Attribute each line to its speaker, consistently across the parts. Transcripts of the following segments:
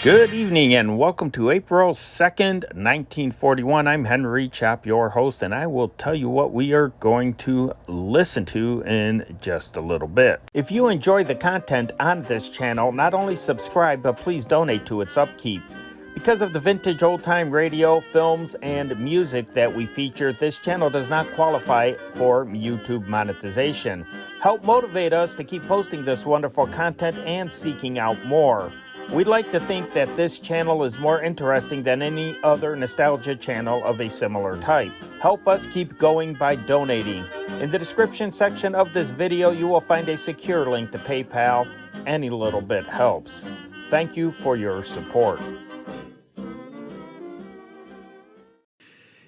Speaker 1: Good evening and welcome to April 2nd, 1941. I'm Henry Chop, your host, and I will tell you what we are going to listen to in just a little bit. If you enjoy the content on this channel, not only subscribe, but please donate to its upkeep. Because of the vintage old-time radio, films, and music that we feature, this channel does not qualify for YouTube monetization. Help motivate us to keep posting this wonderful content and seeking out more. We'd like to think that this channel is more interesting than any other nostalgia channel of a similar type. Help us keep going by donating. In the description section of this video, you will find a secure link to PayPal. Any little bit helps. Thank you for your support.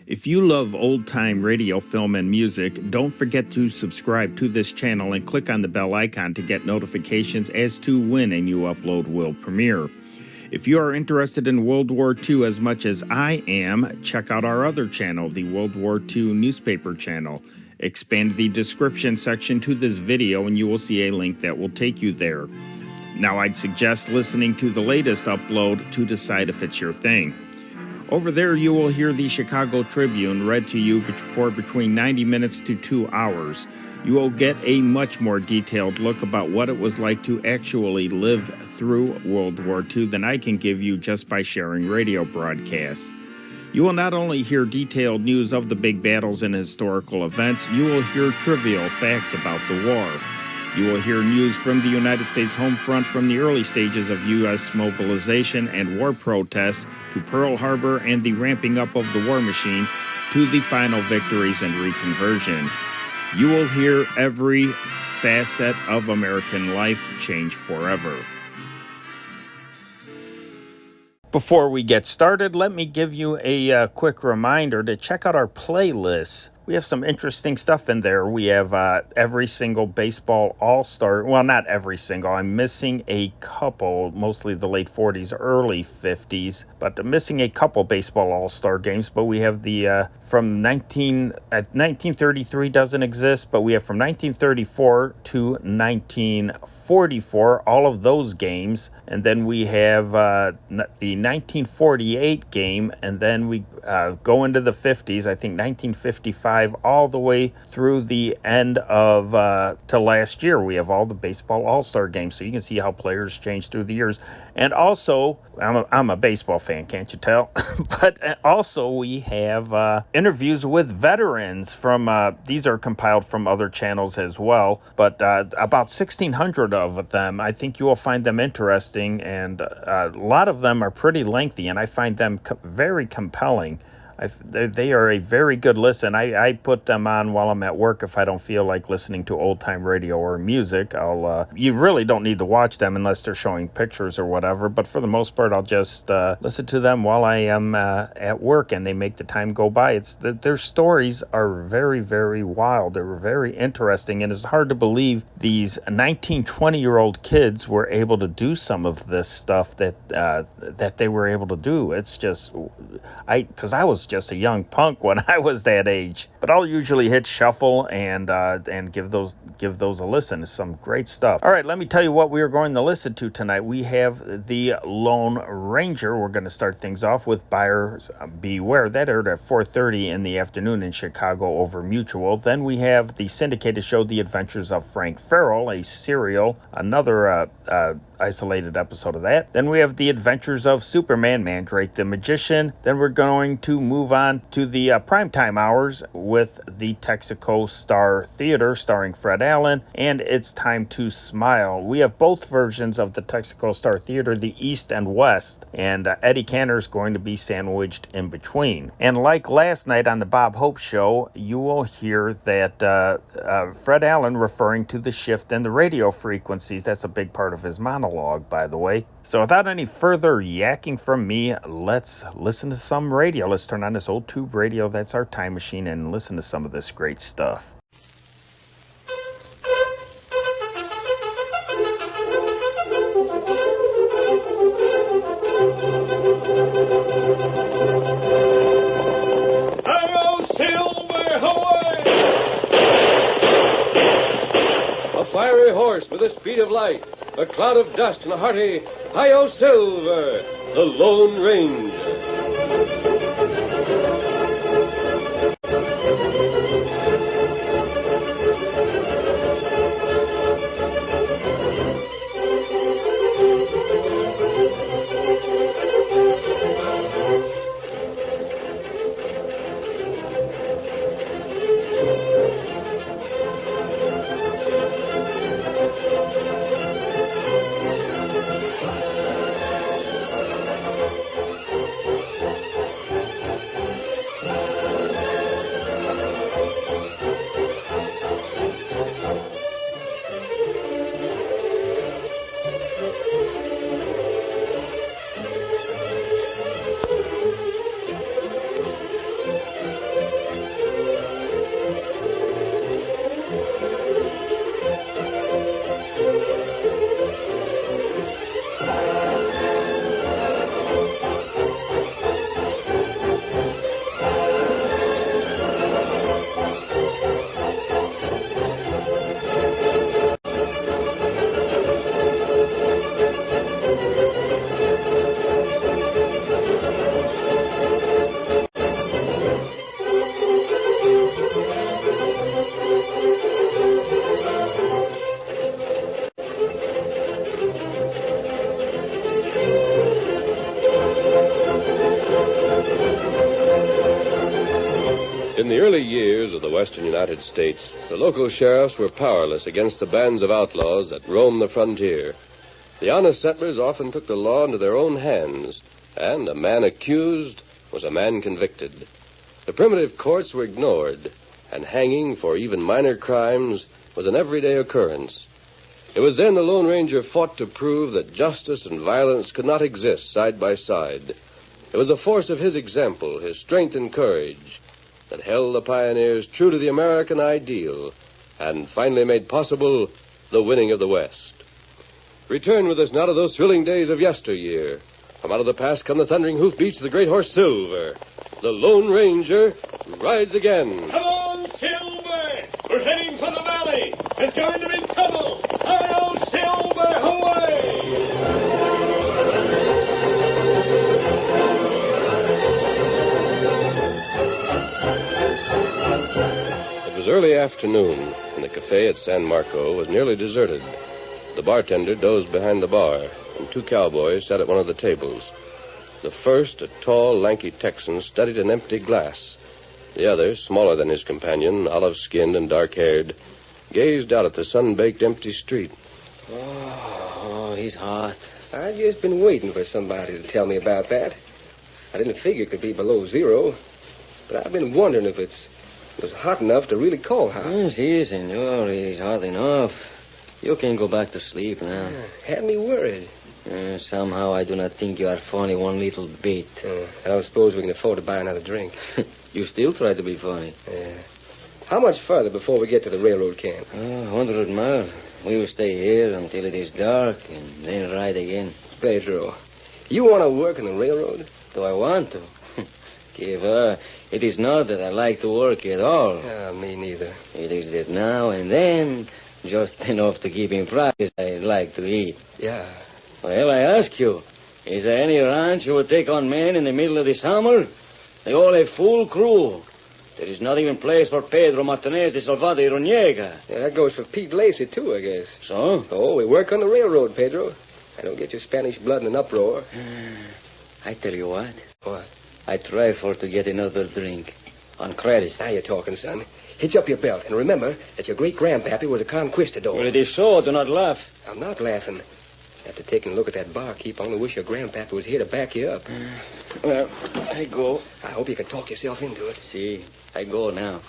Speaker 1: If you love old-time radio, film, and music, don't forget to subscribe to this channel and click on the bell icon to get notifications as to when a new upload will premiere. If you are interested in World War II as much as I am, check out our other channel, the World War II newspaper channel. Expand the description section to this video and you will see a link that will take you there. Now I'd suggest listening to the latest upload to decide if it's your thing. Over there, you will hear the Chicago Tribune read to you for between 90 minutes to 2 hours. You will get a much more detailed look about what it was like to actually live through World War II than I can give you just by sharing radio broadcasts. You will not only hear detailed news of the big battles and historical events, you will hear trivial facts about the war. You will hear news from the United States home front from the early stages of U.S. mobilization and war protests to Pearl Harbor and the ramping up of the war machine to the final victories and reconversion. You will hear every facet of American life change forever. Before we get started, let me give you a quick reminder to check out our playlists. We have some interesting stuff in there. We have every single baseball all-star. Well, not every single. I'm missing a couple, mostly the late 40s, early 50s. But I'm missing a couple baseball all-star games. But we have the from 1933 doesn't exist. But we have from 1934 to 1944, all of those games. And then we have the 1948 game. And then we go into the 50s, I think 1955. All the way through the end of to last year. We have all the baseball all-star games, so you can see how players change through the years. And also, I'm a baseball fan, can't you tell? But also we have interviews with veterans from, these are compiled from other channels as well, but about 1,600 of them. I think you will find them interesting, and a lot of them are pretty lengthy, and I find them very compelling. They are a very good listen. I put them on while I'm at work if I don't feel like listening to old-time radio or music. You really don't need to watch them unless they're showing pictures or whatever, but for the most part, I'll just listen to them while I am at work, and they make the time go by. Their stories are very, very wild. They're very interesting, and it's hard to believe these 19, 20-year-old kids were able to do some of this stuff that they were able to do. It's just, because I was just a young punk when I was that age. But I'll usually hit shuffle and give those a listen. It's some great stuff. All right, let me tell you what we are going to listen to tonight. We have the Lone Ranger. We're going to start things off with Buyers Beware. That aired at 4:30 in the afternoon in Chicago over Mutual. Then we have the syndicated show The Adventures of Frank Ferrell, a serial, another isolated episode of that. Then we have The Adventures of Superman, Mandrake the Magician. Then we're going to move on to the primetime hours with the Texaco Star Theater starring Fred Allen, and It's Time to Smile. We have both versions of the Texaco Star Theater, the East and West, and Eddie Cantor is going to be sandwiched in between. And like last night on the Bob Hope Show, you will hear that Fred Allen referring to the shift in the radio frequencies. That's a big part of his monologue, by the way. So without any further yakking from me, let's listen to some radio. Let's turn on this old tube radio. That's our time machine, and listen to some of this great stuff.
Speaker 2: Fiery horse with the speed of light, a cloud of dust, and a hearty "Hi-Yo Silver!" The Lone Ranger. In the early years of the western United States, the local sheriffs were powerless against the bands of outlaws that roamed the frontier. The honest settlers often took the law into their own hands, and a man accused was a man convicted. The primitive courts were ignored, and hanging for even minor crimes was an everyday occurrence. It was then the Lone Ranger fought to prove that justice and violence could not exist side by side. It was the force of his example, his strength and courage, that held the pioneers true to the American ideal and finally made possible the winning of the West. Return with us now to those thrilling days of yesteryear. From out of the past come the thundering hoofbeats of the great horse Silver. The Lone Ranger rides again.
Speaker 3: Come on, Silver! We're heading for the valley. It's going to be trouble. Hi-yo, Silver, away!
Speaker 2: It was early afternoon, and the cafe at San Marco was nearly deserted. The bartender dozed behind the bar, and two cowboys sat at one of the tables. The first, a tall, lanky Texan, studied an empty glass. The other, smaller than his companion, olive-skinned and dark-haired, gazed out at the sun-baked empty street.
Speaker 4: Oh, he's hot. I've just been waiting for somebody to tell me about that. I didn't figure it could be below zero, but I've been wondering if it was hot enough to really call hot.
Speaker 5: Yes, senor. It is hot enough. You can go back to sleep now.
Speaker 4: Had me worried.
Speaker 5: Somehow I do not think you are funny one little bit.
Speaker 4: I don't suppose we can afford to buy another drink.
Speaker 5: You still try to be funny.
Speaker 4: How much further before we get to the railroad camp?
Speaker 5: 100 miles. We will stay here until it is dark and then ride again.
Speaker 4: Pedro, you want to work in the railroad?
Speaker 5: Do I want to? It is not that I like to work at all.
Speaker 4: Me neither.
Speaker 5: It is that now and then, just enough to keep in practice, I like to eat.
Speaker 4: Yeah.
Speaker 5: Well, I ask you, is there any ranch you would take on men in the middle of the summer? They all have full crew. There is not even place for Pedro Martinez de Salvador y Roniega.
Speaker 4: Yeah, that goes for Pete Lacey, too, I guess.
Speaker 5: So?
Speaker 4: Oh, we work on the railroad, Pedro. I don't get your Spanish blood in an uproar.
Speaker 5: I tell you what.
Speaker 4: What?
Speaker 5: I try for to get another drink. On credit.
Speaker 4: Now you're talking, son. Hitch up your belt, and remember that your great-grandpappy was a conquistador.
Speaker 5: Well, it is so. Do not laugh.
Speaker 4: I'm not laughing. After taking a look at that barkeep, I only wish your grandpappy was here to back you up.
Speaker 5: Well, I go.
Speaker 4: I hope you can talk yourself into it.
Speaker 5: See, I go now.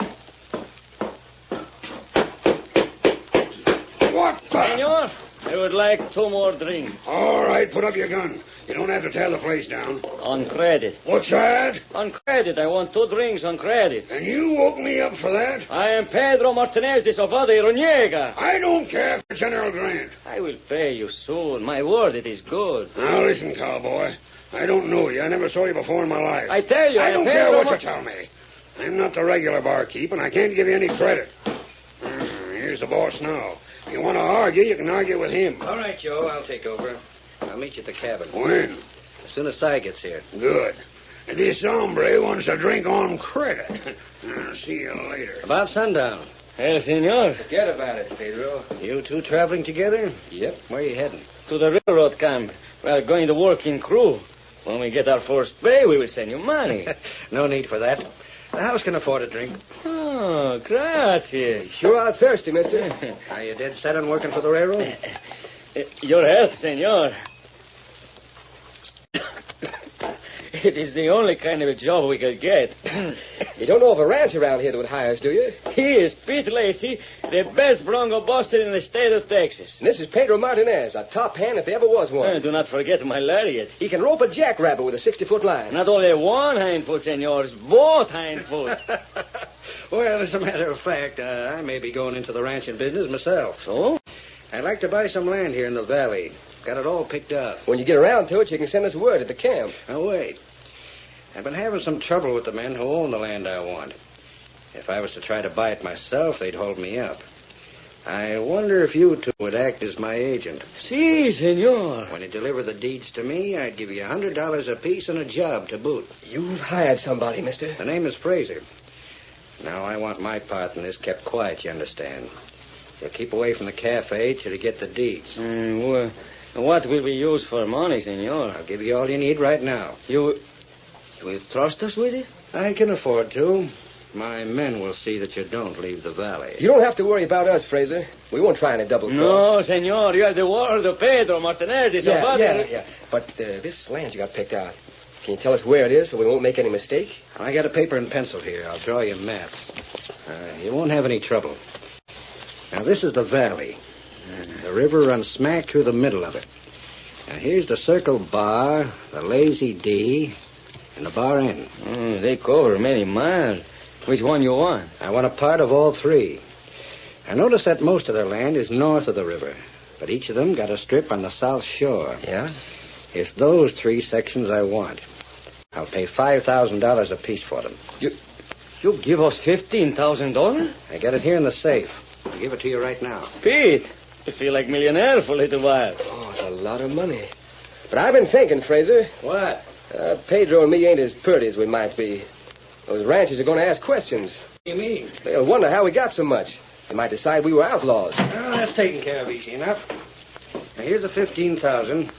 Speaker 6: What the?
Speaker 5: Senor, I would like 2 more drinks.
Speaker 6: All right, put up your gun. You don't have to tear the place down.
Speaker 5: On credit.
Speaker 6: What's that?
Speaker 5: On credit. I want 2 drinks on credit.
Speaker 6: And you woke me up for that?
Speaker 5: I am Pedro Martinez de Salvador y Roniega.
Speaker 6: I don't care for General Grant.
Speaker 5: I will pay you soon. My word, it is good.
Speaker 6: Now, listen, cowboy. I don't know you. I never saw you before in my life.
Speaker 5: I tell you,
Speaker 6: I
Speaker 5: am
Speaker 6: don't
Speaker 5: Pedro
Speaker 6: care what you tell me. I'm not the regular barkeep, and I can't give you any credit. Here's the boss now. If you want to argue, you can argue with him.
Speaker 4: All right, Joe. I'll take over. I'll meet you at the cabin.
Speaker 6: When?
Speaker 4: As
Speaker 7: as soon as Si gets here.
Speaker 6: Good. This hombre wants a drink on credit. I'll see you later.
Speaker 7: About sundown.
Speaker 5: Well, senor,
Speaker 4: Forget about it, Pedro.
Speaker 7: You two traveling together?
Speaker 4: Yep.
Speaker 7: Where are you heading?
Speaker 5: to the railroad camp. We are going to work in crew. When we get our first pay, we will send you money.
Speaker 7: No need for that. The house can afford a drink.
Speaker 5: Oh, gracias.
Speaker 4: Sure are thirsty, mister.
Speaker 7: Are you dead set on working for the railroad?
Speaker 5: Your health, senor. It is the only kind of a job we could get.
Speaker 4: You don't know of a ranch around here that would hire us, do you?
Speaker 5: He is Pete Lacey, the best bronco buster in the state of Texas.
Speaker 4: And this is Pedro Martinez, a top hand if there ever was one.
Speaker 5: Do not forget my lariat.
Speaker 4: He can rope a jackrabbit with a 60-foot line.
Speaker 5: Not only one hindfoot, senors, both hindfoot.
Speaker 7: Well, as a matter of fact, I may be going into the ranching business myself.
Speaker 5: So?
Speaker 7: I'd like to buy some land here in the valley. Got it all picked up.
Speaker 4: When you get around to it, you can send us word at the camp.
Speaker 7: Now, wait. I've been having some trouble with the men who own the land I want. If I was to try to buy it myself, they'd hold me up. I wonder if you two would act as my agent.
Speaker 5: Si, senor.
Speaker 7: When you deliver the deeds to me, I'd give you $100 apiece and a job to boot.
Speaker 4: You've hired somebody, mister.
Speaker 7: The name is Fraser. Now, I want my part in this kept quiet, you understand. You'll keep away from the cafe till you get the deeds.
Speaker 5: What will we use for money, senor?
Speaker 7: I'll give you all you need right now.
Speaker 5: You will trust us with it?
Speaker 7: I can afford to. My men will see that you don't leave the valley.
Speaker 4: You don't have to worry about us, Fraser. We won't try any double cross.
Speaker 5: No, senor. You have the word of Pedro Martinez.
Speaker 4: Yeah. But this land you got picked out, can you tell us where it is so we won't make any mistake?
Speaker 7: I got a paper and pencil here. I'll draw you a map. You won't have any trouble. Now, this is the valley. The river runs smack through the middle of it. Now, here's the Circle Bar, the Lazy D, and the Bar N.
Speaker 5: They cover many miles. Which one you want?
Speaker 7: I want a part of all three. I notice that most of their land is north of the river, but each of them got a strip on the south shore.
Speaker 4: Yeah?
Speaker 7: It's those three sections I want. I'll pay $5,000 apiece for them.
Speaker 5: You give us $15,000?
Speaker 7: I got it here in the safe. I'll give it to you right now.
Speaker 5: Pete, you feel like millionaire for a little while.
Speaker 4: Oh, it's a lot of money. But I've been thinking, Fraser.
Speaker 7: What?
Speaker 4: Pedro and me ain't as purty as we might be. Those ranchers are going to ask questions.
Speaker 7: What do you mean?
Speaker 4: They'll wonder how we got so much. They might decide we were outlaws.
Speaker 7: Oh, that's taken care of easy enough. Now, here's the $15,000.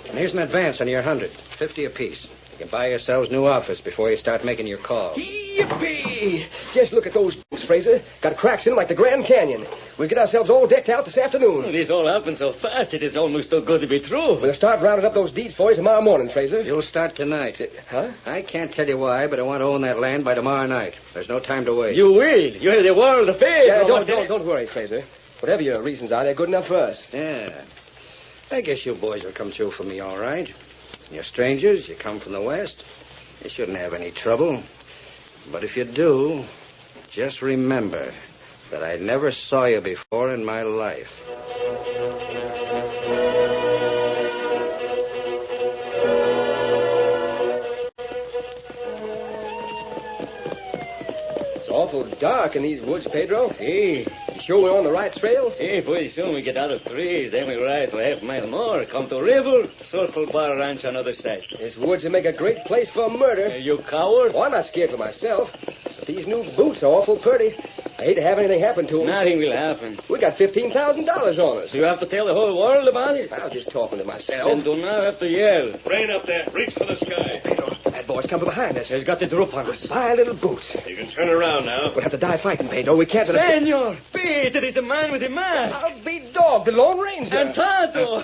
Speaker 7: And here's an advance on your 100. 50 apiece. You can buy yourselves new outfits before you start making your calls.
Speaker 4: Yippee! Just look at those boots, Fraser. Got cracks in them like the Grand Canyon. We'll get ourselves all decked out this afternoon.
Speaker 5: This all happened so fast, it is almost too good to be true.
Speaker 4: We'll start rounding up those deeds for you tomorrow morning, Fraser.
Speaker 7: You'll start tonight.
Speaker 4: Huh?
Speaker 7: I can't tell you why, but I want to own that land by tomorrow night. There's no time to wait.
Speaker 5: You will. You have the world of faith.
Speaker 4: Yeah, don't worry, Fraser. Whatever your reasons are, they're good enough for us.
Speaker 7: Yeah. I guess you boys will come through for me all right. You're strangers. You come from the west. You shouldn't have any trouble. But if you do, just remember that I never saw you before in my life.
Speaker 4: It's awful dark in these woods, Pedro.
Speaker 5: Si.
Speaker 4: You sure we're on the right trail?
Speaker 5: Si, pretty soon we get out of trees, then we ride for half a mile more, come to river, Circle Bar Ranch on other side.
Speaker 4: This woods would make a great place for murder.
Speaker 5: You coward?
Speaker 4: Oh, I'm not scared for myself. But these new boots are awful pretty. I hate to have anything happen to them.
Speaker 5: Nothing will happen.
Speaker 4: We got $15,000 on us.
Speaker 5: You have to tell the whole world about it?
Speaker 4: I was just talking to myself.
Speaker 5: Then do not have to yell.
Speaker 3: Rain up there. Reach for the sky.
Speaker 4: Pedro, that boy's coming behind us.
Speaker 5: He's got the drop on us.
Speaker 4: Spy little boots.
Speaker 3: You can turn around now.
Speaker 4: We'll have to die fighting, Pedro. We can't...
Speaker 5: Senor, Pete, it is the man with the mask.
Speaker 4: I'll be dogged, the Lone Ranger.
Speaker 5: And Tonto.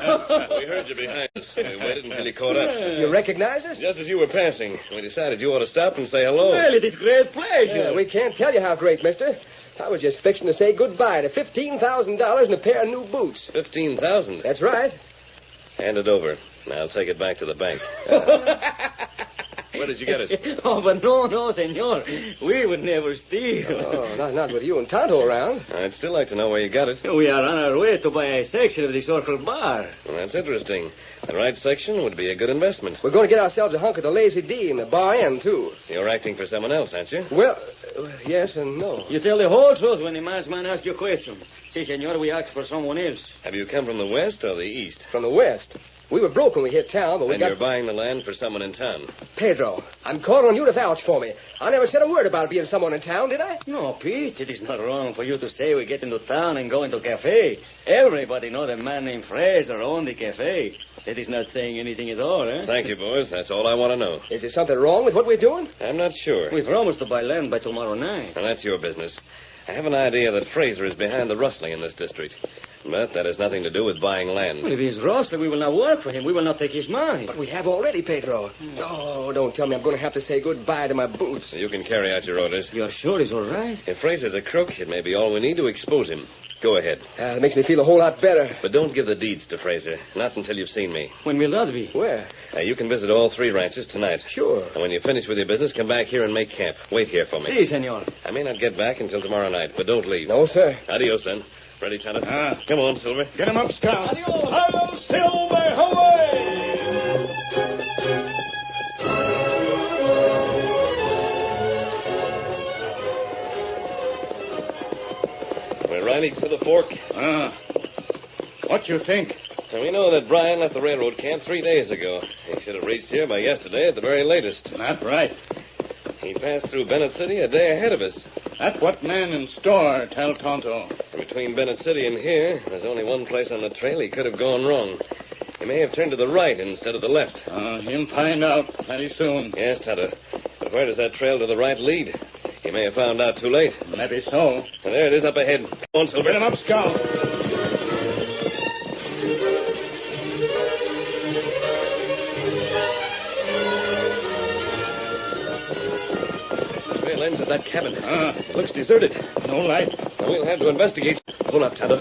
Speaker 2: We heard you behind us. We waited until you caught up.
Speaker 4: You recognized us?
Speaker 2: Just as you were passing, we decided you ought to stop and say hello.
Speaker 5: Well, it is great pleasure.
Speaker 4: We can't tell you how great, mister. I was just fixing to say goodbye to $15,000 and a pair of new boots.
Speaker 2: 15,000.
Speaker 4: That's right.
Speaker 2: Hand it over. Now I'll take it back to the bank. Where did you get it?
Speaker 5: Oh, but no, senor. We would never steal.
Speaker 4: Oh, not with you and Tonto around.
Speaker 2: I'd still like to know where you got it.
Speaker 5: We are on our way to buy a section of the Circle Bar.
Speaker 2: Well, that's interesting. The right section would be a good investment.
Speaker 4: We're going to get ourselves a hunk of the Lazy D in the Bar N, too.
Speaker 2: You're acting for someone else, aren't you?
Speaker 4: Well, yes and no.
Speaker 5: You tell the whole truth when the masked man asks you a question. Si, senor, we ask for someone else.
Speaker 2: Have you come from the west or the east?
Speaker 4: From the west. We were broke smoke when we hit town, but we
Speaker 2: And
Speaker 4: got...
Speaker 2: you're buying the land for someone in town.
Speaker 4: Pedro, I'm calling on you to vouch for me. I never said a word about being someone in town, did I?
Speaker 5: No, Pete, it is not wrong for you to say we get into town and go into a cafe. Everybody knows a man named Fraser owned the cafe. That is not saying anything at all, eh?
Speaker 2: Thank you, boys. That's all I want to know.
Speaker 4: Is there something wrong with what we're doing?
Speaker 2: I'm not sure.
Speaker 5: We promised to buy land by tomorrow night.
Speaker 2: And that's your business. I have an idea that Fraser is behind the rustling in this district. But that has nothing to do with buying land.
Speaker 5: Well, if he's rustling, we will not work for him. We will not take his money.
Speaker 4: But we have already, Pedro. Oh, don't tell me I'm going to have to say goodbye to my boots.
Speaker 2: You can carry out your orders.
Speaker 5: You're sure he's all right?
Speaker 2: If Fraser's a crook, it may be all we need to expose him. Go ahead.
Speaker 4: It makes me feel a whole lot better.
Speaker 2: But don't give the deeds to Fraser. Not until you've seen me.
Speaker 5: When will that be?
Speaker 4: Where?
Speaker 2: You can visit all 3 ranches tonight.
Speaker 4: Sure.
Speaker 2: And when you finish with your business, come back here and make camp. Wait here for me.
Speaker 5: Si, senor.
Speaker 2: I may not get back until tomorrow night, but don't leave.
Speaker 4: No, sir.
Speaker 2: Adios, then. Ready, Tanner? Come on, Silver.
Speaker 3: Get him up, Scout. Hello, Silver, away!
Speaker 2: We're riding to the fork.
Speaker 3: What you think?
Speaker 2: And we know that Brian left the railroad camp 3 days ago. He should have reached here by yesterday at the very latest.
Speaker 3: Not right.
Speaker 2: He passed through Bennett City a day ahead of us.
Speaker 3: That's what man in store tell Tonto.
Speaker 2: And between Bennett City and here, there's only one place on the trail he could have gone wrong. He may have turned to the right instead of the left.
Speaker 3: He'll find out very soon.
Speaker 2: Yes, Tonto. But where does that trail to the right lead? He may have found out too late.
Speaker 3: Maybe so.
Speaker 2: And there it is up ahead. Come on, Silver.
Speaker 3: Get him up, Scout.
Speaker 2: Trail ends at that cabin. It looks deserted.
Speaker 3: No light.
Speaker 2: Now, we'll have to investigate. Pull up, Tonto.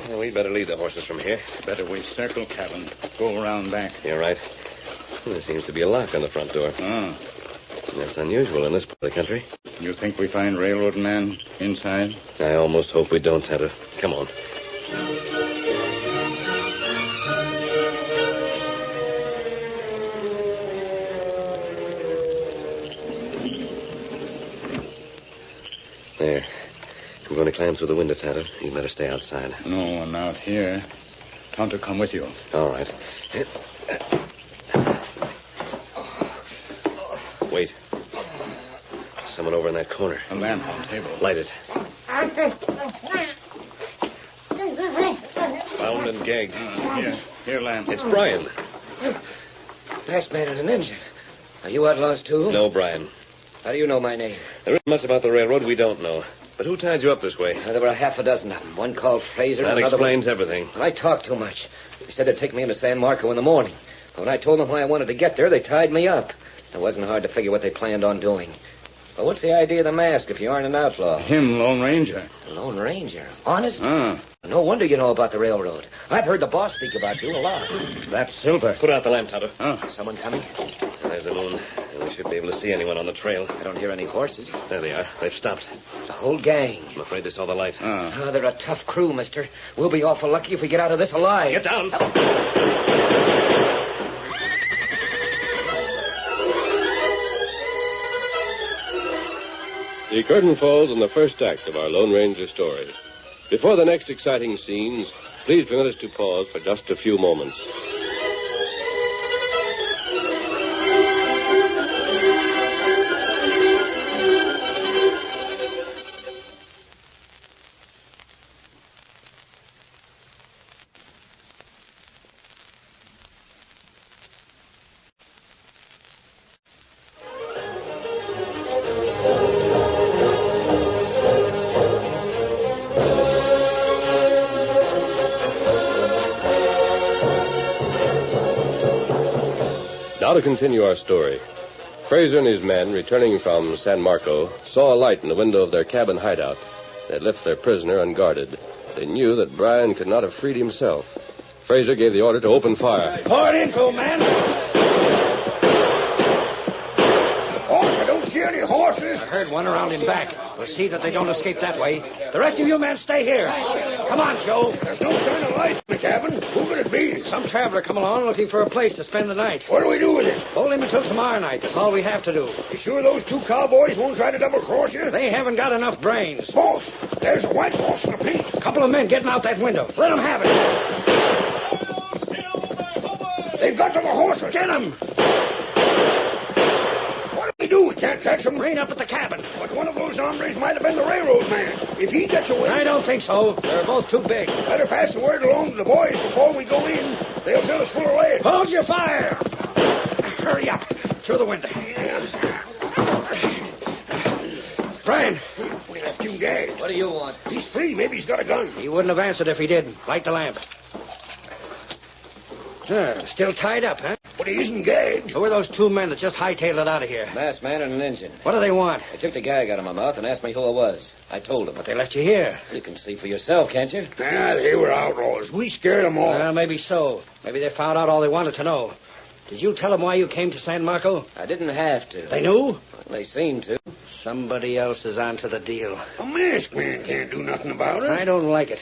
Speaker 2: Well, we'd better leave the horses from here.
Speaker 3: Better we circle cabin. Go around back.
Speaker 2: You're right. There seems to be a lock on the front door. That's unusual in this part of the country.
Speaker 3: You think we find railroad man inside?
Speaker 2: I almost hope we don't, Tonto. Come on. There. I'm going to climb through the window, Tonto. You better stay outside.
Speaker 3: No one out here. Tonto come with you.
Speaker 2: All right. Wait. Someone over in that corner.
Speaker 3: A lamp on table.
Speaker 2: Light it. Bound and gagged.
Speaker 3: Here, lamp.
Speaker 2: It's Brian.
Speaker 4: Masked man and an engine. Are you outlaws, too?
Speaker 2: No, Brian.
Speaker 4: How do you know my name?
Speaker 2: There isn't much about the railroad we don't know. But who tied you up this way?
Speaker 4: There were a half a dozen of them. One called Fraser.
Speaker 2: That
Speaker 4: another
Speaker 2: explains everything.
Speaker 4: I talked too much. They said they'd take me into San Marco in the morning. But when I told them why I wanted to get there, they tied me up. It wasn't hard to figure what they planned on doing. But what's the idea of the mask if you aren't an outlaw?
Speaker 3: Him, Lone Ranger.
Speaker 4: The Lone Ranger? Honest?
Speaker 3: No
Speaker 4: wonder you know about the railroad. I've heard the boss speak about you a lot.
Speaker 3: That's Silver.
Speaker 2: Put out the lamp, Tonto.
Speaker 4: Someone coming?
Speaker 2: There's the moon. And we should be able to see anyone on the trail.
Speaker 4: I don't hear any horses.
Speaker 2: There they are. They've stopped.
Speaker 4: The whole gang.
Speaker 2: I'm afraid they saw the light.
Speaker 4: They're a tough crew, mister. We'll be awful lucky if we get out of this alive.
Speaker 2: Get down.
Speaker 8: The curtain falls on the first act of our Lone Ranger story. Before the next exciting scenes, please permit us to pause for just a few moments. Now to continue our story. Fraser and his men, returning from San Marco, saw a light in the window of their cabin hideout. They had left their prisoner unguarded. They knew that Brian could not have freed himself. Fraser gave the order to open fire.
Speaker 6: Pour it into, man. I don't see any horses.
Speaker 7: I heard one around in back. We'll see that they don't escape that way. The rest of you men stay here. Come on, Joe.
Speaker 6: There's no sign of light in the cabin. Who could it be?
Speaker 7: Some traveler come along looking for a place to spend the night.
Speaker 6: What do we do with it?
Speaker 7: Hold him until tomorrow night. That's all we have to do.
Speaker 6: You sure those 2 cowboys won't try to double-cross you?
Speaker 7: They haven't got enough brains.
Speaker 6: Boss, there's a white horse and a pink.
Speaker 7: A couple of men getting out that window. Let them have it.
Speaker 6: They've got to the horses.
Speaker 7: Get them!
Speaker 6: What do we do? We can't catch them.
Speaker 7: Rain up at the cabin.
Speaker 6: But one of those hombres might have been the railroad man. If he gets away...
Speaker 7: I don't think so. They're both too big.
Speaker 6: Better pass the word along to the boys before we go in. They'll fill us full of lead.
Speaker 7: Hold your fire! Hurry up. Through the window. Brian.
Speaker 6: We left him gagged.
Speaker 5: What do you want?
Speaker 6: He's free. Maybe he's got a gun.
Speaker 7: He wouldn't have answered if he didn't. Light the lamp. Still tied up, huh?
Speaker 6: But he isn't gagged.
Speaker 7: Who are those two men that just hightailed it out of here?
Speaker 5: Masked man and an engine.
Speaker 7: What do they want?
Speaker 5: They took the gag out of my mouth and asked me who I was. I told them.
Speaker 7: But they left you here.
Speaker 5: You can see for yourself, can't you?
Speaker 6: They were outlaws. We scared them all.
Speaker 7: Maybe so. Maybe they found out all they wanted to know. Did you tell them why you came to San Marco?
Speaker 5: I didn't have to.
Speaker 7: They knew?
Speaker 5: Well, they seemed to.
Speaker 7: Somebody else is onto the deal.
Speaker 6: A masked man can't do nothing about it.
Speaker 7: I don't like it.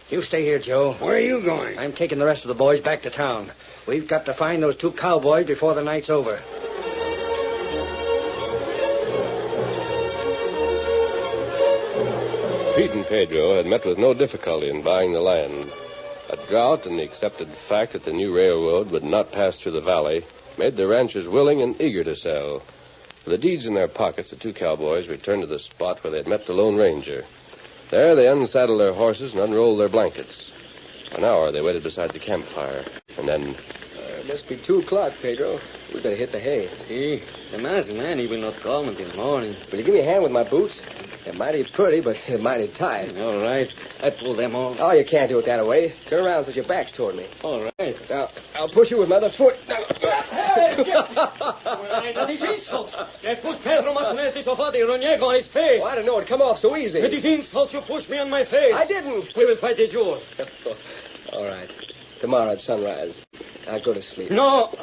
Speaker 7: You stay here, Joe.
Speaker 6: Where are you going?
Speaker 7: I'm taking the rest of the boys back to town. We've got to find those two cowboys before the night's over.
Speaker 2: Pete and Pedro had met with no difficulty in buying the land. A drought and the accepted fact that the new railroad would not pass through the valley made the ranchers willing and eager to sell. With the deeds in their pockets, the two cowboys returned to the spot where they had met the Lone Ranger. There, they unsaddled their horses and unrolled their blankets. For an hour, they waited beside the campfire. And then...
Speaker 4: It must be 2 o'clock, Pedro. We better hit the hay.
Speaker 5: See, the masked man, he will not come until morning.
Speaker 4: Will you give me a hand with my boots? They're mighty pretty, but they're mighty tight.
Speaker 5: All right. I pull them off.
Speaker 4: Oh, you can't do it that way. Turn around so your back's toward me.
Speaker 5: All right.
Speaker 4: Now, I'll push you with my other foot. Now.
Speaker 5: That is insult. You push Pedro Martinez de Sofadi Roniego on his face.
Speaker 4: Oh, I didn't know it'd come off so easy.
Speaker 5: It is insult you push me on my face.
Speaker 4: I didn't.
Speaker 5: We will fight a duel.
Speaker 4: All right. Tomorrow at sunrise. I'll go to sleep.
Speaker 5: No.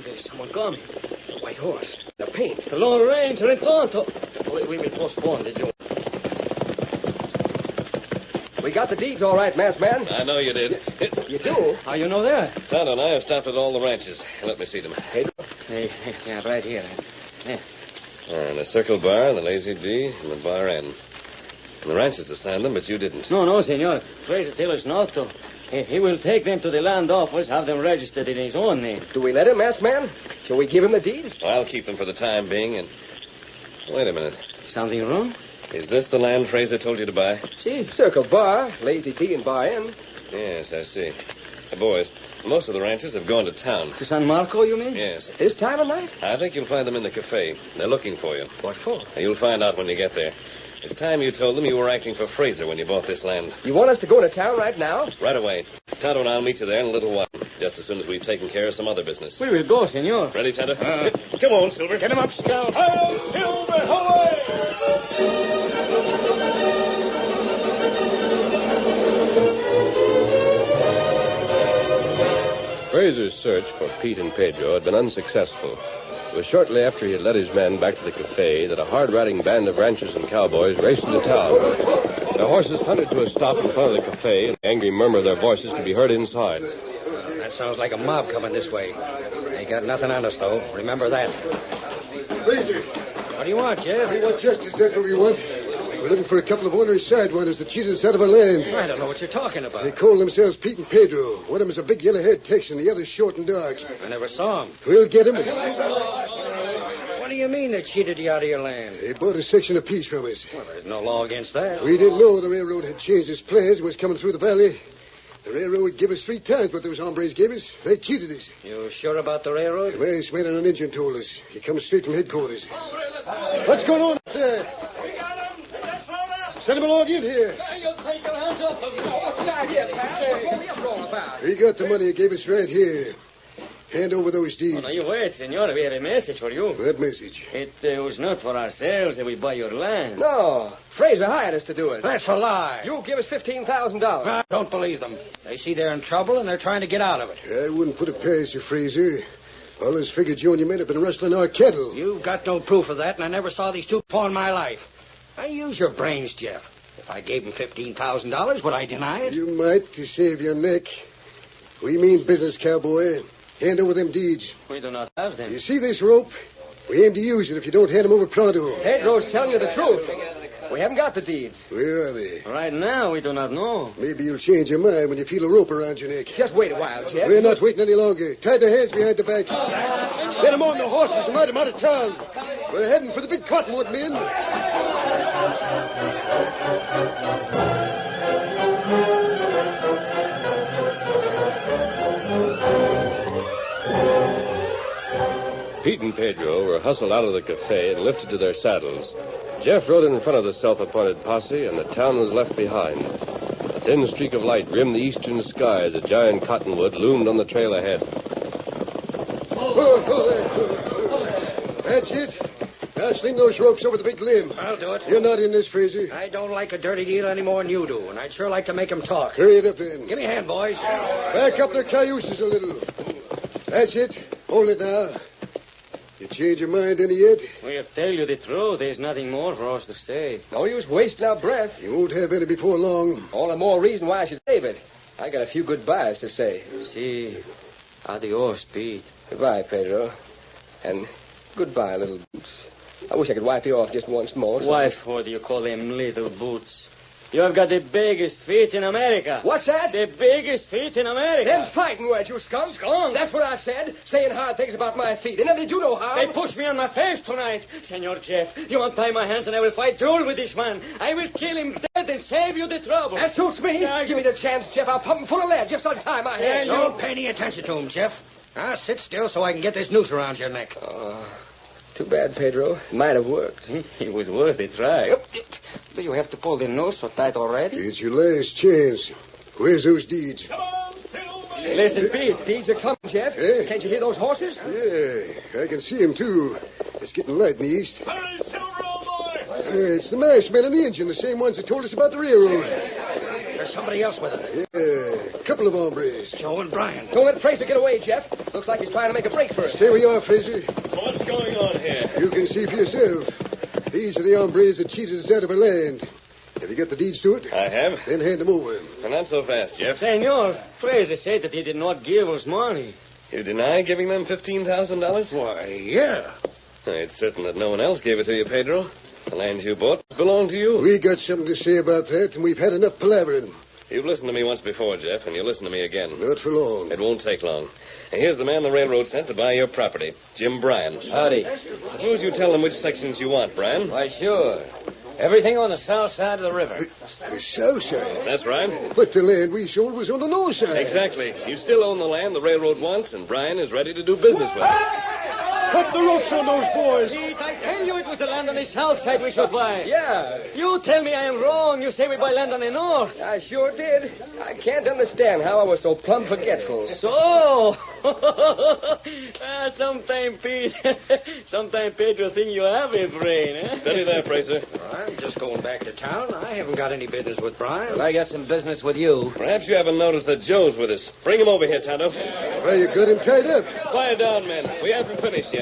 Speaker 5: There's someone coming.
Speaker 4: The white horse. The paint.
Speaker 5: The Lone Ranger and Cantor. We will postpone the duel.
Speaker 4: We got the deeds all right, masked man.
Speaker 8: I know you did.
Speaker 4: You do?
Speaker 5: How you know that?
Speaker 8: Tonto and I have stopped at all the ranches. Let me see them.
Speaker 4: Pedro?
Speaker 5: Yeah, right here. Yeah.
Speaker 8: The Circle Bar, the Lazy D, and the Bar N. And the ranches assigned them, but you didn't.
Speaker 5: No, senor. Fraser tells us not to. He will take them to the land office, have them registered in his own name.
Speaker 4: Do we let him, masked man? Shall we give him the deeds?
Speaker 8: I'll keep them for the time being, and... Wait a minute.
Speaker 5: Something wrong?
Speaker 8: Is this the land Fraser told you to buy?
Speaker 4: See, Circle Bar, Lazy D, and Bar N.
Speaker 8: Yes, I see. Boys, most of the ranchers have gone to town.
Speaker 5: To San Marco, you mean?
Speaker 8: Yes.
Speaker 4: This time of night?
Speaker 8: I think you'll find them in the cafe. They're looking for you.
Speaker 4: What for?
Speaker 8: You'll find out when you get there. It's time you told them you were acting for Fraser when you bought this land.
Speaker 4: You want us to go into town right now?
Speaker 8: Right away. Tonto and I'll meet you there in a little while, just as soon as we've taken care of some other business.
Speaker 5: We will go, senor.
Speaker 8: Ready, Tonto? Come on, Silver. Get him up, Scout.
Speaker 3: Hail, Silver, away!
Speaker 2: Fraser's search for Pete and Pedro had been unsuccessful. It was shortly after he had led his men back to the cafe that a hard-riding band of ranchers and cowboys raced into town. Their horses thundered to a stop in front of the cafe, and the angry murmur of their voices could be heard inside.
Speaker 7: That sounds like a mob coming this way. They got nothing on us, though. Remember that.
Speaker 9: Fraser.
Speaker 7: What do you want, Jeff?
Speaker 9: We want justice, that's what we want. We're looking for a couple of ornery sidewinders that cheated us out of our land.
Speaker 7: I don't know what you're talking about.
Speaker 9: They call themselves Pete and Pedro. One of them is a big yellow-haired Texan, the other's short and dark.
Speaker 7: I never saw them.
Speaker 9: We'll get them.
Speaker 7: What do you mean they cheated you out of your land?
Speaker 9: They bought a section apiece from us.
Speaker 7: Well, there's no law against that.
Speaker 9: We didn't know the railroad had changed its plans and was coming through the valley. The railroad would give us 3 times what those hombres gave us. They cheated us.
Speaker 7: You sure about the railroad?
Speaker 9: The masked man and an engine told us. He comes straight from headquarters. What's going on up there?
Speaker 3: We got him! Let's roll out!
Speaker 9: Send him along in here.
Speaker 5: You take your hands off of me.
Speaker 4: What's the idea, pal? What's the uproar about?
Speaker 9: We got the money he gave us right here. Hand over those deeds.
Speaker 5: Now, you wait, senor. We have a message for you.
Speaker 9: What message?
Speaker 5: It was not for ourselves that we buy your land.
Speaker 4: No. Fraser hired us to do it.
Speaker 7: That's a lie.
Speaker 4: You give us $15,000.
Speaker 7: I don't believe them. They see they're in trouble and they're trying to get out of it.
Speaker 9: I wouldn't put it past you, Fraser. Always figured you and your men have been rustling our cattle.
Speaker 7: You've got no proof of that, and I never saw these two before in my life. I use your brains, Jeff. If I gave them $15,000, would I deny it?
Speaker 9: You might to save your neck. We mean business, cowboy. Hand over them deeds.
Speaker 5: We do not have them.
Speaker 9: You see this rope? We aim to use it if you don't hand them over pronto.
Speaker 4: Pedro's telling you the truth. We haven't got the deeds.
Speaker 9: Where are they?
Speaker 5: Right now, we do not know.
Speaker 9: Maybe you'll change your mind when you feel a rope around your neck.
Speaker 4: Just wait a while, Jeff.
Speaker 9: We're not waiting any longer. Tie their hands behind the back. Get them on the horses and ride them out of town. We're heading for the big cottonwood men.
Speaker 2: Pete and Pedro were hustled out of the cafe and lifted to their saddles. Jeff rode in front of the self-appointed posse, and the town was left behind. A thin streak of light rimmed the eastern sky as a giant cottonwood loomed on the trail ahead.
Speaker 9: That's it. Now sling those ropes over the big limb.
Speaker 7: I'll do it.
Speaker 9: You're not in this, Fraser.
Speaker 7: I don't like a dirty deal any more than you do, and I'd sure like to make 'em talk.
Speaker 9: Hurry it up, then.
Speaker 7: Give me a hand, boys.
Speaker 9: Back up their cayuses a little. That's it. Hold it now. You change your mind any yet?
Speaker 5: We'll tell you the truth. There's nothing more for us to say.
Speaker 4: No use wasting our breath.
Speaker 9: You won't have any before long.
Speaker 4: All the more reason why I should save it. I got a few goodbyes to say.
Speaker 5: See, adios, Pete.
Speaker 4: Goodbye, Pedro. And goodbye, little boots. I wish I could wipe you off just once more.
Speaker 5: Why for do you call them little boots? You have got the biggest feet in America.
Speaker 4: What's that?
Speaker 5: The biggest feet in America.
Speaker 4: Them fighting words, you skunk.
Speaker 5: Skunk?
Speaker 4: That's what I said. Saying hard things about my feet. They never do no harm.
Speaker 5: They pushed me on my face tonight. Senor Jeff, you untie my hands and I will fight duel with this man. I will kill him dead and save you the trouble.
Speaker 4: That suits me.
Speaker 5: Yeah,
Speaker 4: Give me the chance, Jeff. I'll pump him full of lead. Just untie my hands.
Speaker 7: Don't pay any attention to him, Jeff. Now sit still so I can get this noose around your neck.
Speaker 4: Too bad, Pedro. It might have worked.
Speaker 5: It was worth a try.
Speaker 4: Do you have to pull the noose so tight already?
Speaker 9: It's your last chance. Where's those deeds?
Speaker 3: Come on, Silver!
Speaker 5: Listen, Pete.
Speaker 4: Deeds are coming, Jeff.
Speaker 9: Eh?
Speaker 4: Can't you hear those horses?
Speaker 9: Yeah, I can see him, too. It's getting light in the east.
Speaker 3: Hurry, Silver, old boy!
Speaker 9: It's the masked men and the engine, the same ones that told us about the railroad.
Speaker 7: There's somebody else with him.
Speaker 9: Yeah, a couple of hombres.
Speaker 7: Joe and Brian.
Speaker 4: Don't let Fraser get away, Jeff. Looks like he's trying to make a break for us.
Speaker 9: Stay where you are, Fraser.
Speaker 3: What's going on here?
Speaker 9: You can see for yourself. These are the hombres that cheated us out of our land. Have you got the deeds to it?
Speaker 2: I have.
Speaker 9: Then hand them over.
Speaker 2: And not so fast, Jeff.
Speaker 5: Senor, Fraser said that he did not give us money.
Speaker 2: You deny giving them $15,000?
Speaker 7: Why, yeah.
Speaker 2: It's certain that no one else gave it to you, Pedro. The land you bought belonged to you.
Speaker 9: We got something to say about that, and we've had enough palavering.
Speaker 2: You've listened to me once before, Jeff, and you'll listen to me again.
Speaker 9: Not for long.
Speaker 2: It won't take long. And here's the man the railroad sent to buy your property, Jim Bryan.
Speaker 5: Howdy.
Speaker 2: Suppose you tell them which sections you want, Bryan.
Speaker 5: Why, sure. Everything on the south side of the river.
Speaker 9: The south side.
Speaker 2: That's right.
Speaker 9: But the land we sold was on the north side.
Speaker 2: Exactly. You still own the land the railroad wants, and Bryan is ready to do business with it.
Speaker 9: Cut the ropes on those boys.
Speaker 5: Pete, I tell you it was the land on the south side we should buy.
Speaker 4: Yeah,
Speaker 5: You tell me I am wrong. You say we buy land on the north.
Speaker 4: I sure did. I can't understand how I was so plumb forgetful.
Speaker 5: So, sometime, Pete, sometime Pedro think you have a brain, eh?
Speaker 2: Steady there, Fraser.
Speaker 7: I'm just going back to town. I haven't got any business with Brian.
Speaker 5: I got some business with you.
Speaker 2: Perhaps you haven't noticed that Joe's with us. Bring him over here, Tonto.
Speaker 9: Well, you got him tied up.
Speaker 2: Quiet down, men. We haven't finished yet.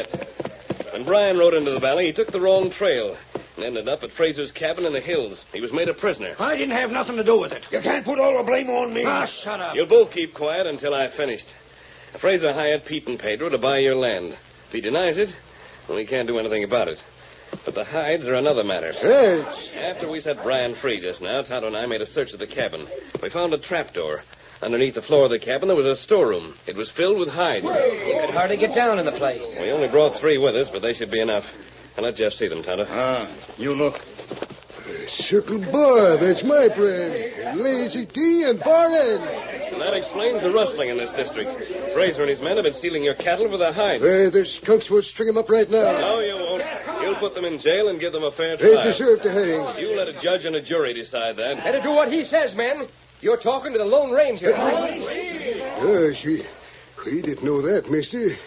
Speaker 2: When Bryan rode into the valley, he took the wrong trail and ended up at Fraser's cabin in the hills. He was made a prisoner.
Speaker 7: I didn't have nothing to do with it.
Speaker 6: You can't put all the blame on me.
Speaker 7: Ah, shut up.
Speaker 2: You'll both keep quiet until I've finished. Fraser hired Pete and Pedro to buy your land. If he denies it, well, we can't do anything about it. But the hides are another matter.
Speaker 9: Thanks.
Speaker 2: After we set Bryan free just now, Tonto and I made a search of the cabin. We found a trapdoor. Underneath the floor of the cabin, there was a storeroom. It was filled with hides.
Speaker 4: You could hardly get down in the place.
Speaker 2: We only brought 3 with us, but they should be enough. I'll let Jeff see them, Tonto.
Speaker 5: You look.
Speaker 9: Circle bar, that's my plan. Lazy D and bar end.
Speaker 2: And that explains the rustling in this district. Fraser and his men have been stealing your cattle with their hides.
Speaker 9: The skunks will string them up right now.
Speaker 2: No, you won't. You'll put them in jail and give them a fair
Speaker 9: They
Speaker 2: trial.
Speaker 9: deserve to hang.
Speaker 2: You let a judge and a jury decide that.
Speaker 4: Better do what he says, men. You're talking to the Lone Ranger.
Speaker 9: Gosh, we didn't know that, mister.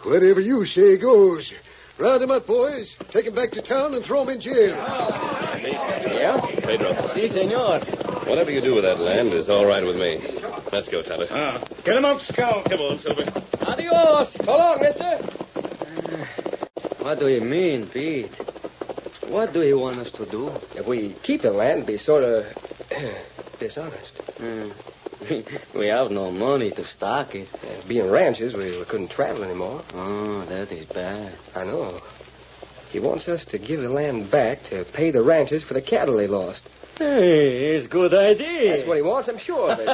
Speaker 9: Whatever you say goes. Round him up, boys. Take him back to town and throw him in jail.
Speaker 4: Yeah?
Speaker 2: Pedro,
Speaker 5: Si, senor.
Speaker 2: whatever you do with that land is all right with me. Let's go, Tonto.
Speaker 3: Get him out, Scout.
Speaker 2: Come on, Silver.
Speaker 5: Adios.
Speaker 4: So long, mister.
Speaker 5: What do you mean, Pete? What do you want us to do?
Speaker 4: If we keep the land, be sort of dishonest.
Speaker 5: We have no money to stock it.
Speaker 4: Being ranches, we couldn't travel anymore.
Speaker 5: Oh, that is bad.
Speaker 4: I know. He wants us to give the land back to pay the ranchers for the cattle they lost.
Speaker 5: Hey, it's a good idea.
Speaker 4: That's what he wants, I'm sure of it.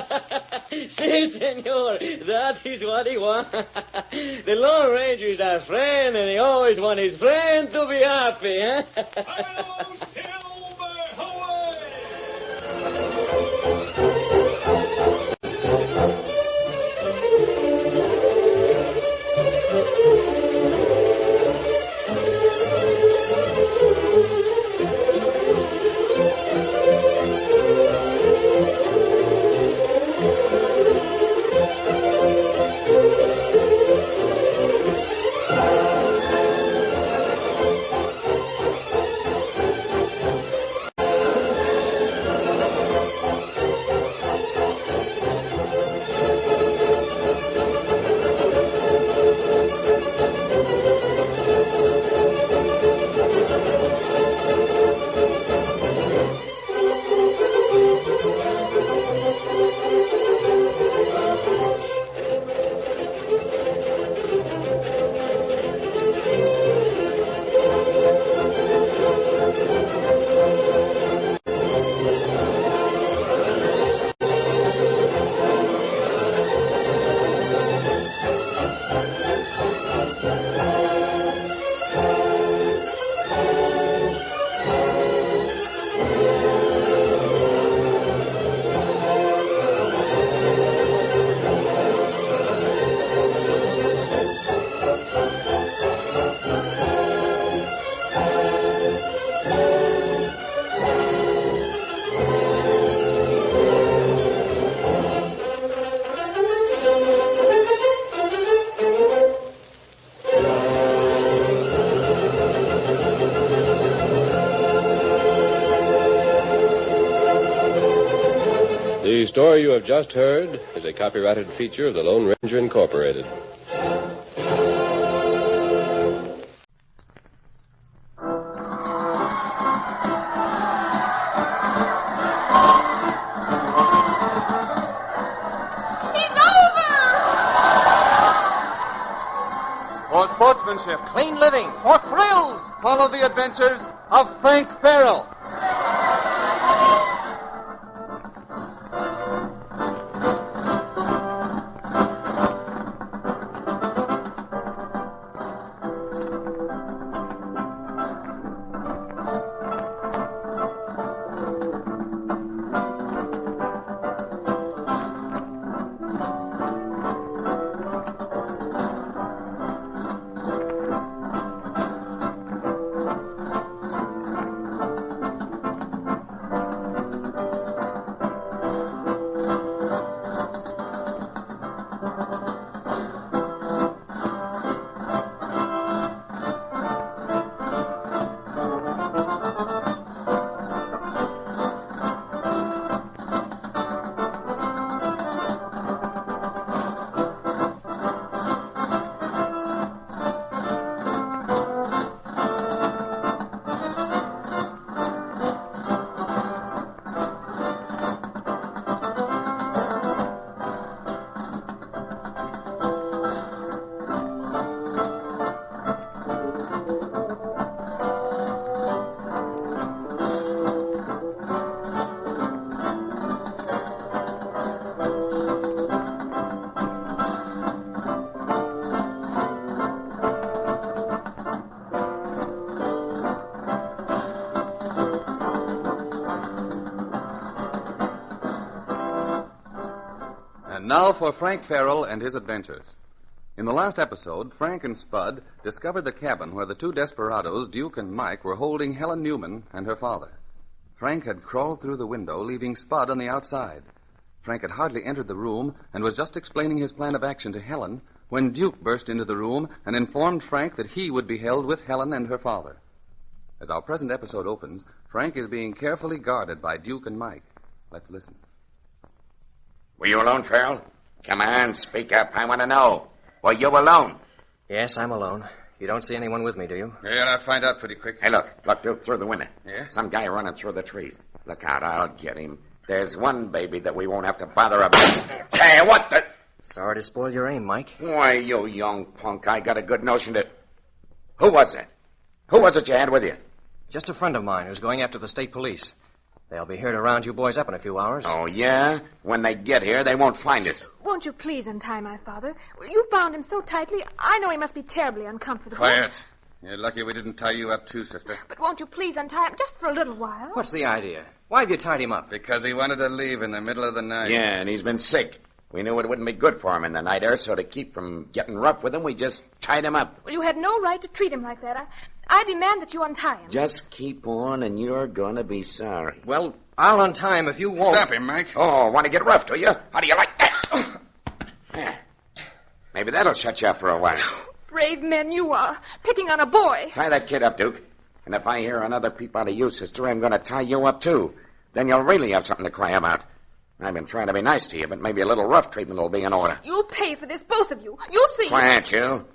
Speaker 5: Si, senor. That is what he wants. The Lone Ranger is our friend, and he always wants his friend to be happy, eh?
Speaker 3: Hi-yo, Silver, away!
Speaker 2: The story you have just heard is a copyrighted feature of the Lone Ranger Incorporated.
Speaker 10: For sportsmanship, clean living, for thrills, follow the adventures of Frank Ferrell.
Speaker 11: And now for Frank Ferrell and his adventures. In the last episode, Frank and Spud discovered the cabin where the two desperados, Duke and Mike, were holding Helen Newman and her father. Frank had crawled through the window, leaving Spud on the outside. Frank had hardly entered the room and was just explaining his plan of action to Helen when Duke burst into the room and informed Frank that he would be held with Helen and her father. As our present episode opens, Frank is being carefully guarded by Duke and Mike. Let's listen.
Speaker 12: Were you alone, Ferrell? Come on, speak up. I want to know. Were you alone?
Speaker 13: Yes, I'm alone. You don't see anyone with me, do you?
Speaker 11: Yeah, I'll find out pretty quick.
Speaker 12: Hey, look, Duke, through the window.
Speaker 11: Yeah?
Speaker 12: Some guy running through the trees. Look out, I'll get him. There's one baby that we won't have to bother about. Hey, what the...
Speaker 13: Sorry to spoil your aim, Mike.
Speaker 12: Why, you young punk, I got a good notion that... Who was it? Who was it you had with you?
Speaker 13: Just a friend of mine who's going after the state police. They'll be here to round you boys up in a few hours.
Speaker 12: Oh, yeah? When they get here, they won't find us.
Speaker 14: Won't you please untie my father? You bound him so tightly, I know he must be terribly uncomfortable.
Speaker 11: Quiet. You're lucky we didn't tie you up too, sister.
Speaker 14: But won't you please untie him just for a little while?
Speaker 13: What's the idea? Why have you tied him up?
Speaker 11: Because he wanted to leave in the middle of the night.
Speaker 12: Yeah, and he's been sick. We knew it wouldn't be good for him in the night air, so to keep from getting rough with him, we just tied him up.
Speaker 14: Well, you had no right to treat him like that. I demand that you untie him.
Speaker 12: Just keep on, and you're going to be sorry.
Speaker 13: Well, I'll untie him if you won't.
Speaker 11: Stop him, Mike.
Speaker 12: Oh, want to get rough, do you? How do you like that? Yeah. Maybe that'll shut you up for a while.
Speaker 14: Brave men you are, picking on a boy.
Speaker 12: Tie that kid up, Duke. And if I hear another peep out of you, sister, I'm going to tie you up, too. Then you'll really have something to cry about. I've been trying to be nice to you, but maybe a little rough treatment will be in order.
Speaker 14: You'll pay for this, both of you. You'll see.
Speaker 12: Quiet, you.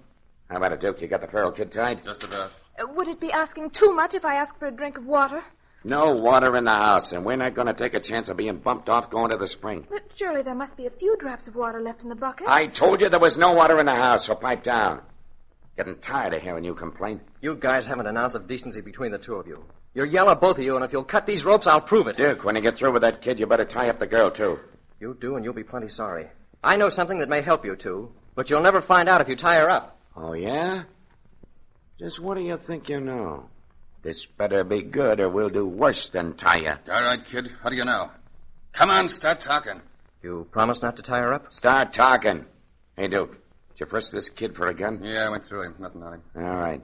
Speaker 12: How about it, Duke? You got the Ferrell kid tied?
Speaker 11: Just about.
Speaker 14: Would it be asking too much if I asked for a drink of water?
Speaker 12: No water in the house, and we're not going to take a chance of being bumped off going to the spring.
Speaker 14: But surely there must be a few drops of water left in the bucket.
Speaker 12: I told you there was no water in the house, so pipe down. Getting tired of hearing you complain.
Speaker 13: You guys haven't an ounce of decency between the two of you. You're yellow, both of you, and if you'll cut these ropes, I'll prove it.
Speaker 12: Duke, when you get through with that kid, you better tie up the girl, too.
Speaker 13: You do, and you'll be plenty sorry. I know something that may help you two, but you'll never find out if you tie her up.
Speaker 12: Oh, yeah? Just what do you think you know? This better be good, or we'll do worse than tie you.
Speaker 11: All right, kid. How do you know? Come on, start talking.
Speaker 13: You promise not to tie her up?
Speaker 12: Start talking. Hey, Duke, did you frisk this kid for a gun?
Speaker 11: Yeah, I went through him. Nothing on him.
Speaker 12: All right.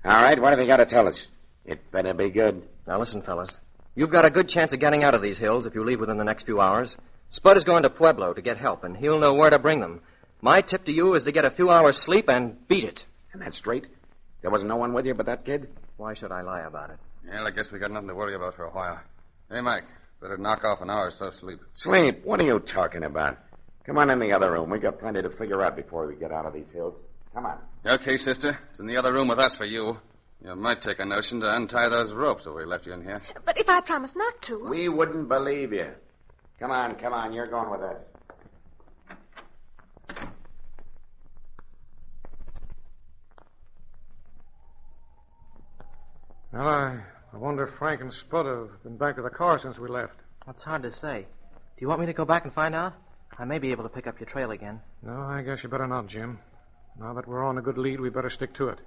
Speaker 12: All right, what have you got to tell us? It better be good.
Speaker 13: Now, listen, fellas. You've got a good chance of getting out of these hills if you leave within the next few hours. Spud is going to Pueblo to get help, and he'll know where to bring them. My tip to you is to get a few hours' sleep and beat it.
Speaker 12: And that's straight? There wasn't no one with you but that kid?
Speaker 13: Why should I lie about it?
Speaker 11: Well, I guess we got nothing to worry about for a while. Hey, Mike, better knock off an hour or so sleep.
Speaker 12: Sleep? What are you talking about? Come on in the other room. We got plenty to figure out before we get out of these hills. Come on.
Speaker 11: Okay, sister. It's in the other room with us for you. You might take a notion to untie those ropes if we left you in here.
Speaker 14: But if I promise not to...
Speaker 12: We wouldn't believe you. Come on. You're going with us.
Speaker 15: Well, I wonder if Frank and Spud have been back to the car since we left.
Speaker 13: It's hard to say. Do you want me to go back and find out? I may be able to pick up your trail again.
Speaker 15: No, I guess you better not, Jim. Now that we're on a good lead, we better stick to it.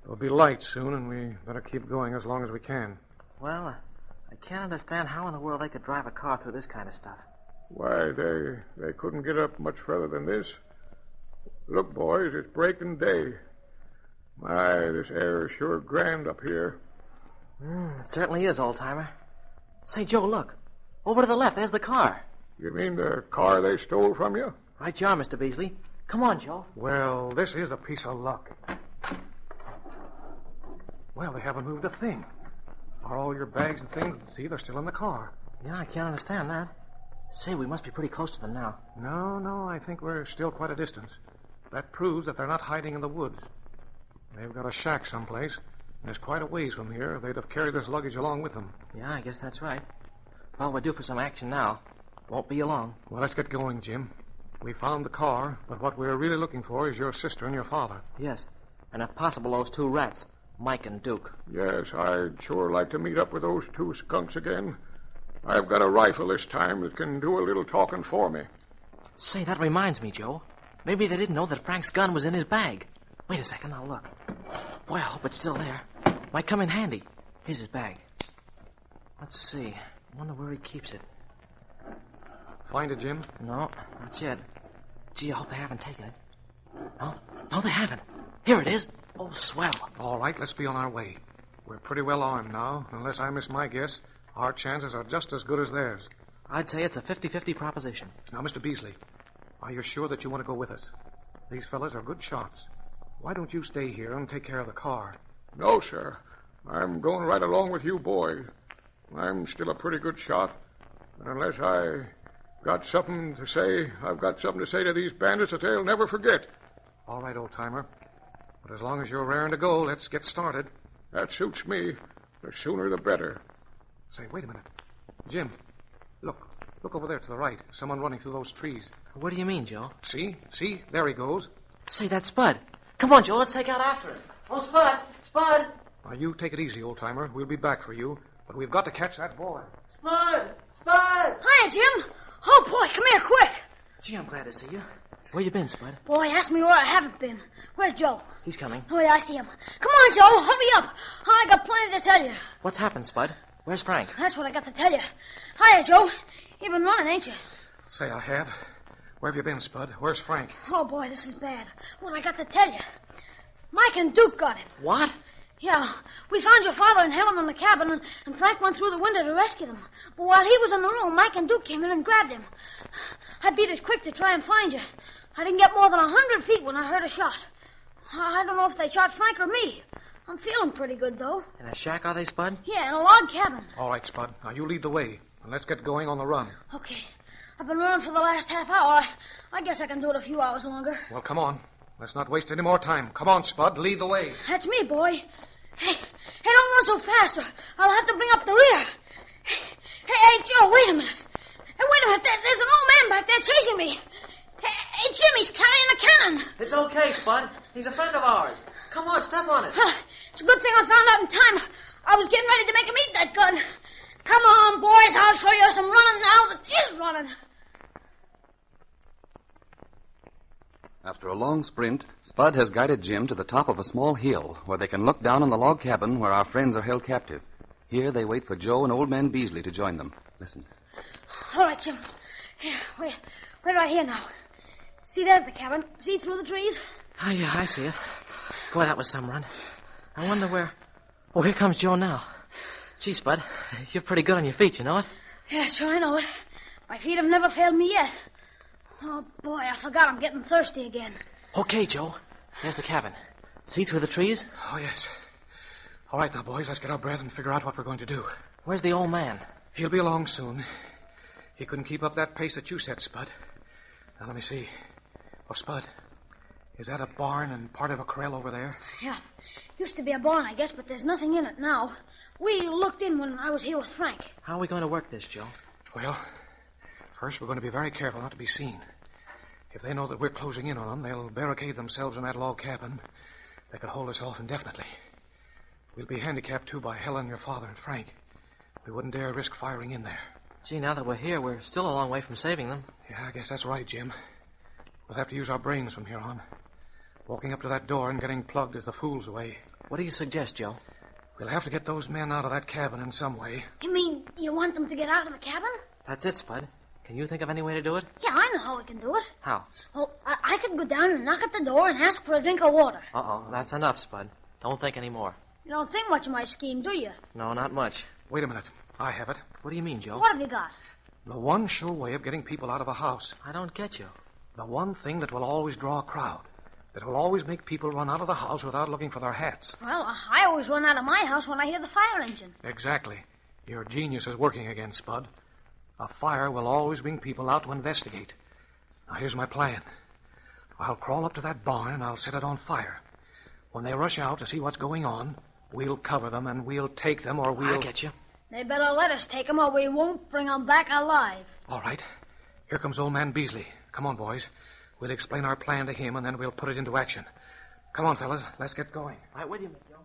Speaker 15: It'll be light soon, and we better keep going as long as we can.
Speaker 13: Well, I can't understand how in the world they could drive a car through this kind of stuff.
Speaker 9: Why, they couldn't get up much further than this. Look, boys, it's breaking day. My, this air is sure grand up here.
Speaker 13: It certainly is, old-timer. Say, Joe, look. Over to the left, there's the car.
Speaker 9: You mean the car they stole from you?
Speaker 13: Right you are, Mr. Beasley. Come on, Joe.
Speaker 15: Well, this is a piece of luck. Well, they haven't moved a thing. Are all your bags and things? See, they're still in the car.
Speaker 13: Yeah, I can't understand that. Say, we must be pretty close to them now.
Speaker 15: No, I think we're still quite a distance. That proves that they're not hiding in the woods. They've got a shack someplace. There's quite a ways from here. They'd have carried this luggage along with them.
Speaker 13: Yeah, I guess that's right. Well, we're due for some action now. Won't be long.
Speaker 15: Well, let's get going, Jim. We found the car, but what we're really looking for is your sister and your father.
Speaker 13: Yes, and if possible, those two rats, Mike and Duke.
Speaker 9: Yes, I'd sure like to meet up with those two skunks again. I've got a rifle this time that can do a little talking for me.
Speaker 13: Say, that reminds me, Joe. Maybe they didn't know that Frank's gun was in his bag. Wait a second, I'll look. Boy, I hope it's still there. Might come in handy. Here's his bag. Let's see. Wonder where he keeps it.
Speaker 15: Find it, Jim?
Speaker 13: No, not yet. Gee, I hope they haven't taken it. No, they haven't. Here it is. Oh, swell.
Speaker 15: All right, let's be on our way. We're pretty well armed now. Unless I miss my guess, our chances are just as good as theirs.
Speaker 13: I'd say it's a 50-50 proposition.
Speaker 15: Now, Mr. Beasley, are you sure that you want to go with us? These fellas are good shots. Why don't you stay here and take care of the car?
Speaker 9: No, sir. I'm going right along with you boys. I'm still a pretty good shot. And unless I've got something to say to these bandits that they'll never forget.
Speaker 15: All right, old-timer. But as long as you're raring to go, let's get started.
Speaker 9: That suits me. The sooner the better.
Speaker 15: Say, wait a minute. Jim, look over there to the right. Someone running through those trees.
Speaker 13: What do you mean, Joe?
Speaker 15: See? There he goes.
Speaker 13: Say, that's Spud. Come on, Joe, let's take out after him. Oh, Spud. Spud!
Speaker 15: Now, you take it easy, old-timer. We'll be back for you. But we've got to catch that boy.
Speaker 13: Spud! Spud!
Speaker 16: Hiya, Jim. Oh, boy, come here, quick.
Speaker 13: Gee, I'm glad to see you. Where you been, Spud?
Speaker 16: Boy, ask me where I haven't been. Where's Joe?
Speaker 13: He's coming.
Speaker 16: Oh, yeah, I see him. Come on, Joe, hurry up. I got plenty to tell you.
Speaker 13: What's happened, Spud? Where's Frank?
Speaker 16: That's what I got to tell you. Hiya, Joe. You've been running, ain't you?
Speaker 15: Say, I have. Where have you been, Spud? Where's Frank?
Speaker 16: Oh, boy, this is bad. What I got to tell you. Mike and Duke got him.
Speaker 13: What?
Speaker 16: Yeah, we found your father and Helen in the cabin, and Frank went through the window to rescue them. But while he was in the room, Mike and Duke came in and grabbed him. I beat it quick to try and find you. I didn't get more than 100 feet when I heard a shot. I don't know if they shot Frank or me. I'm feeling pretty good, though.
Speaker 13: In a shack, are they, Spud?
Speaker 16: Yeah, in a log cabin.
Speaker 15: All right, Spud. Now, you lead the way, and let's get going on the run.
Speaker 16: Okay. I've been running for the last half hour. I guess I can do it a few hours longer.
Speaker 15: Well, come on. Let's not waste any more time. Come on, Spud. Lead the way.
Speaker 16: That's me, boy. Hey, don't run so fast, or I'll have to bring up the rear. Hey, Joe, wait a minute. Hey, wait a minute. There's an old man back there chasing me. Hey, Jim, he's carrying a cannon.
Speaker 13: It's okay, Spud. He's a friend of ours. Come on, step on it.
Speaker 16: It's a good thing I found out in time. I was getting ready to make him eat that gun. Come on, boys. I'll show you some running now that is running.
Speaker 11: After a long sprint, Spud has guided Jim to the top of a small hill where they can look down on the log cabin where our friends are held captive. Here they wait for Joe and Old Man Beasley to join them. Listen.
Speaker 16: All right, Jim. Here, wait right here now. See, there's the cabin. See through the trees?
Speaker 13: Oh, yeah, I see it. Boy, that was some run. I wonder where... Oh, here comes Joe now. Gee, Spud, you're pretty good on your feet, you know it?
Speaker 16: Yeah, sure, I know it. My feet have never failed me yet. Oh, boy, I forgot I'm getting thirsty again.
Speaker 13: Okay, Joe. There's the cabin. See through the trees?
Speaker 15: Oh, yes. All right, now, boys, let's get our breath and figure out what we're going to do.
Speaker 13: Where's the old man?
Speaker 15: He'll be along soon. He couldn't keep up that pace that you set, Spud. Now, let me see. Oh, Spud, is that a barn and part of a corral over there?
Speaker 16: Yeah. Used to be a barn, I guess, but there's nothing in it now. We looked in when I was here with Frank.
Speaker 13: How are we going to work this, Joe?
Speaker 15: Well, first we're going to be very careful not to be seen. If they know that we're closing in on them, they'll barricade themselves in that log cabin. They could hold us off indefinitely. We'll be handicapped, too, by Helen, your father, and Frank. We wouldn't dare risk firing in there.
Speaker 13: Gee, now that we're here, we're still a long way from saving them.
Speaker 15: Yeah, I guess that's right, Jim. We'll have to use our brains from here on. Walking up to that door and getting plugged is the fool's way.
Speaker 13: What do you suggest, Joe?
Speaker 15: We'll have to get those men out of that cabin in some way.
Speaker 16: You mean you want them to get out of the cabin?
Speaker 13: That's it, Spud. Can you think of any way to do it?
Speaker 16: Yeah, I know how we can do it.
Speaker 13: How?
Speaker 16: Well, I could go down and knock at the door and ask for a drink of water.
Speaker 13: Uh-oh, that's enough, Spud. Don't think any more.
Speaker 16: You don't think much of my scheme, do you?
Speaker 13: No, not much.
Speaker 15: Wait a minute. I have it.
Speaker 13: What do you mean, Joe?
Speaker 16: What have you got?
Speaker 15: The one sure way of getting people out of a house.
Speaker 13: I don't get you.
Speaker 15: The one thing that will always draw a crowd. That will always make people run out of the house without looking for their hats.
Speaker 16: Well, I always run out of my house when I hear the fire engine.
Speaker 15: Exactly. Your genius is working again, Spud. A fire will always bring people out to investigate. Now, here's my plan. I'll crawl up to that barn and I'll set it on fire. When they rush out to see what's going on, we'll cover them and we'll take them or we'll...
Speaker 13: I get you.
Speaker 16: They better let us take them or we won't bring them back alive.
Speaker 15: All right. Here comes Old Man Beasley. Come on, boys. We'll explain our plan to him and then we'll put it into action. Come on, fellas. Let's get going.
Speaker 13: Right with you, Miss Joe.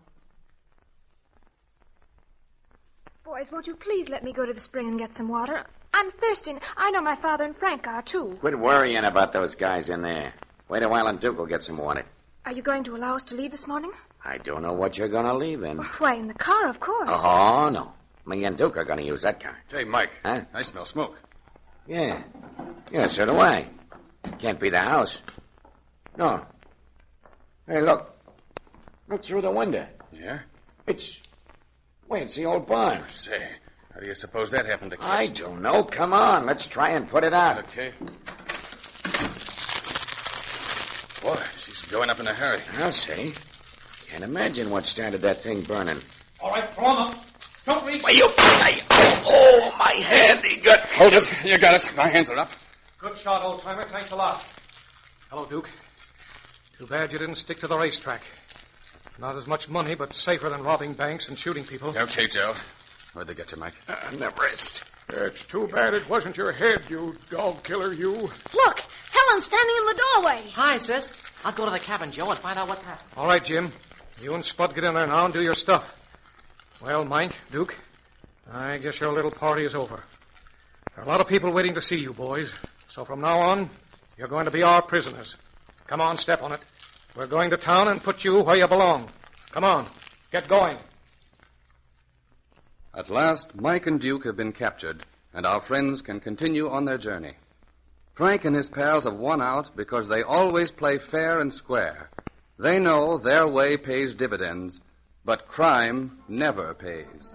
Speaker 14: Boys, won't you please let me go to the spring and get some water? I'm thirsty. I know my father and Frank are, too.
Speaker 12: Quit worrying about those guys in there. Wait a while and Duke will get some water.
Speaker 14: Are you going to allow us to leave this morning?
Speaker 12: I don't know what you're going to leave in.
Speaker 14: Why, in the car, of course.
Speaker 12: Oh, no. Me and Duke are going to use that car.
Speaker 8: Hey, Mike.
Speaker 12: Huh?
Speaker 8: I smell smoke.
Speaker 12: Yeah. Yeah, so do I. Can't be the house. No. Hey, look. Look through the window.
Speaker 8: Yeah?
Speaker 12: It's the old barn.
Speaker 8: Say, how do you suppose that happened to...
Speaker 12: I don't know. Come on. Let's try and put it out.
Speaker 8: Okay. Boy, she's going up in a hurry.
Speaker 12: I'll say. Can't imagine what started that thing burning.
Speaker 15: All right, throw him up. Don't reach.
Speaker 12: Well, you... Oh, my hand. He got...
Speaker 8: Hold us. You got us. My hands are up.
Speaker 15: Good shot, old-timer. Thanks a lot. Hello, Duke. Too bad you didn't stick to the racetrack. Not as much money, but safer than robbing banks and shooting people.
Speaker 8: Okay, Joe. Where'd they get you, Mike?
Speaker 12: The wrist.
Speaker 9: It's too bad it wasn't your head, you dog killer, you.
Speaker 16: Look, Helen's standing in the doorway.
Speaker 13: Hi, sis. I'll go to the cabin, Joe, and find out what's happened.
Speaker 15: All right, Jim. You and Spud get in there now and do your stuff. Well, Mike, Duke, I guess your little party is over. There are a lot of people waiting to see you, boys. So from now on, you're going to be our prisoners. Come on, step on it. We're going to town and put you where you belong. Come on, get going.
Speaker 11: At last, Mike and Duke have been captured, and our friends can continue on their journey. Frank and his pals have won out because they always play fair and square. They know their way pays dividends, but crime never pays.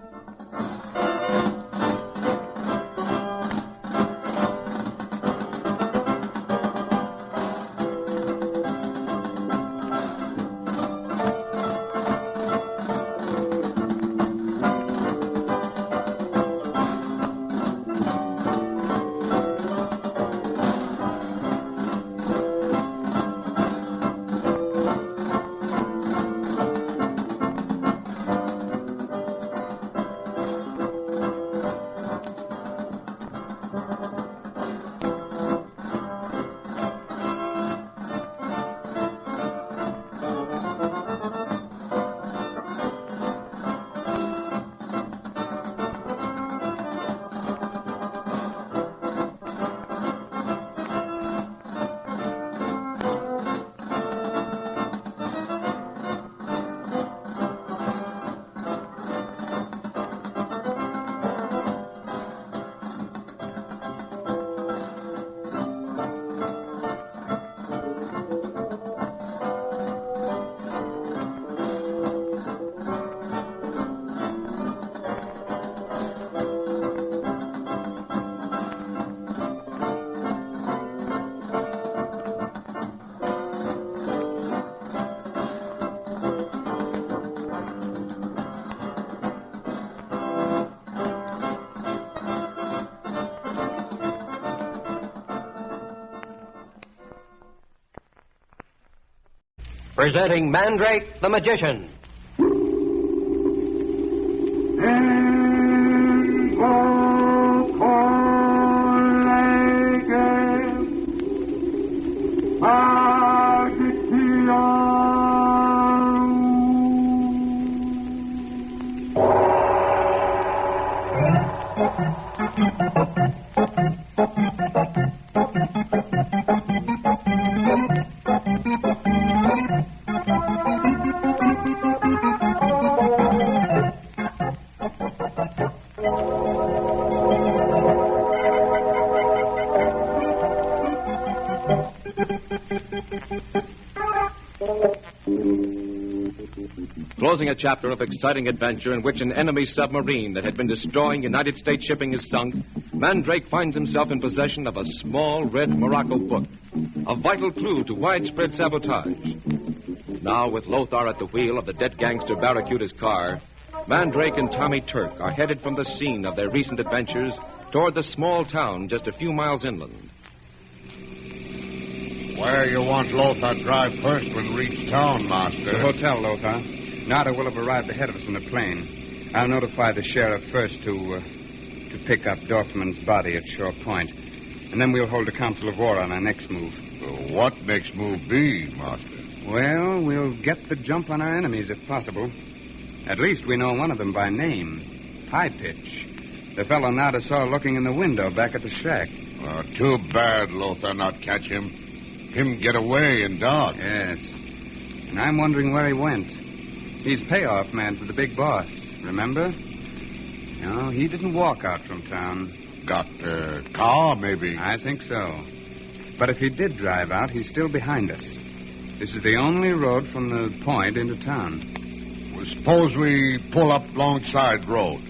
Speaker 17: Presenting Mandrake the Magician.
Speaker 18: Closing a chapter of exciting adventure in which an enemy submarine that had been destroying United States shipping is sunk, Mandrake finds himself in possession of a small red Morocco book, a vital clue to widespread sabotage. Now, with Lothar at the wheel of the dead gangster Barracuda's car, Mandrake and Tommy Turk are headed from the scene of their recent adventures toward the small town just a few miles inland.
Speaker 6: Where you want Lothar drive first when we reach town, Master?
Speaker 19: The hotel, Lothar. Nada will have arrived ahead of us in the plane. I'll notify the sheriff first to pick up Dorfman's body at Shore Point. And then we'll hold a council of war on our next move.
Speaker 6: What next move be, Master?
Speaker 19: Well, we'll get the jump on our enemies if possible. At least we know one of them by name. High Pitch. The fellow Nada saw looking in the window back at the shack.
Speaker 6: Too bad Lothar not catch him. Him get away in dark.
Speaker 19: Yes. And I'm wondering where he went. He's payoff man for the big boss, remember? No, he didn't walk out from town.
Speaker 6: Got a car, maybe?
Speaker 19: I think so. But if he did drive out, he's still behind us. This is the only road from the point into town.
Speaker 6: Well, suppose we pull up alongside road.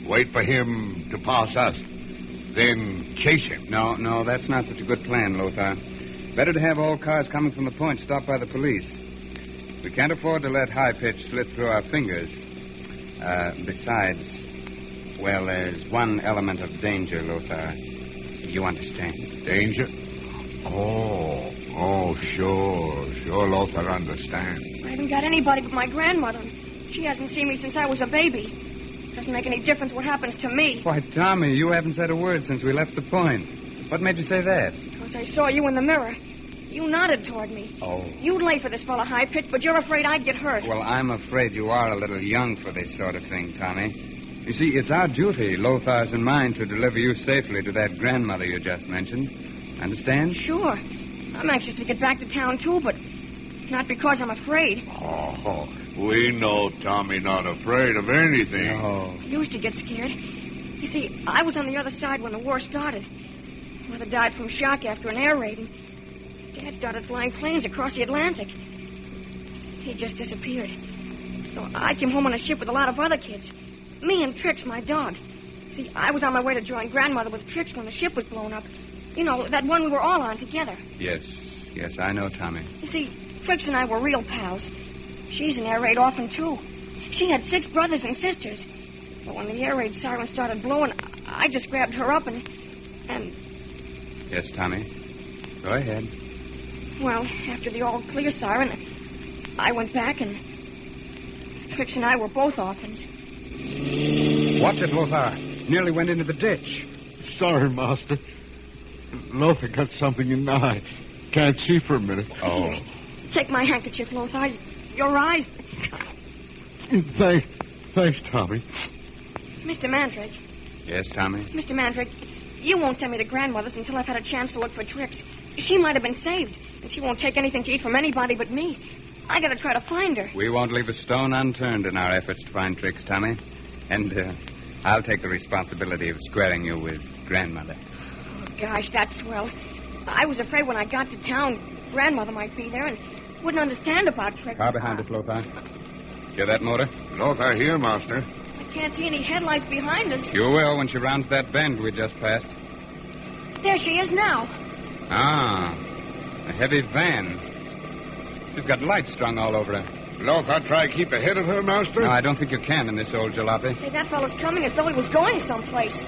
Speaker 6: Wait for him to pass us. Then chase him.
Speaker 19: No, that's not such a good plan, Lothar. Better to have all cars coming from the point stopped by the police. We can't afford to let High Pitch slip through our fingers. Besides, well, there's one element of danger, Lothar. You understand?
Speaker 6: Danger? Oh, sure, Lothar understand.
Speaker 14: I haven't got anybody but my grandmother. She hasn't seen me since I was a baby. Doesn't make any difference what happens to me.
Speaker 19: Why, Tommy, you haven't said a word since we left the point. What made you say that?
Speaker 14: Because I saw you in the mirror.
Speaker 20: You nodded toward me.
Speaker 19: Oh.
Speaker 20: You'd lay for this fella High Pitch, but you're afraid I'd get hurt.
Speaker 19: Well, I'm afraid you are a little young for this sort of thing, Tommy. You see, it's our duty, Lothar's and mine, to deliver you safely to that grandmother you just mentioned. Understand?
Speaker 20: Sure. I'm anxious to get back to town, too, but not because I'm afraid.
Speaker 6: Oh, we know Tommy not afraid of anything.
Speaker 19: Oh.
Speaker 20: I used to get scared. You see, I was on the other side when the war started. Mother died from shock after an air raid, and Dad started flying planes across the Atlantic. He just disappeared. So I came home on a ship with a lot of other kids. Me and Trix, my dog. See, I was on my way to join Grandmother with Trix when the ship was blown up. You know, that one we were all on together.
Speaker 19: Yes, I know, Tommy.
Speaker 20: You see, Trix and I were real pals. She's an air raid orphan, too. She had 6 brothers and sisters. But when the air raid siren started blowing, I just grabbed her up and...
Speaker 19: Yes, Tommy. Go ahead.
Speaker 20: Well, after the all-clear siren, I went back and... Trix and I were both orphans.
Speaker 19: Watch it, Lothar. Nearly went into the ditch.
Speaker 6: Sorry, Master. Lothar got something in the eye. Can't see for a minute.
Speaker 19: Oh.
Speaker 20: Take my handkerchief, Lothar. Your eyes...
Speaker 6: Thanks, Tommy.
Speaker 20: Mr. Mandrake.
Speaker 19: Yes, Tommy?
Speaker 20: Mr. Mandrake, you won't send me to Grandmother's until I've had a chance to look for Trix. She might have been saved, and she won't take anything to eat from anybody but me. I gotta try to find her.
Speaker 19: We won't leave a stone unturned in our efforts to find Trix, Tommy. And I'll take the responsibility of squaring you with Grandmother.
Speaker 20: Oh, gosh, that's swell. I was afraid when I got to town, Grandmother might be there and wouldn't understand about Trix.
Speaker 19: Car behind us, Lothar. Hear that motor?
Speaker 6: Lothar here, Master.
Speaker 20: I can't see any headlights behind us.
Speaker 19: You will when she rounds that bend we just passed.
Speaker 20: There she is now.
Speaker 19: Ah, a heavy van. She's got lights strung all over her.
Speaker 6: Lothar try to keep ahead of her, Master?
Speaker 19: No, I don't think you can in this old jalopy.
Speaker 20: Say, that fellow's coming as though he was going someplace.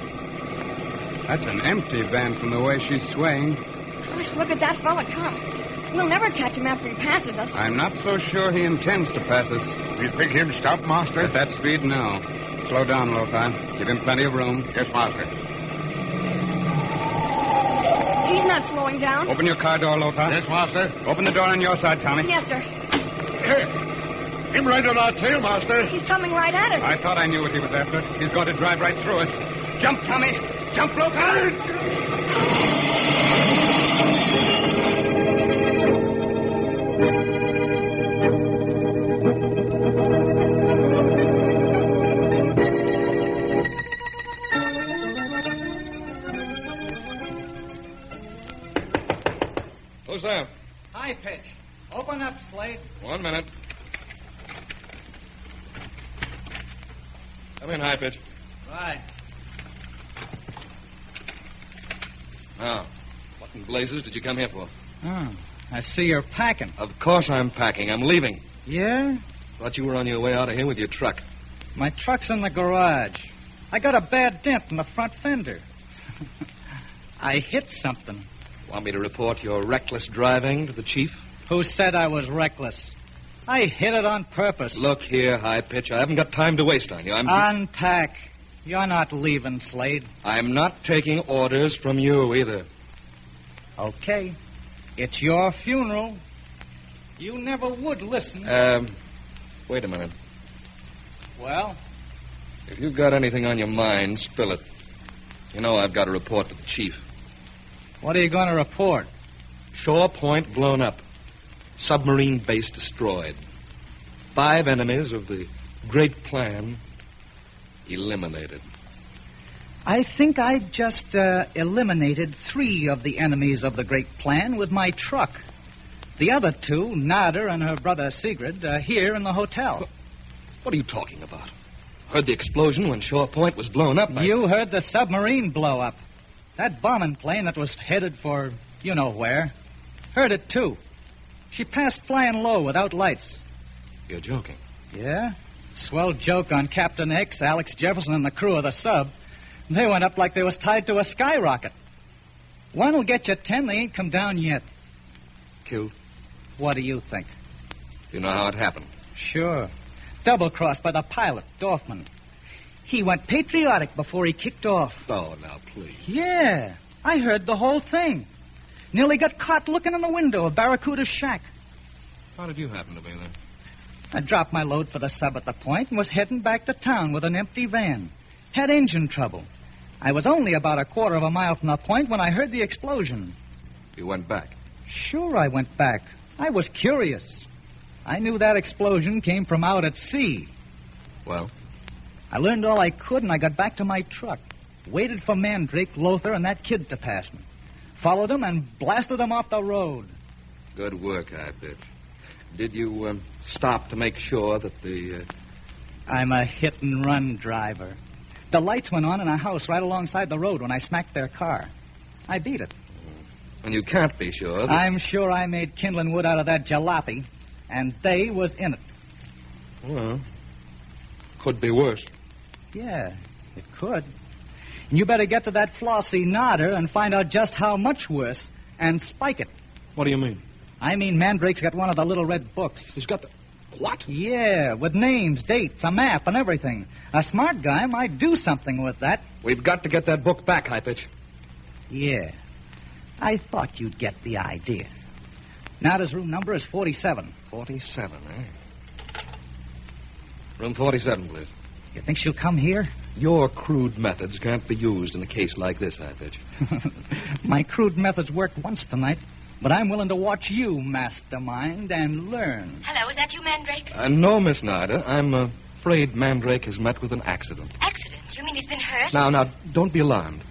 Speaker 19: That's an empty van from the way she's swaying.
Speaker 20: Gosh, look at that fella come. We'll never catch him after he passes us.
Speaker 19: I'm not so sure he intends to pass us.
Speaker 6: Do you think him stop, Master?
Speaker 19: At that speed, no. Slow down, Lothar. Give him plenty of room.
Speaker 6: Yes, Master.
Speaker 20: He's not slowing down.
Speaker 19: Open your car door, Lothar.
Speaker 6: Yes, Master.
Speaker 19: Open the door on your side, Tommy.
Speaker 20: Yes, sir.
Speaker 6: Hey, him right on our tail, Master.
Speaker 20: He's coming right at us.
Speaker 19: I thought I knew what he was after. He's going to drive right through us. Jump, Tommy. Jump, Lothar.
Speaker 8: Who's there?
Speaker 7: High Pitch. Open up, Slade.
Speaker 8: 1 minute. Come in, High Pitch.
Speaker 7: Right.
Speaker 8: Now, what in blazes did you come here for?
Speaker 7: Oh, I see you're packing.
Speaker 8: Of course I'm packing. I'm leaving.
Speaker 7: Yeah?
Speaker 8: Thought you were on your way out of here with your truck.
Speaker 7: My truck's in the garage. I got a bad dent in the front fender. I hit something.
Speaker 8: Want me to report your reckless driving to the chief?
Speaker 7: Who said I was reckless? I hit it on purpose.
Speaker 8: Look here, High Pitch. I haven't got time to waste on you.
Speaker 7: Unpack. You're not leaving, Slade.
Speaker 8: I'm not taking orders from you either.
Speaker 7: Okay. It's your funeral. You never would listen.
Speaker 8: Wait a minute.
Speaker 7: Well?
Speaker 8: If you've got anything on your mind, spill it. You know I've got to report to the chief.
Speaker 7: What are you going to report?
Speaker 8: Shore Point blown up. Submarine base destroyed. 5 enemies of the great plan eliminated.
Speaker 7: I think I just eliminated 3 of the enemies of the great plan with my truck. The other 2, Nada and her brother Sigrid, are here in the hotel.
Speaker 8: What are you talking about? Heard the explosion when Shore Point was blown up.
Speaker 7: You heard the submarine blow up. That bombing plane that was headed for you know where. Heard it, too. She passed flying low without lights.
Speaker 8: You're joking.
Speaker 7: Yeah? Swell joke on Captain Hicks, Alex Jefferson, and the crew of the sub. They went up like they was tied to a skyrocket. One'll get you 10, they ain't come down yet.
Speaker 8: Killed?
Speaker 7: What do you think?
Speaker 8: You know how it happened?
Speaker 7: Sure. Double-crossed by the pilot, Dorfman. He went patriotic before he kicked off.
Speaker 8: Oh, now, please.
Speaker 7: Yeah, I heard the whole thing.
Speaker 21: Nearly got caught looking in the window of Barracuda's shack.
Speaker 18: How did you happen to be there?
Speaker 21: I dropped my load for the sub at the point and was heading back to town with an empty van. Had engine trouble. I was only about a quarter of a mile from the point when I heard the explosion.
Speaker 18: You went back?
Speaker 21: Sure, I went back. I was curious. I knew that explosion came from out at sea.
Speaker 18: Well?
Speaker 21: I learned all I could, and I got back to my truck. Waited for Mandrake, Lothar, and that kid to pass me. Followed them and blasted them off the road.
Speaker 18: Good work, High Pitch. Did you stop to make sure that the...
Speaker 21: I'm a hit-and-run driver. The lights went on in a house right alongside the road when I smacked their car. I beat it.
Speaker 18: And you can't be sure that...
Speaker 21: I'm sure I made kindling wood out of that jalopy, and they was in it.
Speaker 18: Well, could be worse.
Speaker 21: Yeah, it could. And you better get to that flossy nodder and find out just how much worse and spike it.
Speaker 18: What do you mean?
Speaker 21: I mean Mandrake's got one of the little red books.
Speaker 18: He's got the... What?
Speaker 21: Yeah, with names, dates, a map, and everything. A smart guy might do something with that.
Speaker 18: We've got to get that book back, High Pitch.
Speaker 21: Yeah. I thought you'd get the idea. Nada's room number is 47.
Speaker 18: 47, eh? Room 47, please.
Speaker 21: You think she'll come here?
Speaker 18: Your crude methods can't be used in a case like this, High Pitch.
Speaker 21: My crude methods worked once tonight, but I'm willing to watch you, mastermind, and learn.
Speaker 22: Hello, is that you, Mandrake?
Speaker 18: No, Miss Nida. I'm afraid Mandrake has met with an accident.
Speaker 22: Accident? You mean he's been hurt?
Speaker 18: Now, don't be alarmed.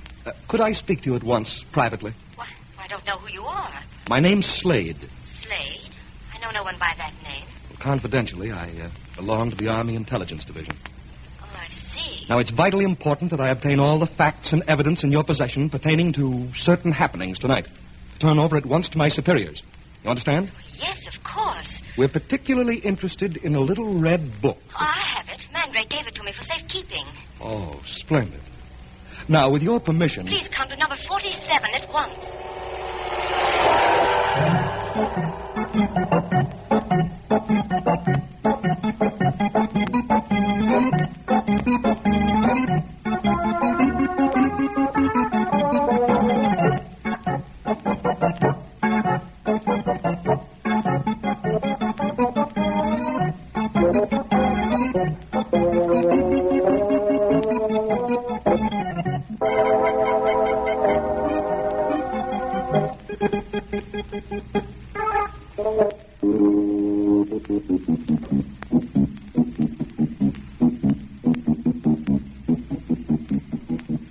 Speaker 18: Could I speak to you at once, privately?
Speaker 22: Why, I don't know who you are.
Speaker 18: My name's Slade.
Speaker 22: Slade? I know no one by that name.
Speaker 18: Well, confidentially, I belong to the Army Intelligence Division.
Speaker 22: Oh, I see.
Speaker 18: Now, it's vitally important that I obtain all the facts and evidence in your possession pertaining to certain happenings tonight. Turn over at once to my superiors. You understand?
Speaker 22: Yes, of course.
Speaker 18: We're particularly interested in a little red book.
Speaker 22: Oh, I have it. Mandrake gave it to me for safekeeping.
Speaker 18: Oh, splendid. Now, with your permission...
Speaker 22: Please come to number 47 at once.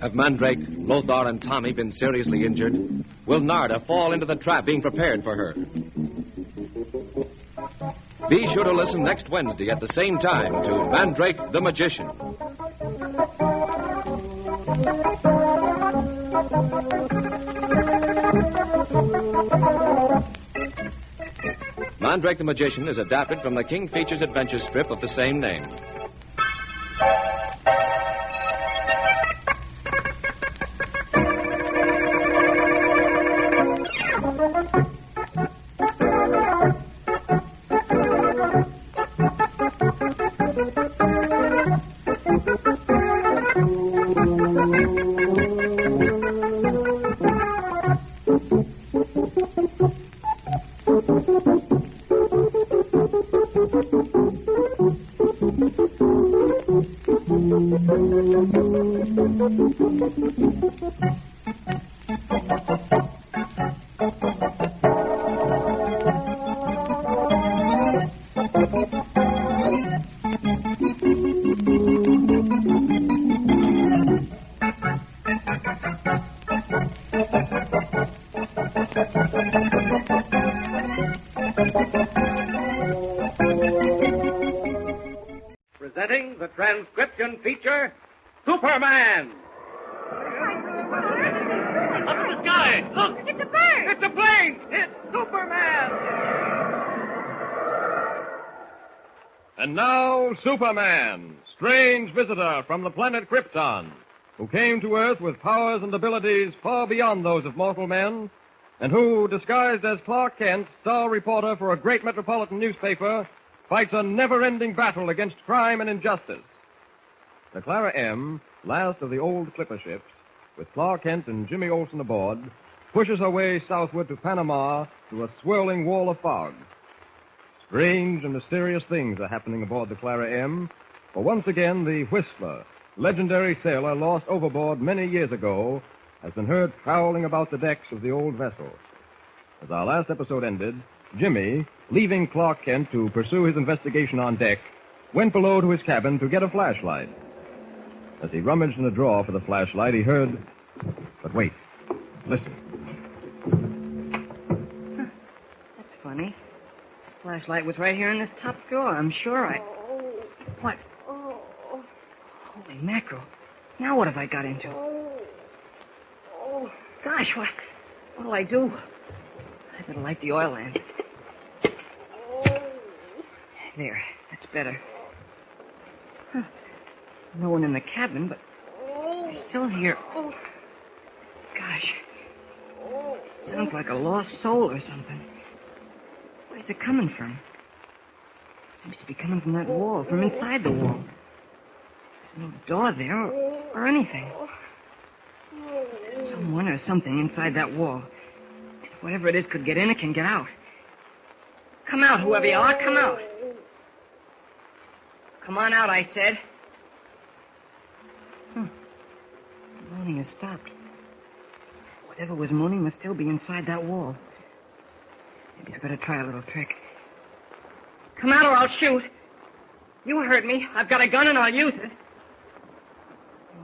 Speaker 18: Have Mandrake, Lothar, and Tommy been seriously injured? Will Narda fall into the trap being prepared for her? Be sure to listen next Wednesday at the same time to Mandrake the Magician. Mandrake the Magician is adapted from the King Features adventure strip of the same name.
Speaker 23: Presenting the transcription feature, Superman. Up in the sky! Look!
Speaker 16: It's a bird!
Speaker 23: It's a plane! It's Superman! And now, Superman, strange visitor from the planet Krypton, who came to Earth with powers and abilities far beyond those of mortal men, and who, disguised as Clark Kent, star reporter for a great metropolitan newspaper, fights a never-ending battle against crime and injustice. The Clara M., last of the old clipper ships, with Clark Kent and Jimmy Olsen aboard, pushes her way southward to Panama through a swirling wall of fog. Strange and mysterious things are happening aboard the Clara M, for once again the Whistler, legendary sailor lost overboard many years ago, has been heard prowling about the decks of the old vessel. As our last episode ended, Jimmy, leaving Clark Kent to pursue his investigation on deck, went below to his cabin to get a flashlight. As he rummaged in a drawer for the flashlight, he heard... But wait. Listen.
Speaker 21: That's funny. The flashlight was right here in this top drawer. I'm sure What? Holy mackerel. Now what have I got into? Gosh, what'll I do? I better light the oil lamp. There, that's better. Huh. No one in the cabin, but I still hear... Gosh. Sounds like a lost soul or something. Where's it coming from? Seems to be coming from that wall, from inside the wall. There's no door there or anything. There's someone or something inside that wall. If whatever it is could get in, it can get out. Come out, whoever you are, come out. Come on out, I said. The moaning has stopped. Whatever was moaning must still be inside that wall. Maybe I better try a little trick. Come out or I'll shoot. You heard me. I've got a gun and I'll use it.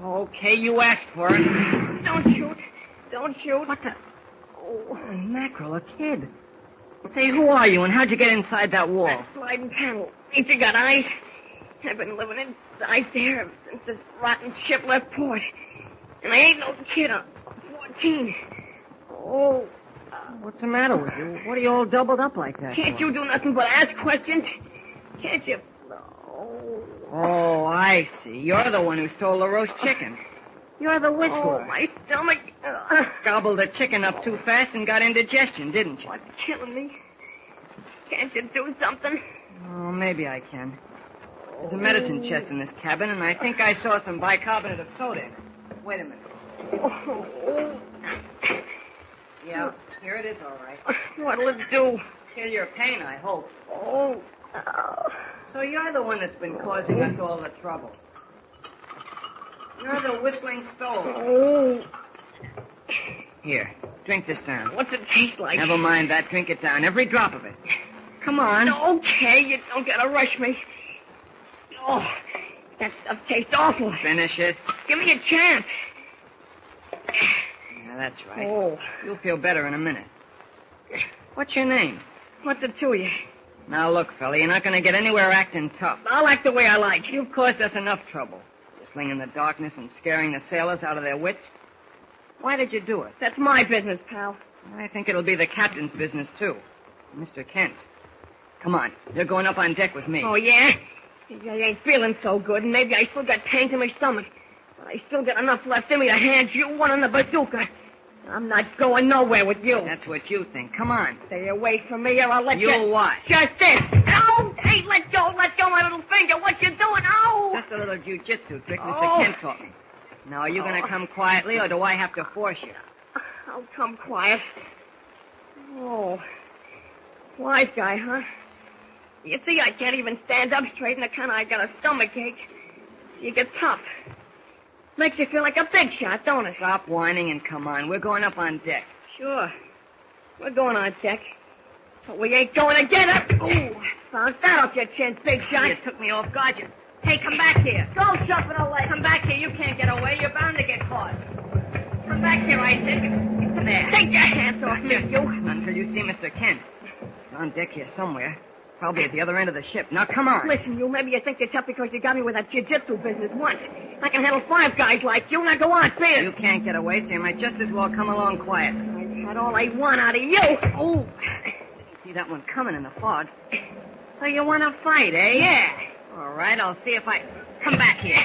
Speaker 21: Okay, you asked for it.
Speaker 20: Don't shoot. Don't shoot.
Speaker 21: What the... Oh, mackerel, a kid. Say, who are you and how'd you get inside that wall?
Speaker 20: That sliding panel. Ain't you got eyes? I've been living inside there since this rotten ship left port. And I ain't no kid. I'm 14. Oh.
Speaker 21: What's the matter with you? What are you all doubled up like that
Speaker 20: Can't
Speaker 21: for?
Speaker 20: you do nothing but ask questions? Can't you?
Speaker 21: Oh, I see. You're the one who stole the roast chicken. You're the whistler.
Speaker 20: Oh, my stomach.
Speaker 21: Gobbled the chicken up too fast and got indigestion, didn't you?
Speaker 20: What's killing me? Can't you do something?
Speaker 21: Oh, maybe I can. There's a medicine chest in this cabin, and I think I saw some bicarbonate of soda. Wait a minute. Yeah, here it is, all right.
Speaker 20: What'll it do?
Speaker 21: Kill your pain, I hope.
Speaker 20: Oh.
Speaker 21: So you're the one that's been causing us all the trouble. You're the whistling stove.
Speaker 20: Oh.
Speaker 21: Here, drink this down.
Speaker 20: What's it taste like?
Speaker 21: Never mind that. Drink it down, every drop of it. Come on.
Speaker 20: Okay, you don't gotta rush me. Oh, that stuff tastes awful.
Speaker 21: Finish it.
Speaker 20: Give me a chance.
Speaker 21: Yeah, that's right.
Speaker 20: Oh.
Speaker 21: You'll feel better in a minute. What's your name?
Speaker 20: What's it to you?
Speaker 21: Now, look, fella, you're not going to get anywhere acting tough.
Speaker 20: I'll act the way I like.
Speaker 21: You've caused us enough trouble. Whistling in the darkness and scaring the sailors out of their wits. Why did you do it?
Speaker 20: That's my business, pal.
Speaker 21: I think it'll be the captain's business, too. Mr. Kent's. Come on. You're going up on deck with me.
Speaker 20: Oh, yeah? I ain't feeling so good, and maybe I still got pains in my stomach. But I still got enough left in me to hand you one on the bazooka. I'm not going nowhere with you.
Speaker 21: That's what you think. Come on.
Speaker 20: Stay away from me or I'll let you...
Speaker 21: You'll what?
Speaker 20: Just this. Oh, hey, let go my little finger. What you doing? Oh!
Speaker 21: Just a little jiu-jitsu trick Mr. Kent taught me. Now, are you going to come quietly or do I have to force you?
Speaker 20: I'll come quiet. Oh. Wise guy, huh? You see, I can't even stand up straight, and I got a stomachache. You get tough. Makes you feel like a big shot, don't it?
Speaker 21: Stop whining and come on. We're going up on deck.
Speaker 20: Sure. We're going on deck. But we ain't going to get up. Ooh, found that off your chin, big shot.
Speaker 21: You took me off guard. Hey, come back here.
Speaker 20: Go jumping away.
Speaker 21: Come back here. You can't get away. You're bound to get caught. Come back here, I said. There.
Speaker 20: Take your hands off me, you.
Speaker 21: Until you see Mr. Kent. He's on deck here somewhere. Probably at the other end of the ship. Now, come on.
Speaker 20: Listen, you, maybe you think you're tough because you got me with that jiu-jitsu business once. I can handle 5 guys like you. Now, go on, see it.
Speaker 21: You can't get away, so you might just as well come along quiet.
Speaker 20: I've had all I want out of you. Oh.
Speaker 21: Did you see that one coming in the fog? So you want to fight, eh?
Speaker 20: Yeah.
Speaker 21: All right, I'll see if I... Come back here.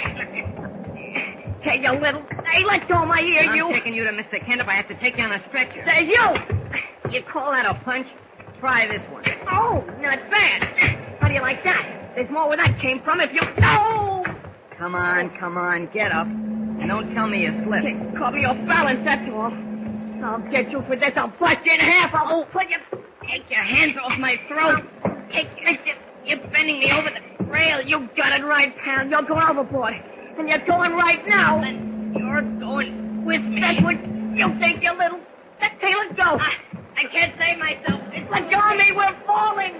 Speaker 20: Hey, you little... Hey, let go of my ear, you.
Speaker 21: I'm taking you to Mr. Kent if I have to take you on a stretcher.
Speaker 20: Say, you.
Speaker 21: You call that a punch? Try this one.
Speaker 20: Oh, not bad. How do you like that? There's more where that came from if you... Oh!
Speaker 21: Come on. Get up. And don't tell me you slipped.
Speaker 20: Caught me off balance, that's all. I'll get you for this. I'll bust you in half. I'll put you... Take your hands off my throat. You're bending me over the rail. You got it right, pal. You're going overboard. And you're going right now. And you're going with me. That's what you think, you little... Hey, let's go. I can't save myself. Let go of me. We're falling.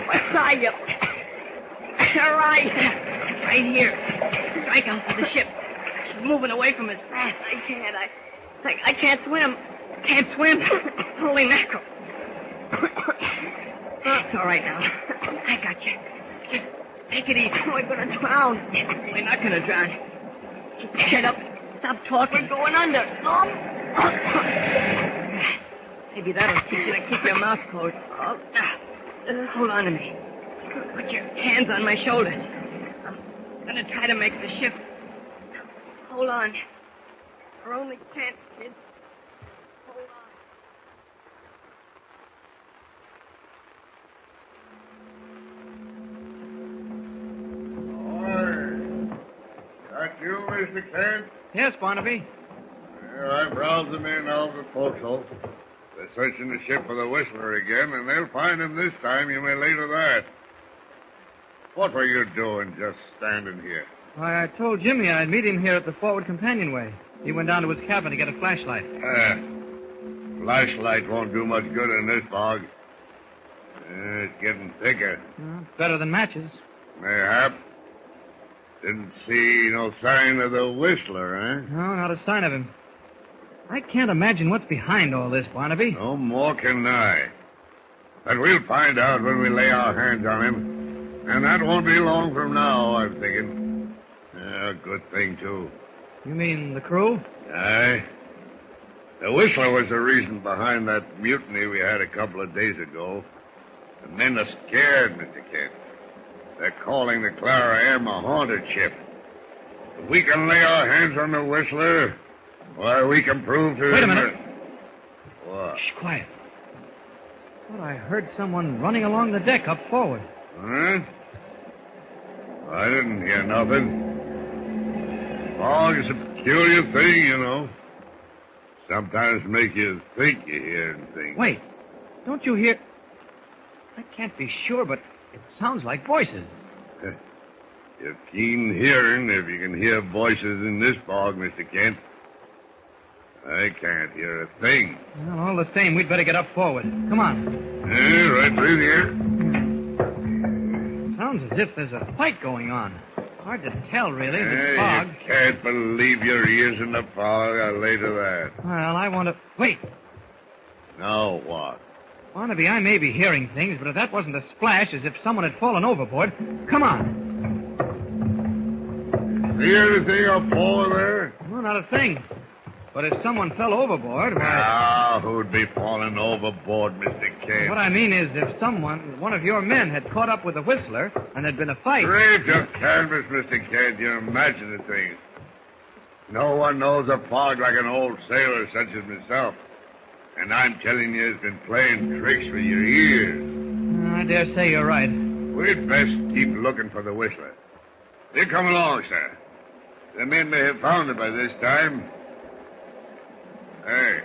Speaker 20: Where are you? All right. Right here. Strike out for the ship. She's moving away from us fast. I can't swim. Can't swim. Holy mackerel. Oh, it's all right now. I got you. Just take it easy. We're going to drown. We're not going to drown. Just get up. Stop talking. We're going under. Maybe that'll teach you to keep your mouth closed. Hold on to me. Put your hands on my shoulders. I'm going to try to make the ship. Hold on. Our only chance, kid. Hold on.
Speaker 6: That you, Mr. Kent?
Speaker 15: Yes, Barnaby.
Speaker 6: Well, I've roused the men out of the forecastle. They're searching the ship for the Whistler again, and they'll find him this time, you may lay to that. What were you doing just standing here?
Speaker 15: Why, I told Jimmy I'd meet him here at the forward companionway. He went down to his cabin to get a flashlight.
Speaker 6: Flashlight won't do much good in this fog. It's getting thicker.
Speaker 15: It's better than matches.
Speaker 6: Mayhap. Didn't see no sign of the Whistler, eh?
Speaker 15: No, not a sign of him. I can't imagine what's behind all this, Barnaby.
Speaker 6: No more can I. But we'll find out when we lay our hands on him. And that won't be long from now, I'm thinking. A good thing, too.
Speaker 15: You mean the crew?
Speaker 6: Aye. The Whistler was the reason behind that mutiny we had a couple of days ago. The men are scared, Mr. Kent. They're calling the Clara M a haunted ship. If we can lay our hands on the Whistler, why, we can prove to
Speaker 15: Wait
Speaker 6: them...
Speaker 15: a minute.
Speaker 6: What?
Speaker 15: Shh, quiet. Thought I heard someone running along the deck up forward.
Speaker 6: Huh? I didn't hear nothing. Fog is a peculiar thing, you know. Sometimes make you think you're hearing things.
Speaker 15: Wait. Don't you hear... I can't be sure, but it sounds like voices.
Speaker 6: You're keen hearing if you can hear voices in this fog, Mr. Kent. I can't hear a thing.
Speaker 15: Well, all the same, we'd better get up forward. Come on.
Speaker 6: Yeah, right through here.
Speaker 15: Sounds as if there's a fight going on. Hard to tell, really. The
Speaker 6: Yeah,
Speaker 15: fog.
Speaker 6: you can't believe your ears in the fog. I'll lay to that.
Speaker 15: Well, I want to... Wait.
Speaker 6: Now what?
Speaker 15: Barnaby, I may be hearing things, but if that wasn't a splash, as if someone had fallen overboard... Come on.
Speaker 6: See anything up forward there?
Speaker 15: Well, not a thing. But if someone fell overboard, why...
Speaker 6: Ah, who'd be falling overboard, Mr. Kent?
Speaker 15: What I mean is, if someone, one of your men, had caught up with the Whistler, and there'd been a fight...
Speaker 6: Read your canvas, Mr. Kent. You're imagining things. No one knows a fog like an old sailor such as myself. And I'm telling you, it's been playing tricks with your ears.
Speaker 15: I dare say you're right.
Speaker 6: We'd best keep looking for the Whistler. You come along, sir. The men may have found it by this time. Hey,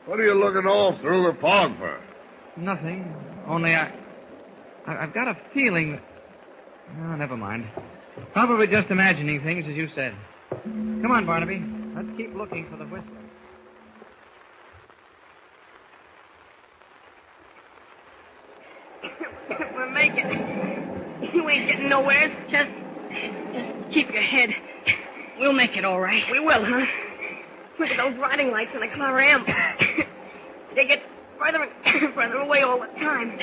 Speaker 6: what are you looking all through the fog for?
Speaker 15: Nothing. Only I've got a feeling that... Oh, never mind. Probably just imagining things, as you said. Come on, Barnaby. Let's keep looking for the Whistler.
Speaker 20: We're making it. You ain't getting nowhere. Just keep your head. We'll make it all right. We will, huh? Look at those riding lights in the Clara M. They get further and further away all the time.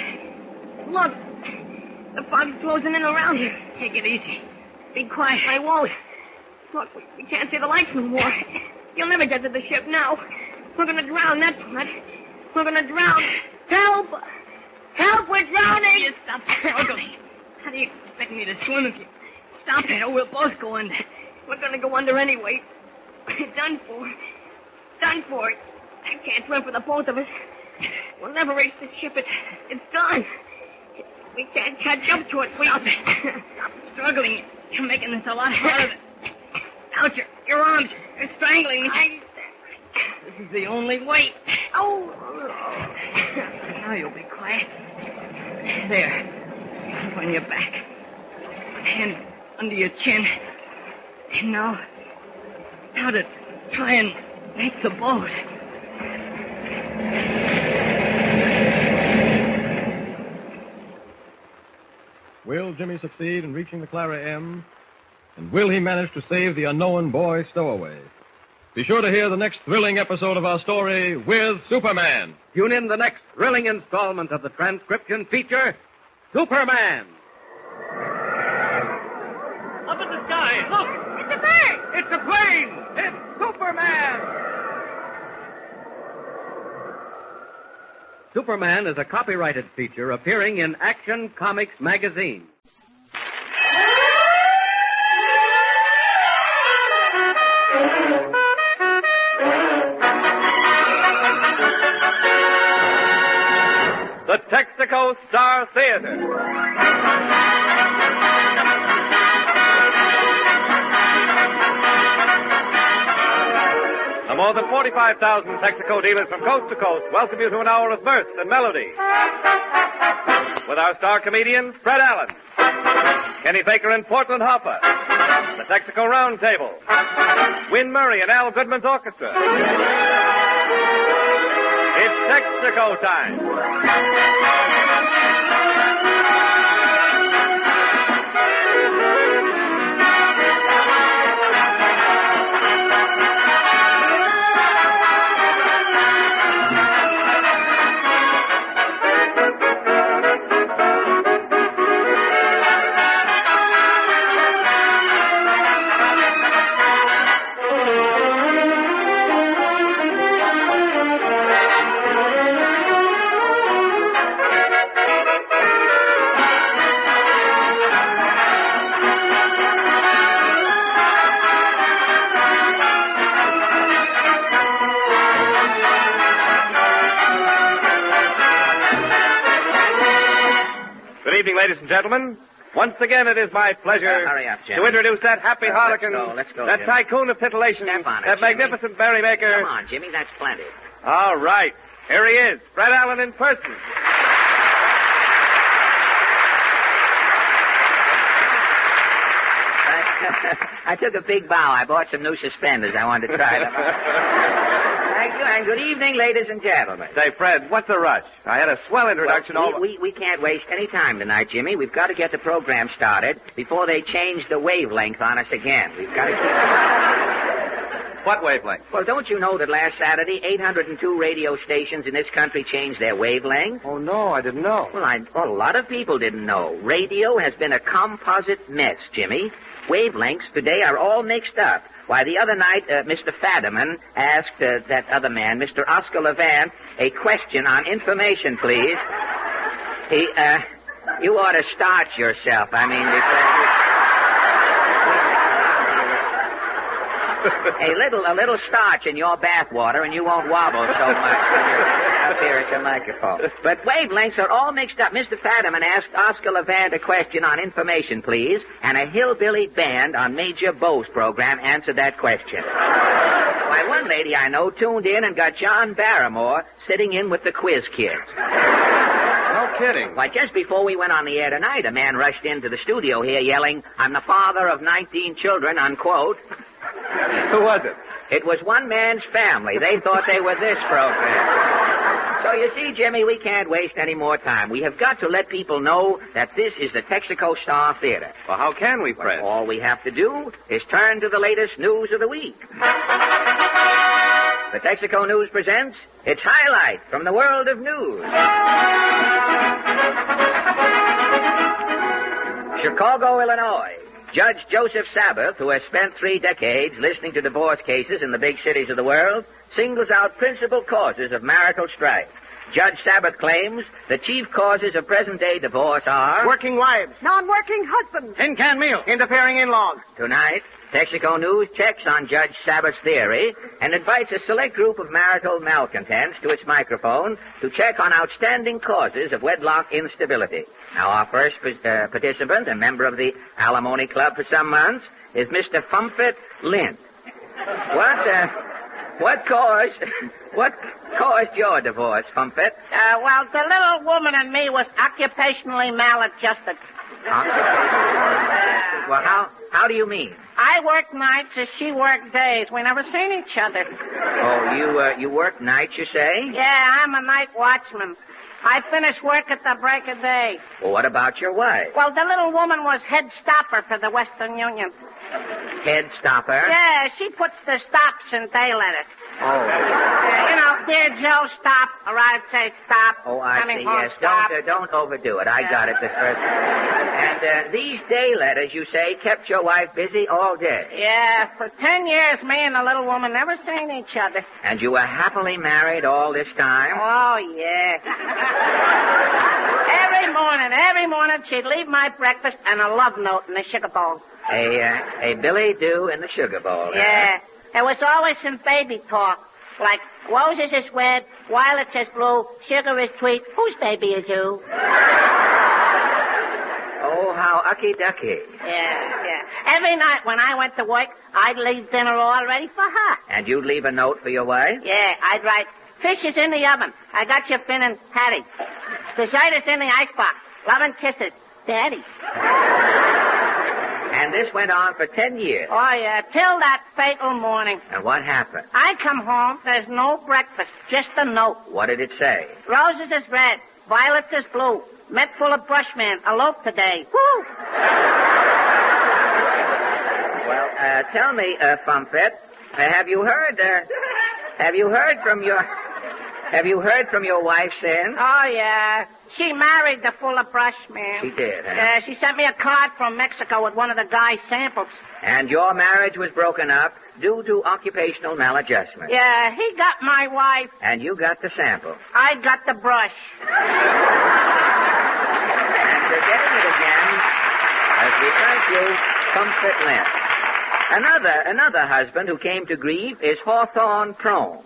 Speaker 20: Look, the fog's closing in around here. Take it easy. Be quiet. I won't. Look, we can't see the lights no more. You'll never get to the ship now. We're going to drown, that's what. We're going to drown. Help! Help, we're drowning! You stop struggling. How do you expect me to swim if you stop it, or we'll both go under? We're going to go under anyway. Done for. Done for. I can't swim for the both of us. We'll never reach the ship. It's gone. We can't catch up to it. Stop it. Stop struggling. You're making this a lot harder
Speaker 21: out your arms. You're strangling me. This is the only way. Oh. Now you'll be quiet. There. Up on your back. Hand under your chin. And now to try and make the boat.
Speaker 23: Will Jimmy succeed in reaching the Clara M? And will he manage to save the unknown boy stowaway? Be sure to hear the next thrilling episode of our story with Superman.
Speaker 1: Tune in the next thrilling installment of the transcription feature, Superman.
Speaker 21: Up in the sky. Look.
Speaker 20: It's a bird.
Speaker 1: It's a plane. It's Superman. Superman is a copyrighted feature appearing in Action Comics magazine.
Speaker 4: The Texaco Star Theater. The more than 45,000 Texaco dealers from coast to coast welcome you to an hour of mirth and melody. With our star comedians, Fred Allen, Kenny Baker and Portland Hopper, the Texaco Roundtable, Win Murray and Al Goodman's Orchestra. It's Texaco time. Good evening, ladies and gentlemen. Once again, it is my pleasure
Speaker 12: hurry up, Jimmy.
Speaker 4: to introduce that happy harlequin,
Speaker 12: Let's go,
Speaker 4: that
Speaker 12: Jimmy.
Speaker 4: tycoon of titillation,
Speaker 12: Step on it,
Speaker 4: that
Speaker 12: Jimmy.
Speaker 4: magnificent berrymaker.
Speaker 12: Come on, Jimmy, that's plenty.
Speaker 4: All right. Here he is, Fred Allen in person.
Speaker 12: I took a big bow. I bought some new suspenders. I wanted to try them. Thank you, and good evening, ladies and gentlemen.
Speaker 4: Say, Fred, what's the rush? I had a swell introduction.
Speaker 12: Well, we can't waste any time tonight, Jimmy. We've got to get the program started before they change the wavelength on us again. We've got to keep...
Speaker 4: What wavelength?
Speaker 12: Well, don't you know that last Saturday, 802 radio stations in this country changed their wavelength?
Speaker 4: Oh, no, I didn't know.
Speaker 12: Well, a lot of people didn't know. Radio has been a composite mess, Jimmy. Wavelengths today are all mixed up. Why, the other night, Mr. Fadiman asked that other man, Mr. Oscar Levant, a question on information, please. You ought to starch yourself. I mean, because a little starch in your bathwater and you won't wobble so much when you're up here at the microphone. But wavelengths are all mixed up. Mr. Fadiman asked Oscar Levant a question on information, please, and a hillbilly band on Major Bow's program answered that question. Why, one lady I know tuned in and got John Barrymore sitting in with the quiz kids.
Speaker 4: No kidding.
Speaker 12: Why, just before we went on the air tonight, a man rushed into the studio here yelling, "I'm the father of 19 children," unquote.
Speaker 4: Who was it?
Speaker 12: It was one man's family. They thought they were this program. So you see, Jimmy, we can't waste any more time. We have got to let people know that this is the Texaco Star Theater.
Speaker 4: Well, how can we, Fred?
Speaker 12: Well, all we have to do is turn to the latest news of the week. The Texaco News presents its highlight from the world of news. Chicago, Illinois. Judge Joseph Sabbath, who has spent 3 decades listening to divorce cases in the big cities of the world, singles out principal causes of marital strife. Judge Sabbath claims the chief causes of present-day divorce are...
Speaker 2: Working wives.
Speaker 3: Non-working husbands.
Speaker 2: Tin can meal. Interfering in-laws.
Speaker 12: Tonight, Texaco News checks on Judge Sabbath's theory and invites a select group of marital malcontents to its microphone to check on outstanding causes of wedlock instability. Now, our first participant, a member of the Alimony Club for some months, is Mr. Fumfit Lynn. What caused your divorce, Fumfit?
Speaker 3: Well, the little woman and me was occupationally maladjusted.
Speaker 12: Well, how do you mean?
Speaker 3: I worked nights as she worked days. We never seen each other.
Speaker 12: Oh, you work nights, you say?
Speaker 3: Yeah, I'm a night watchman. I finish work at the break of day.
Speaker 12: Well, what about your wife?
Speaker 3: Well, the little woman was head stopper for the Western Union.
Speaker 12: Head stopper?
Speaker 3: Yeah, she puts the stops in day letters.
Speaker 12: Oh.
Speaker 3: Dear Joe, stop. Arrive, say stop.
Speaker 12: Oh, I
Speaker 3: Coming
Speaker 12: see,
Speaker 3: home,
Speaker 12: yes.
Speaker 3: stop.
Speaker 12: Don't overdo it. I got it the first time. And these day letters, you say, kept your wife busy all day.
Speaker 3: Yeah, for 10 years, me and the little woman never seen each other.
Speaker 12: And you were happily married all this time?
Speaker 3: Oh, yeah. Every morning, she'd leave my breakfast and a love note in the sugar bowl.
Speaker 12: A billy do in the sugar bowl.
Speaker 3: Yeah. It was always some baby talk. Like, roses is red, violets is blue, sugar is sweet, whose baby is who?
Speaker 12: Oh, how ucky-ducky.
Speaker 3: Yeah. Every night when I went to work, I'd leave dinner all ready for her.
Speaker 12: And you'd leave a note for your wife?
Speaker 3: Yeah, I'd write, fish is in the oven. I got your fin and patty. Dessert is in the icebox. Love and kisses. Daddy.
Speaker 12: And this went on for 10 years.
Speaker 3: Oh, yeah, till that fatal morning.
Speaker 12: And what happened?
Speaker 3: I come home, there's no breakfast, just a note.
Speaker 12: What did it say?
Speaker 3: Roses is red, violets is blue, met full of brushman, elope today. Woo!
Speaker 12: Well, tell me, Fumfit, have you heard from your wife since?
Speaker 3: Oh, yeah. She married the full of brush man.
Speaker 12: She did, huh?
Speaker 3: Yeah, she sent me a card from Mexico with one of the guy's samples.
Speaker 12: And your marriage was broken up due to occupational maladjustment.
Speaker 3: Yeah, he got my wife.
Speaker 12: And you got the sample.
Speaker 3: I got the brush.
Speaker 12: And we're getting it again as we thank you, Comfort Lynn. Another husband who came to grief is Hawthorne Prone.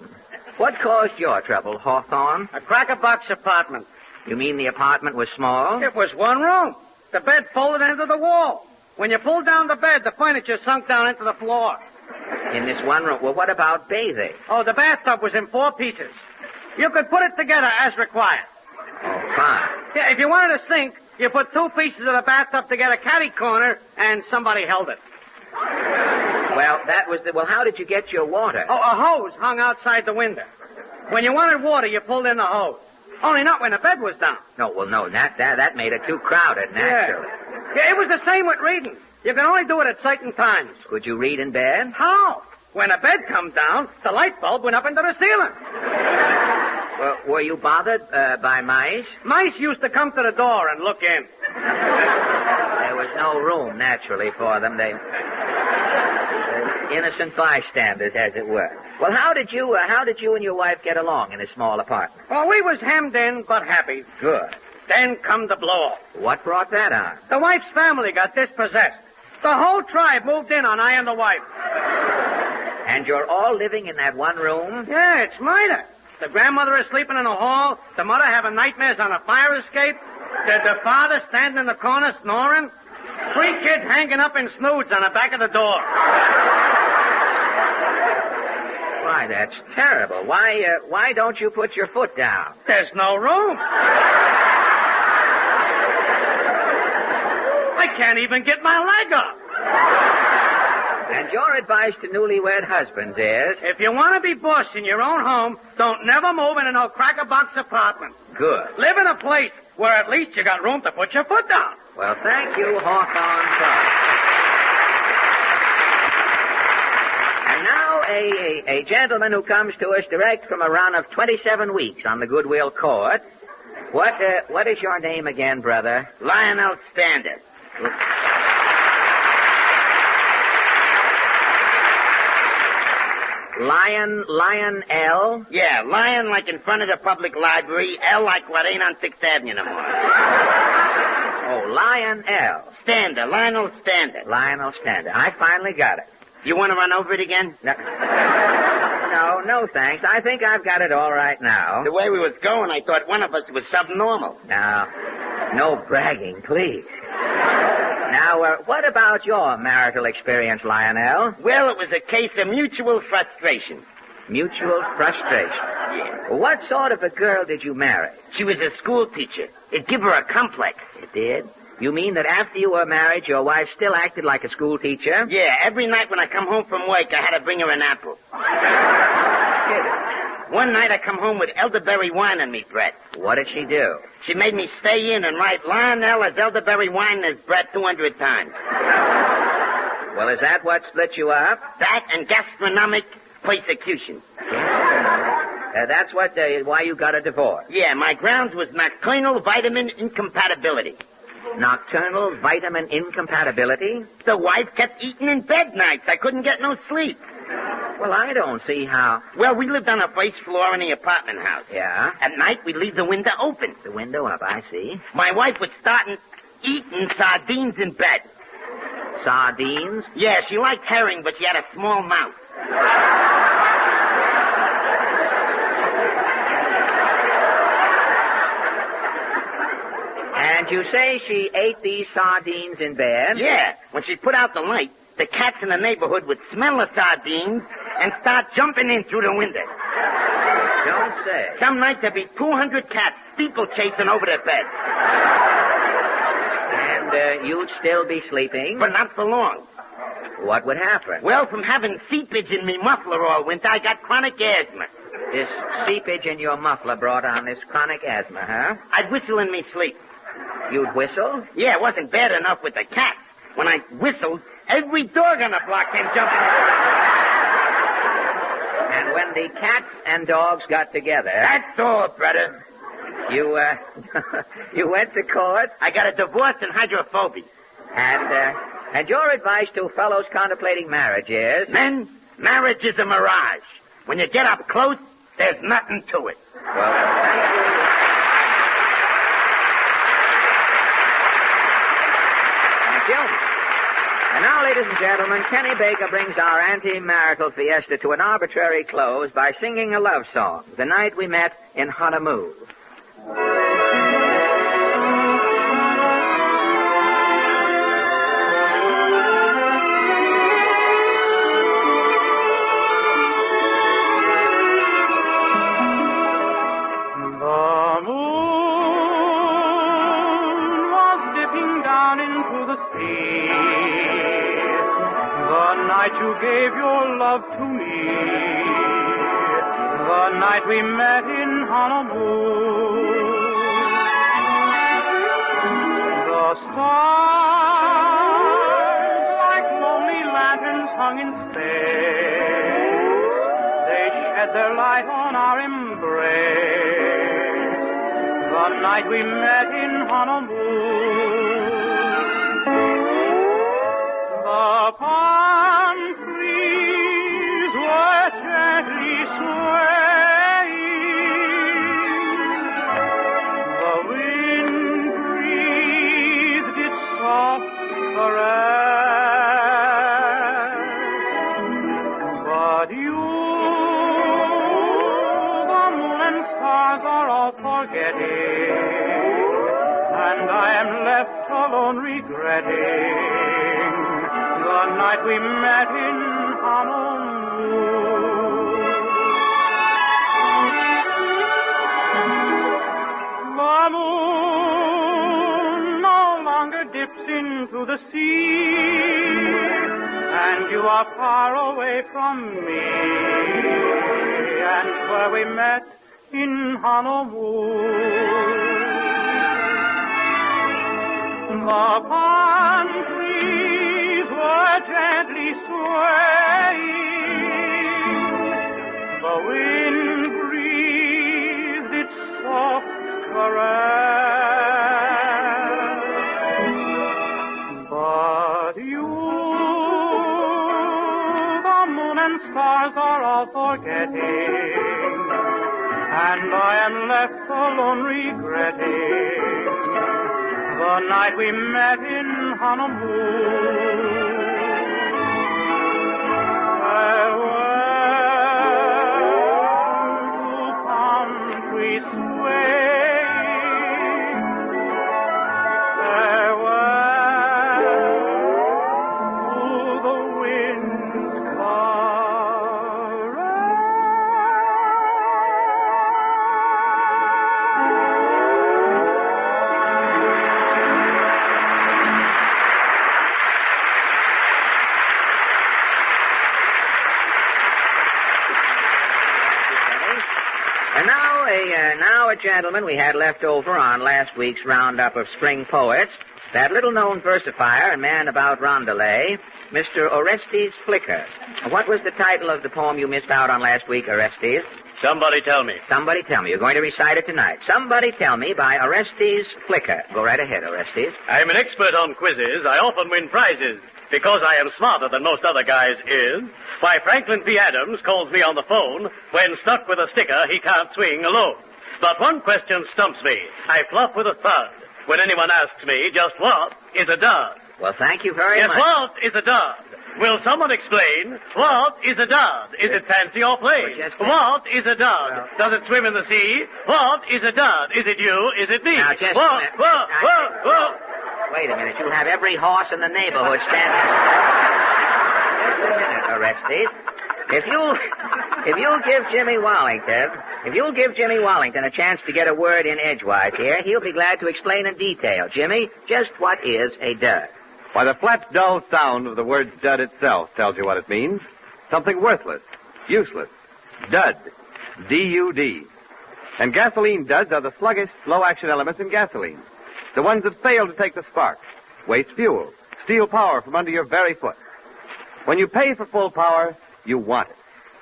Speaker 12: What caused your trouble, Hawthorne?
Speaker 2: A cracker-box apartment.
Speaker 12: You mean the apartment was small?
Speaker 2: It was one room. The bed folded into the wall. When you pulled down the bed, the furniture sunk down into the floor.
Speaker 12: In this one room? Well, what about bathing?
Speaker 2: Oh, the bathtub was in 4 pieces. You could put it together as required.
Speaker 12: Oh, fine.
Speaker 2: Yeah, if you wanted a sink, you put 2 pieces of the bathtub together, catty corner, and somebody held it.
Speaker 12: Well, how did you get your water?
Speaker 2: Oh, a hose hung outside the window. When you wanted water, you pulled in the hose. Only not when the bed was down.
Speaker 12: No, that made it too crowded, naturally.
Speaker 2: Yeah, it was the same with reading. You can only do it at certain times.
Speaker 12: Could you read in bed?
Speaker 2: How? When the bed come down, the light bulb went up into the ceiling.
Speaker 12: Well, were you bothered by mice?
Speaker 2: Mice used to come to the door and look in.
Speaker 12: There was no room, naturally, for them. They innocent bystanders, as it were. Well, how did you and your wife get along in this small apartment?
Speaker 2: Well, we was hemmed in, but happy.
Speaker 12: Good.
Speaker 2: Then come the blow-off.
Speaker 12: What brought that on?
Speaker 2: The wife's family got dispossessed. The whole tribe moved in on I and the wife.
Speaker 12: And you're all living in that one room?
Speaker 2: Yeah, it's murder. The grandmother is sleeping in the hall. The mother having nightmares on a fire escape. The father standing in the corner snoring. 3 kids hanging up in snoods on the back of the door.
Speaker 12: Why, that's terrible. Why don't you put your foot down?
Speaker 2: There's no room. I can't even get my leg up.
Speaker 12: And your advice to newlywed husbands is?
Speaker 2: If you want to be boss in your own home, don't never move into no cracker-box apartment.
Speaker 12: Good.
Speaker 2: Live in a place where at least you got room to put your foot down.
Speaker 12: Well, thank you, Hawthorne Prone. And now a gentleman who comes to us direct from a run of 27 weeks on the Goodwill Court. What is your name again, brother?
Speaker 5: Lionel Standard.
Speaker 12: Lion L?
Speaker 2: Yeah, lion like in front of the public library, L like what ain't on 6th Avenue no more.
Speaker 12: Oh, Lion L.
Speaker 2: Stander, Lionel Stander.
Speaker 12: Lionel Stander. I finally got it.
Speaker 2: You want to run over it again?
Speaker 12: No, thanks. I think I've got it all right now.
Speaker 2: The way we was going, I thought one of us was subnormal.
Speaker 12: Now, no bragging, please. Now, what about your marital experience, Lionel?
Speaker 2: Well, it was a case of mutual frustration.
Speaker 12: Mutual frustration?
Speaker 2: Yeah.
Speaker 12: What sort of a girl did you marry?
Speaker 2: She was a school teacher. It gave her a complex.
Speaker 12: It did? You mean that after you were married, your wife still acted like a school teacher?
Speaker 2: Yeah, every night when I come home from work, I had to bring her an apple. One night I come home with elderberry wine on me breath.
Speaker 12: What did she do?
Speaker 2: She made me stay in and write Lionel as elderberry wine in his breath 200 times.
Speaker 12: Well, is that what split you up?
Speaker 2: That and gastronomic persecution.
Speaker 12: That's why you got a divorce.
Speaker 2: Yeah, my grounds was nocturnal vitamin incompatibility.
Speaker 12: Nocturnal vitamin incompatibility?
Speaker 2: The wife kept eating in bed nights. I couldn't get no sleep.
Speaker 12: Well, I don't see how.
Speaker 2: Well, we lived on the first floor in the apartment house.
Speaker 12: Yeah?
Speaker 2: At night, we'd leave the window open.
Speaker 12: The window up, I see.
Speaker 2: My wife would start eating sardines in bed.
Speaker 12: Sardines?
Speaker 2: Yeah, she liked herring, but she had a small mouth.
Speaker 12: And you say she ate these sardines in bed?
Speaker 2: Yeah. When she put out the light, the cats in the neighborhood would smell the sardines and start jumping in through the window.
Speaker 12: Don't say.
Speaker 2: Some nights there'd be 200 cats steeplechasing over their bed.
Speaker 12: And you'd still be sleeping?
Speaker 2: But not for long.
Speaker 12: What would happen?
Speaker 2: Well, from having seepage in me muffler all winter, I got chronic asthma.
Speaker 12: This seepage in your muffler brought on this chronic asthma, huh?
Speaker 2: I'd whistle in me sleep.
Speaker 12: You'd whistle?
Speaker 2: Yeah, it wasn't bad enough with the cats. When I whistled, every dog on the block came jumping in.
Speaker 12: And when the cats and dogs got together...
Speaker 2: That's all, brother.
Speaker 12: You went to court?
Speaker 2: I got a divorce and hydrophobia.
Speaker 12: And your advice to fellows contemplating marriage is?
Speaker 2: Men, marriage is a mirage. When you get up close, there's nothing to it.
Speaker 12: Well, thank you. Thank you. And now, ladies and gentlemen, Kenny Baker brings our anti-marital fiesta to an arbitrary close by singing a love song, The Night We Met in Honolulu.
Speaker 5: You gave your love to me the night we met in Honolulu. The stars, like lonely lanterns hung in space, they shed their light on our embrace the night we met in Honolulu. The palm trees were gently swaying. The wind breathed its soft caress. But you, the moon and stars are all forgetting, and I am left alone regretting the night we met in Honolulu. The moon no longer dips into the sea, and you are far away from me, and where we met in Honolulu. The palm trees were gently swaying. The wind breathed its soft caress. But you, the moon and and scars are all forgetting, and I am left alone regretting the night we met in Honolulu.
Speaker 12: Now a gentleman we had left over on last week's roundup of spring poets, that little-known versifier and man about Rondelay, Mr. Orestes Flicker. What was the title of the poem you missed out on last week, Orestes?
Speaker 9: Somebody tell me.
Speaker 12: Somebody tell me. You're going to recite it tonight. Somebody tell me by Orestes Flicker. Go right ahead, Orestes.
Speaker 9: I'm an expert on quizzes. I often win prizes. Because I am smarter than most other guys is. Why, Franklin P. Adams calls me on the phone. When stuck with a sticker, he can't swing alone. But one question stumps me. I flop with a thud when anyone asks me just what is a dud.
Speaker 12: Well, thank you very much.
Speaker 9: Yes, what is a dud? Will someone explain what is a dud? Is it fancy or plain? What is a dud? Does it swim in the sea? What is a dud? Is it you? Is it me?
Speaker 12: Now, just
Speaker 9: whoa, whoa, whoa, whoa.
Speaker 12: Wait a minute. You'll have every horse in the neighborhood standing. Just a minute, Orestes. If you'll give Jimmy Wallington a chance to get a word in edgewise here, he'll be glad to explain in detail. Jimmy, just what is a dud?
Speaker 4: Why, the flat, dull sound of the word dud itself tells you what it means. Something worthless, useless. Dud. D-U-D. And gasoline duds are the sluggish, low-action elements in gasoline. The ones that fail to take the spark, waste fuel, steal power from under your very foot. When you pay for full power, you want it.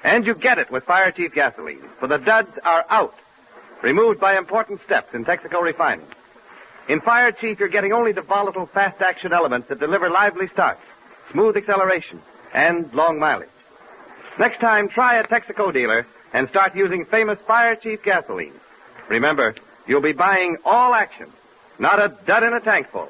Speaker 4: And you get it with Fire Chief gasoline, for the duds are out, removed by important steps in Texaco refining. In Fire Chief, you're getting only the volatile, fast-action elements that deliver lively starts, smooth acceleration, and long mileage. Next time, try a Texaco dealer and start using famous Fire Chief gasoline. Remember, you'll be buying all action, not a dud in a tank full.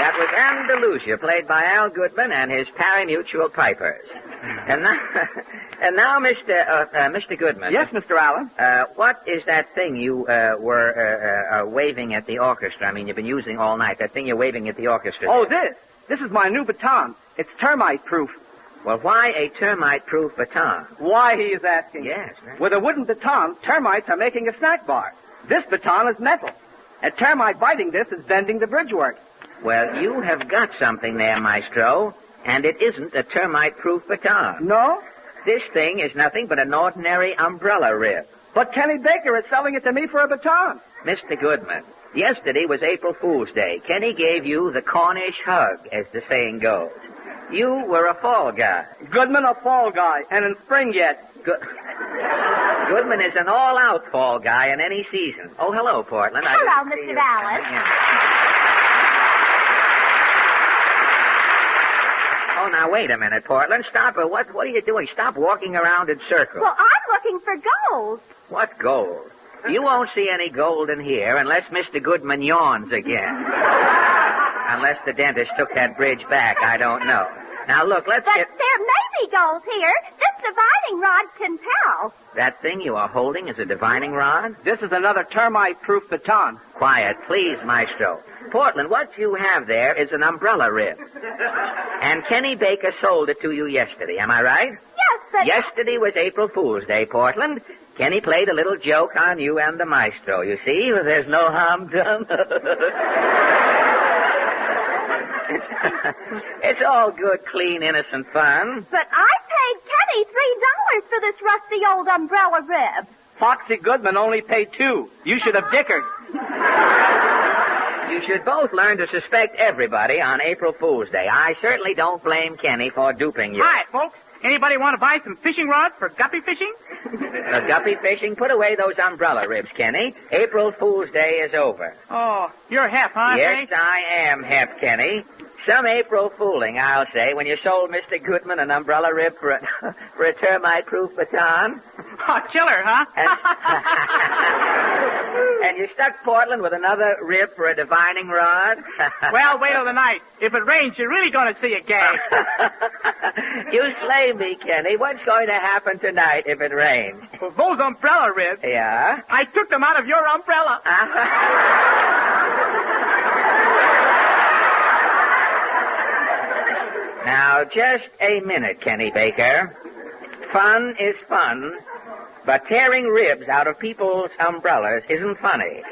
Speaker 12: That was Andalusia, played by Al Goodman and his pari-mutuel pipers. And now, Mr. Goodman.
Speaker 2: Yes, Mr. Allen.
Speaker 12: What is that thing you were waving at the orchestra? I mean, you've been using all night. That thing you're waving at the orchestra.
Speaker 2: Oh, this. This is my new baton. It's termite-proof.
Speaker 12: Well, why a termite-proof baton?
Speaker 2: Why, he is asking.
Speaker 12: Yes. Right.
Speaker 2: With a wooden baton, termites are making a snack bar. This baton is metal. A termite biting this is bending the bridgework.
Speaker 12: Well, you have got something there, Maestro, and it isn't a termite-proof baton.
Speaker 2: No?
Speaker 12: This thing is nothing but an ordinary umbrella rib.
Speaker 2: But Kenny Baker is selling it to me for a baton.
Speaker 12: Mr. Goodman, yesterday was April Fool's Day. Kenny gave you the Cornish hug, as the saying goes. You were a fall guy.
Speaker 2: Goodman a fall guy, and in spring yet.
Speaker 12: Goodman is an all-out fall guy in any season. Oh, hello, Portland.
Speaker 10: Hello, Mr. Allen.
Speaker 12: Oh, now, wait a minute, Portland. Stop it. What are you doing? Stop walking around in circles.
Speaker 10: Well, I'm looking for gold.
Speaker 12: What gold? You won't see any gold in here unless Mr. Goodman yawns again. Unless the dentist took that bridge back, I don't know. Now, look,
Speaker 10: But there may be gold here. This divining rod can tell.
Speaker 12: That thing you are holding is a divining rod?
Speaker 2: This is another termite-proof baton.
Speaker 12: Quiet, please, Maestro. Portland, what you have there is an umbrella rib. And Kenny Baker sold it to you yesterday, am I right?
Speaker 10: Yes, but...
Speaker 12: Yesterday was April Fool's Day, Portland. Kenny played a little joke on you and the Maestro. You see, there's no harm done. It's all good, clean, innocent fun.
Speaker 10: But I paid Kenny $3 for this rusty old umbrella rib.
Speaker 2: Foxy Goodman only paid $2. You should have dickered.
Speaker 12: You should both learn to suspect everybody on April Fool's Day. I certainly don't blame Kenny for duping you.
Speaker 2: Hi, folks. Anybody want to buy some fishing rods for guppy fishing?
Speaker 12: Guppy fishing? Put away those umbrella ribs, Kenny. April Fool's Day is over.
Speaker 2: Oh, you're hep, huh?
Speaker 12: Yes, I am hep, Kenny. Some April fooling, I'll say, when you sold Mr. Goodman an umbrella rib for a termite-proof baton.
Speaker 2: Oh, chiller, huh?
Speaker 12: And you stuck Portland with another rib for a divining rod?
Speaker 2: Well, wait till the night. If it rains, you're really going to see a gag.
Speaker 12: You slay me, Kenny. What's going to happen tonight if it rains?
Speaker 2: Well, those umbrella ribs.
Speaker 12: Yeah?
Speaker 2: I took them out of your umbrella.
Speaker 12: Now, just a minute, Kenny Baker. Fun is fun, but tearing ribs out of people's umbrellas isn't funny.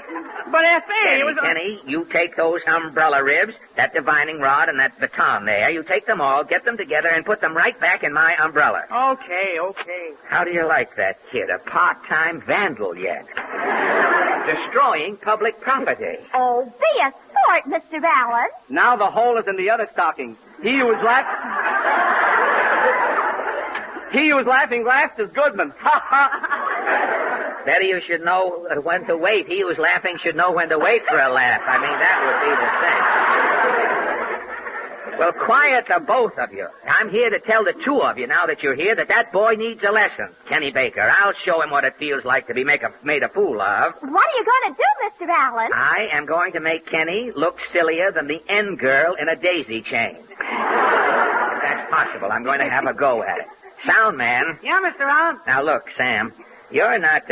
Speaker 2: But F.A., it was...
Speaker 12: Kenny, you take those umbrella ribs, that divining rod, and that baton there. You take them all, get them together, and put them right back in my umbrella.
Speaker 2: Okay.
Speaker 12: How do you like that kid? A part-time vandal yet. Destroying public property.
Speaker 10: Oh, be a sport, Mr. Allen.
Speaker 2: Now the hole is in the other stocking. He who was laughing last is Goodman. Ha ha.
Speaker 12: Better you should know when to wait. He who's laughing should know when to wait for a laugh. I mean, that would be the thing. Well, quiet the both of you. I'm here to tell the two of you, now that you're here, that boy needs a lesson. Kenny Baker, I'll show him what it feels like to be made a fool of.
Speaker 10: What are you going to do, Mr. Allen?
Speaker 12: I am going to make Kenny look sillier than the end girl in a daisy chain. If that's possible, I'm going to have a go at it. Sound man.
Speaker 2: Yeah, Mr. Allen?
Speaker 12: Now, look, Sam. You're not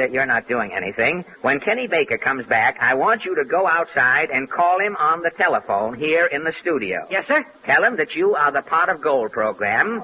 Speaker 12: doing anything. When Kenny Baker comes back, I want you to go outside and call him on the telephone here in the studio.
Speaker 2: Yes, sir.
Speaker 12: Tell him that you are the Pot of Gold program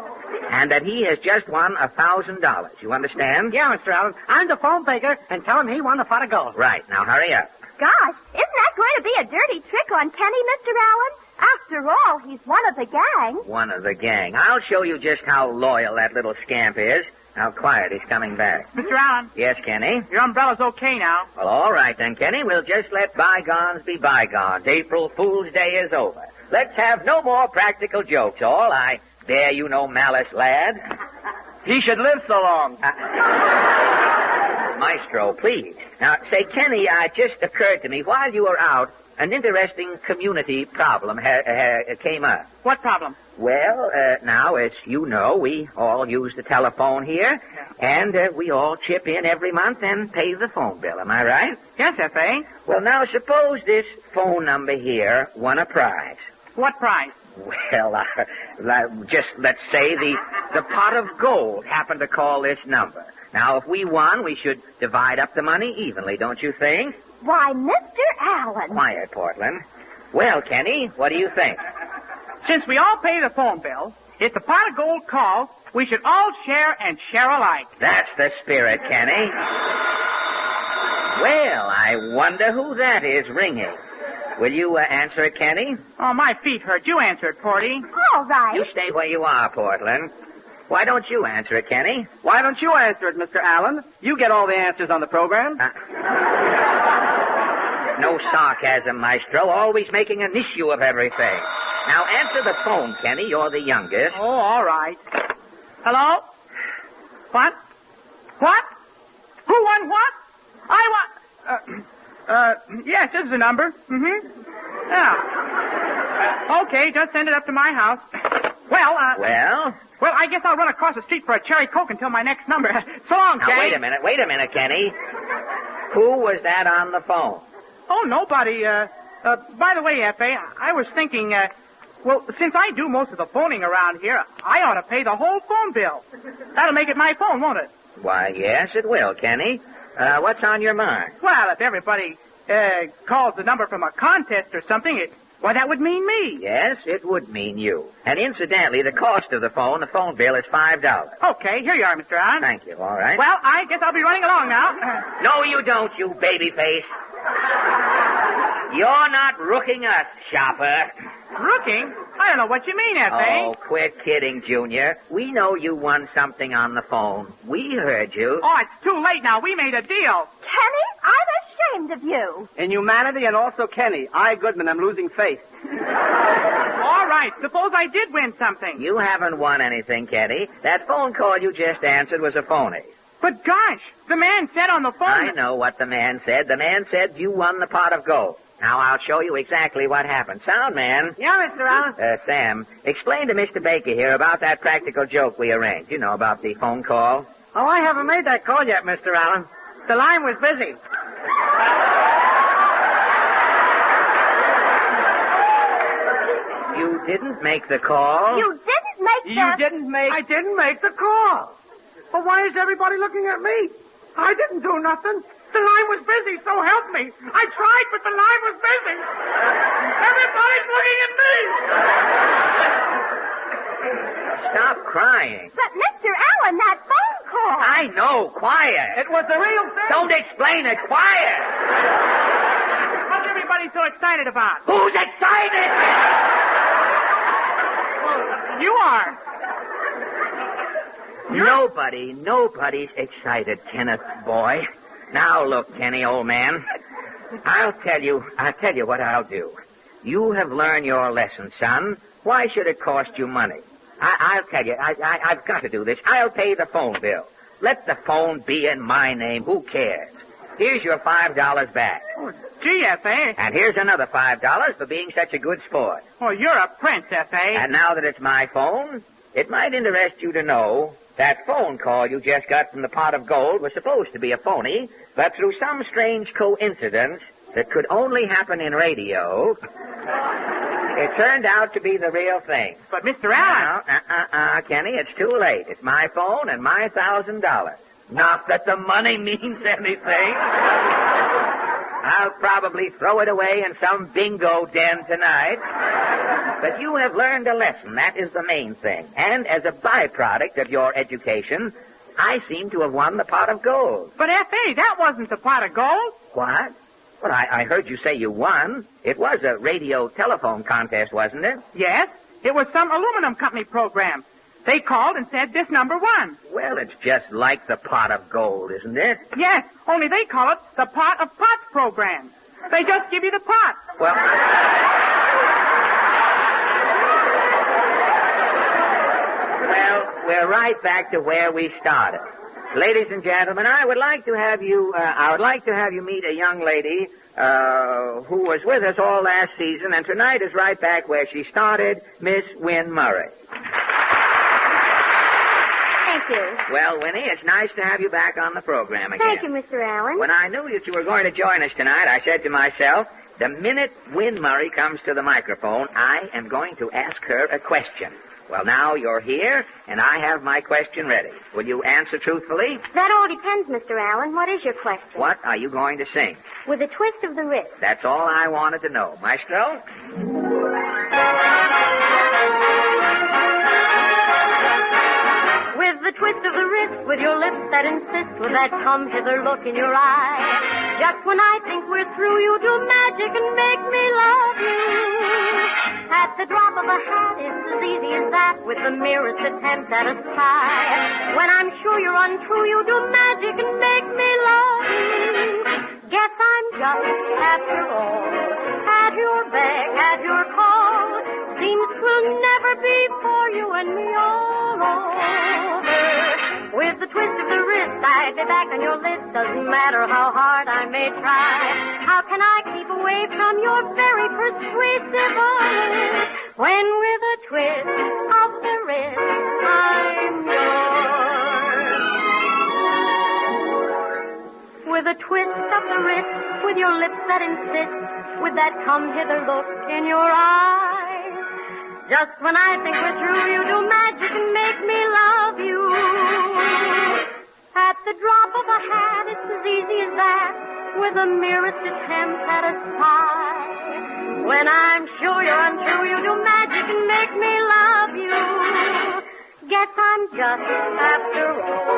Speaker 12: and that he has just won $1,000. You understand?
Speaker 2: Yeah, Mr. Allen. I'm the phone baker, and tell him he won the pot of gold.
Speaker 12: Right. Now, hurry up.
Speaker 10: Gosh, isn't that going to be a dirty trick on Kenny, Mr. Allen? After all, he's one of the gang.
Speaker 12: One of the gang. I'll show you just how loyal that little scamp is. Now, quiet. He's coming back.
Speaker 2: Mr. Allen.
Speaker 12: Yes, Kenny?
Speaker 2: Your umbrella's okay now.
Speaker 12: Well, all right then, Kenny. We'll just let bygones be bygones. April Fool's Day is over. Let's have no more practical jokes, all. I bear you no malice, lad.
Speaker 2: He should live so long.
Speaker 12: Maestro, please. Now, say, Kenny, it just occurred to me, while you were out, an interesting community problem came up.
Speaker 2: What problem?
Speaker 12: Well, now, as you know, we all use the telephone here, and we all chip in every month and pay the phone bill. Am I right?
Speaker 2: Yes, F.A.
Speaker 12: Well, now, suppose this phone number here won a prize.
Speaker 2: What prize?
Speaker 12: Well, just let's say the pot of gold happened to call this number. Now, if we won, we should divide up the money evenly, don't you think?
Speaker 10: Why, Mr. Allen.
Speaker 12: Quiet, Portland. Well, Kenny, what do you think?
Speaker 2: Since we all pay the phone bill, if the pot of gold calls, we should all share and share alike.
Speaker 12: That's the spirit, Kenny. Well, I wonder who that is ringing. Will you answer it, Kenny?
Speaker 2: Oh, my feet hurt. You answer it, Porty.
Speaker 10: All right.
Speaker 12: You stay where you are, Portland. Why don't you answer it, Kenny?
Speaker 2: Why don't you answer it, Mr. Allen? You get all the answers on the program.
Speaker 12: No sarcasm, Maestro. Always making an issue of everything. Now, answer the phone, Kenny. You're the youngest.
Speaker 2: Oh, all right. Hello? What? What? Who won what? I want... yes, this is the number. Mm-hmm. Yeah. Okay, just send it up to my house. Well, Well, I guess I'll run across the street for a cherry Coke until my next number. So long,
Speaker 12: now,
Speaker 2: Kenny.
Speaker 12: Wait a minute, Kenny. Who was that on the phone?
Speaker 2: Oh, nobody. By the way, F.A., I was thinking, well, since I do most of the phoning around here, I ought to pay the whole phone bill. That'll make it my phone, won't it?
Speaker 12: Why, yes, it will, Kenny. What's on your mind?
Speaker 2: Well, if everybody calls the number from a contest or something, that would mean me.
Speaker 12: Yes, it would mean you. And incidentally, the cost of the phone bill is $5.
Speaker 2: Okay, here you are, Mr. Allen.
Speaker 12: Thank you, all right.
Speaker 2: Well, I guess I'll be running along now.
Speaker 12: No, you don't, you baby face. You're not rooking us, shopper.
Speaker 2: Rooking? I don't know what you mean, F.A.
Speaker 12: Oh, quit kidding, Junior. We know you won something on the phone. We heard you.
Speaker 2: Oh, it's too late now. We made a deal.
Speaker 10: Kenny, I'm ashamed of you.
Speaker 2: In humanity and also Kenny. I, Goodman, am losing faith. All right. Suppose I did win something.
Speaker 12: You haven't won anything, Kenny. That phone call you just answered was a phony.
Speaker 2: But gosh, the man said on the phone...
Speaker 12: I know what the man said. The man said you won the pot of gold. Now, I'll show you exactly what happened. Sound man.
Speaker 2: Yeah, Mr. Allen?
Speaker 12: Sam, explain to Mr. Baker here about that practical joke we arranged. You know, about the phone call.
Speaker 2: Oh, I haven't made that call yet, Mr. Allen. The line was busy.
Speaker 12: You didn't make the call?
Speaker 10: You didn't make the...
Speaker 2: I didn't make the call. Well, why is everybody looking at me? I didn't do nothing. The line was busy, so help me. I tried, but the line was busy. Everybody's looking at me.
Speaker 12: Stop crying.
Speaker 10: But, Mr. Allen, that phone call...
Speaker 12: I know. Quiet.
Speaker 2: It was the real thing.
Speaker 12: Don't explain it. Quiet.
Speaker 2: What's everybody so excited about?
Speaker 12: Who's excited?
Speaker 2: Well, you are.
Speaker 12: Nobody's excited, Kenneth, boy. Now, look, Kenny, old man. I'll tell you what I'll do. You have learned your lesson, son. Why should it cost you money? I'll tell you, I've got to do this. I'll pay the phone bill. Let the phone be in my name. Who cares? Here's your $5 back.
Speaker 2: Oh, gee, F.A.
Speaker 12: And here's another $5 for being such a good sport.
Speaker 2: Oh, you're a prince, F.A.
Speaker 12: And now that it's my phone, it might interest you to know that phone call you just got from the pot of gold was supposed to be a phony, but through some strange coincidence that could only happen in radio, it turned out to be the real thing.
Speaker 2: But, Mr. Allen...
Speaker 12: No, Kenny, it's too late. It's my phone and my $1,000. Not that the money means anything. I'll probably throw it away in some bingo den tonight. But you have learned a lesson. That is the main thing. And as a byproduct of your education, I seem to have won the pot of gold.
Speaker 2: But, F.A., that wasn't the pot of gold.
Speaker 12: What? Well, I heard you say you won. It was a radio telephone contest, wasn't it?
Speaker 2: Yes. It was some aluminum company program. They called and said this number won.
Speaker 12: Well, it's just like the pot of gold, isn't it?
Speaker 2: Yes, only they call it the pot of pots program. They just give you the pot.
Speaker 12: Well... Well, we're right back to where we started. Ladies and gentlemen, I would like to have you meet a young lady who was with us all last season, and tonight is right back where she started, Miss Wynn Murray.
Speaker 10: Thank you.
Speaker 12: Well, Winnie, it's nice to have you back on the program again.
Speaker 10: Thank you, Mr. Allen.
Speaker 12: When I knew that you were going to join us tonight, I said to myself, The minute Win Murray comes to the microphone, I am going to ask her a question. Well, now you're here, and I have my question ready. Will you answer truthfully?
Speaker 10: That all depends, Mr. Allen. What is your question?
Speaker 12: What are you going to sing?
Speaker 10: With a twist of the wrist.
Speaker 12: That's all I wanted to know. Maestro?
Speaker 11: With the twist of the wrist, with your lips that insist, with that come-hither look in your eye. Just when I think we're through, you do magic and make me love you. At the drop of a hat, it's as easy as that, with the merest attempt at a sigh. When I'm sure you're untrue, you do magic and make me love you. Guess I'm just, after all, at your beck, at your call. Seems 'twill never be for you and me all over. With the twist of the wrist, I'd be back on your list. Doesn't matter how hard I may try. How can I keep away from your very persuasive eyes? When with a twist of the wrist, I'm yours. With a twist of the wrist, with your lips that insist, with that come-hither look in your eyes. Just when I think we're through, you do magic and make me love you. At the drop of a hat, it's as easy as that, with the merest attempt at a sigh. When I'm sure you're untrue, you do magic and make me love you. Guess I'm just, after all,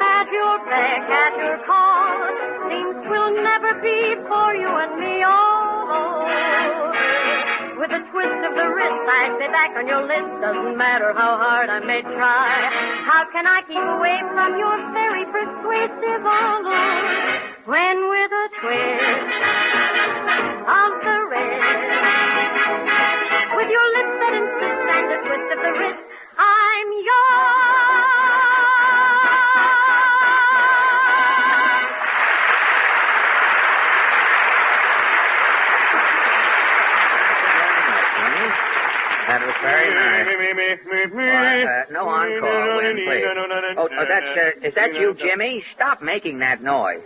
Speaker 11: at your beck, at your call. Seems 'twill never be for you and me all over. With a twist of the wrist, I'd be back on your list. Doesn't matter how hard I may try. How can I keep away from your very persuasive allure? When with a twist of the wrist, with your lips that insist and a twist of the wrist, I'm yours.
Speaker 12: That was very nice. No encore, Win, please. Is that you, Jimmy? Stop making that noise.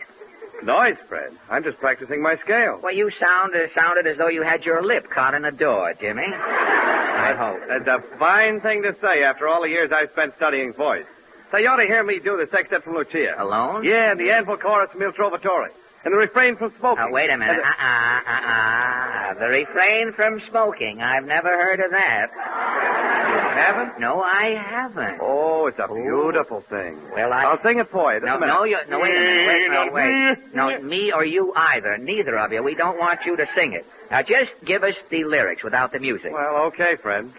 Speaker 4: Noise, Fred? I'm just practicing my scale.
Speaker 12: Well, you sounded as though you had your lip caught in a door, Jimmy. I hope.
Speaker 4: That's a fine thing to say after all the years I've spent studying voice. So you ought to hear me do the sextet from Lucia.
Speaker 12: Alone?
Speaker 4: Yeah, and the anvil chorus from Il Trovatore. And the refrain from smoking.
Speaker 12: Now, wait a minute. The refrain from smoking. I've never heard of that.
Speaker 4: You haven't?
Speaker 12: No, I haven't.
Speaker 4: Oh, it's a beautiful thing.
Speaker 12: Well,
Speaker 4: I'll sing it for you.
Speaker 12: No, wait a minute. Wait. No, me or you either. Neither of you. We don't want you to sing it. Now, just give us the lyrics without the music.
Speaker 4: Well, okay, Fred.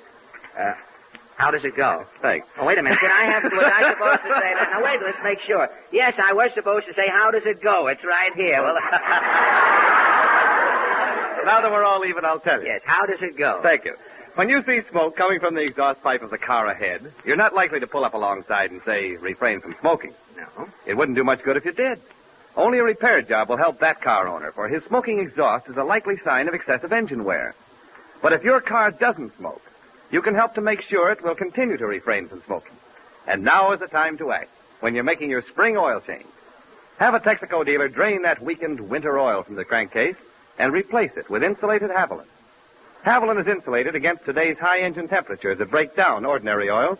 Speaker 12: How does it go?
Speaker 4: Thanks.
Speaker 12: Oh, wait a minute. Was I supposed to say that? Now, wait, let's make sure. Yes, I was supposed to say, how does it go? It's right here. Well,
Speaker 4: now that we're all even, I'll tell you.
Speaker 12: Yes, how does it go?
Speaker 4: Thank you. When you see smoke coming from the exhaust pipe of the car ahead, you're not likely to pull up alongside and say, refrain from smoking.
Speaker 12: No.
Speaker 4: It wouldn't do much good if you did. Only a repair job will help that car owner, for his smoking exhaust is a likely sign of excessive engine wear. But if your car doesn't smoke, you can help to make sure it will continue to refrain from smoking. And now is the time to act, when you're making your spring oil change. Have a Texaco dealer drain that weakened winter oil from the crankcase and replace it with insulated Haviland. Haviland is insulated against today's high engine temperatures that break down ordinary oils.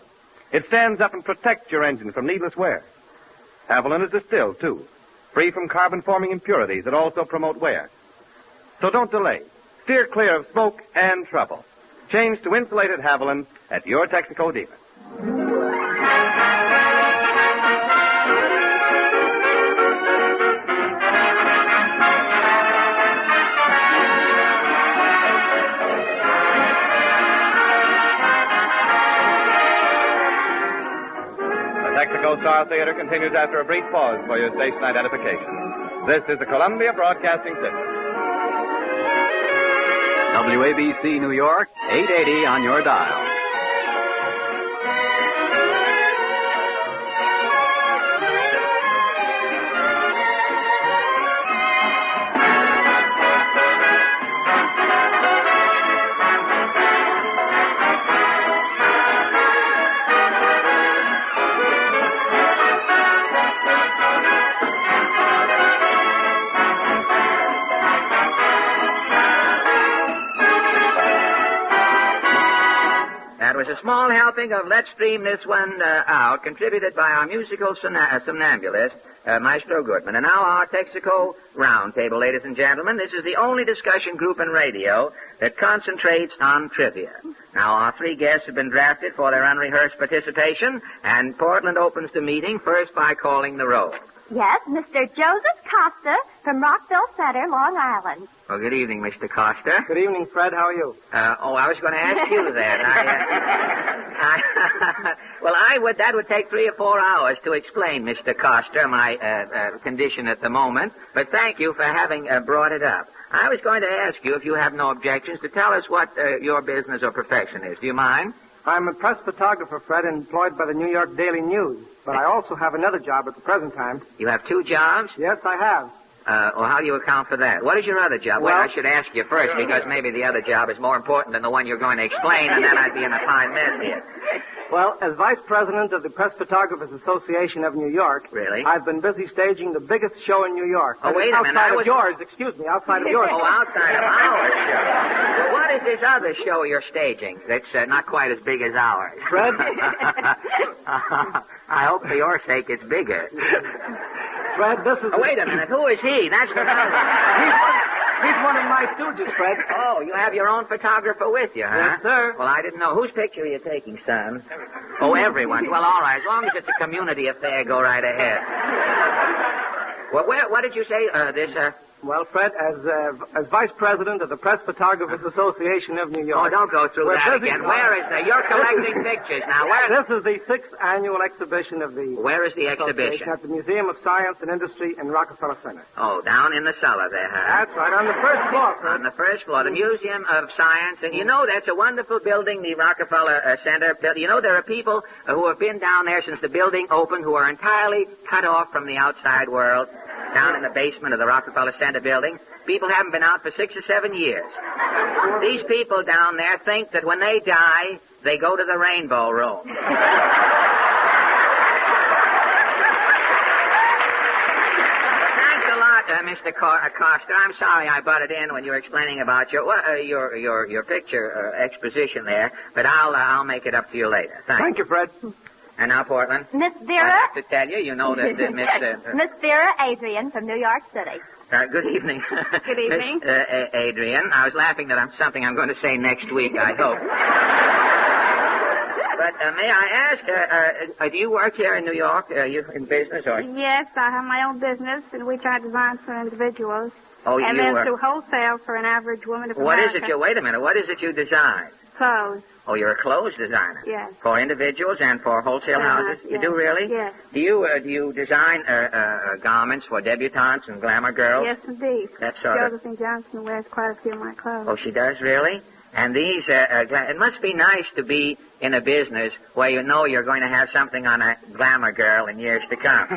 Speaker 4: It stands up and protects your engine from needless wear. Haviland is distilled, too, free from carbon-forming impurities that also promote wear. So don't delay. Steer clear of smoke and trouble. Change to insulated Haviland at your Texaco dealer. The Texaco Star Theater continues after a brief pause for your station identification. This is the Columbia Broadcasting System.
Speaker 13: WABC New York, 880 on your dial.
Speaker 12: That was a small helping of Let's Stream This One Out, contributed by our musical somnambulist, Maestro Goodman. And now our Texaco Roundtable, ladies and gentlemen. This is the only discussion group in radio that concentrates on trivia. Now, our three guests have been drafted for their unrehearsed participation, and Portland opens the meeting first by calling the roll.
Speaker 10: Yes, Mr. Joseph Costa from Rockville Center, Long Island.
Speaker 12: Well, good evening, Mr. Costa.
Speaker 14: Good evening, Fred. How are you?
Speaker 12: I was going to ask you that. That would take 3 or 4 hours to explain, Mr. Costa, my condition at the moment. But thank you for having brought it up. I was going to ask you, if you have no objections, to tell us what your business or profession is. Do you mind?
Speaker 14: I'm a press photographer, Fred, employed by the New York Daily News. But I also have another job at the present time.
Speaker 12: You have 2 jobs?
Speaker 14: Yes, I have.
Speaker 12: Well, how do you account for that? What is your other job?
Speaker 14: Well,
Speaker 12: I should ask you first, because maybe the other job is more important than the one you're going to explain, and then I'd be in a fine mess here.
Speaker 14: Well, as vice president of the Press Photographers Association of New York...
Speaker 12: Really?
Speaker 14: I've been busy staging the biggest show in New York.
Speaker 12: Oh, wait a minute.
Speaker 14: Outside of yours, outside of yours.
Speaker 12: Oh, outside of our show. Well, what is this other show you're staging that's not quite as big as ours?
Speaker 14: Fred?
Speaker 12: I hope for your sake it's bigger.
Speaker 14: Fred, this is...
Speaker 12: Oh, wait a minute. Who is he? That's the
Speaker 14: He's one of my stooges, Fred.
Speaker 12: Oh, you have your own photographer with you, huh?
Speaker 14: Yes, sir.
Speaker 12: Well, I didn't know. Whose picture are you taking, son? Oh, everyone. Well, all right. As long as it's a community affair, go right ahead. Well, what did you say?
Speaker 14: Well, Fred, as vice president of the Press Photographers Association of New York...
Speaker 12: Oh, don't go through that again. Where is You're collecting pictures now.
Speaker 14: This is the 6th annual exhibition of the...
Speaker 12: Where is the exhibition?
Speaker 14: At the Museum of Science and Industry in Rockefeller Center.
Speaker 12: Oh, down in the cellar there, huh?
Speaker 14: That's right, on the first floor, Fred.
Speaker 12: On the first floor, the Museum of Science. And you know, that's a wonderful building, the Rockefeller Center. You know, there are people who have been down there since the building opened who are entirely cut off from the outside world. Down in the basement of the Rockefeller Center building. People haven't been out for 6 or 7 years. These people down there think that when they die, they go to the Rainbow Room. Thanks a lot, Mr. Costa. I'm sorry I butted in when you were explaining about your picture exposition there, but I'll make it up to you later.
Speaker 14: Thank you, Fred.
Speaker 12: And now, Portland.
Speaker 10: Miss Vera?
Speaker 12: I have to tell you, you know that
Speaker 10: Miss Vera Adrian from New York City.
Speaker 12: Good evening.
Speaker 10: Good evening.
Speaker 12: Miss Adrian. I was laughing that something I'm going to say next week, I hope. But may I ask, do you work here in New York? Are you in business? Or?
Speaker 17: Yes, I have my own business in which I design for individuals.
Speaker 12: Oh,
Speaker 17: and then through wholesale for an average woman of
Speaker 12: What
Speaker 17: America.
Speaker 12: is it wait a minute, what is it you design?
Speaker 17: Clothes.
Speaker 12: Oh, you're a clothes designer?
Speaker 17: Yes.
Speaker 12: For individuals and for wholesale houses?
Speaker 17: Yes.
Speaker 12: You do really?
Speaker 17: Yes.
Speaker 12: Do you design garments for debutantes and glamour girls?
Speaker 17: Yes, indeed.
Speaker 12: That sort of...
Speaker 17: Josephine Johnson wears quite a few of my clothes.
Speaker 12: Oh, she does, really? And these, it must be nice to be in a business where you know you're going to have something on a glamour girl in years to come.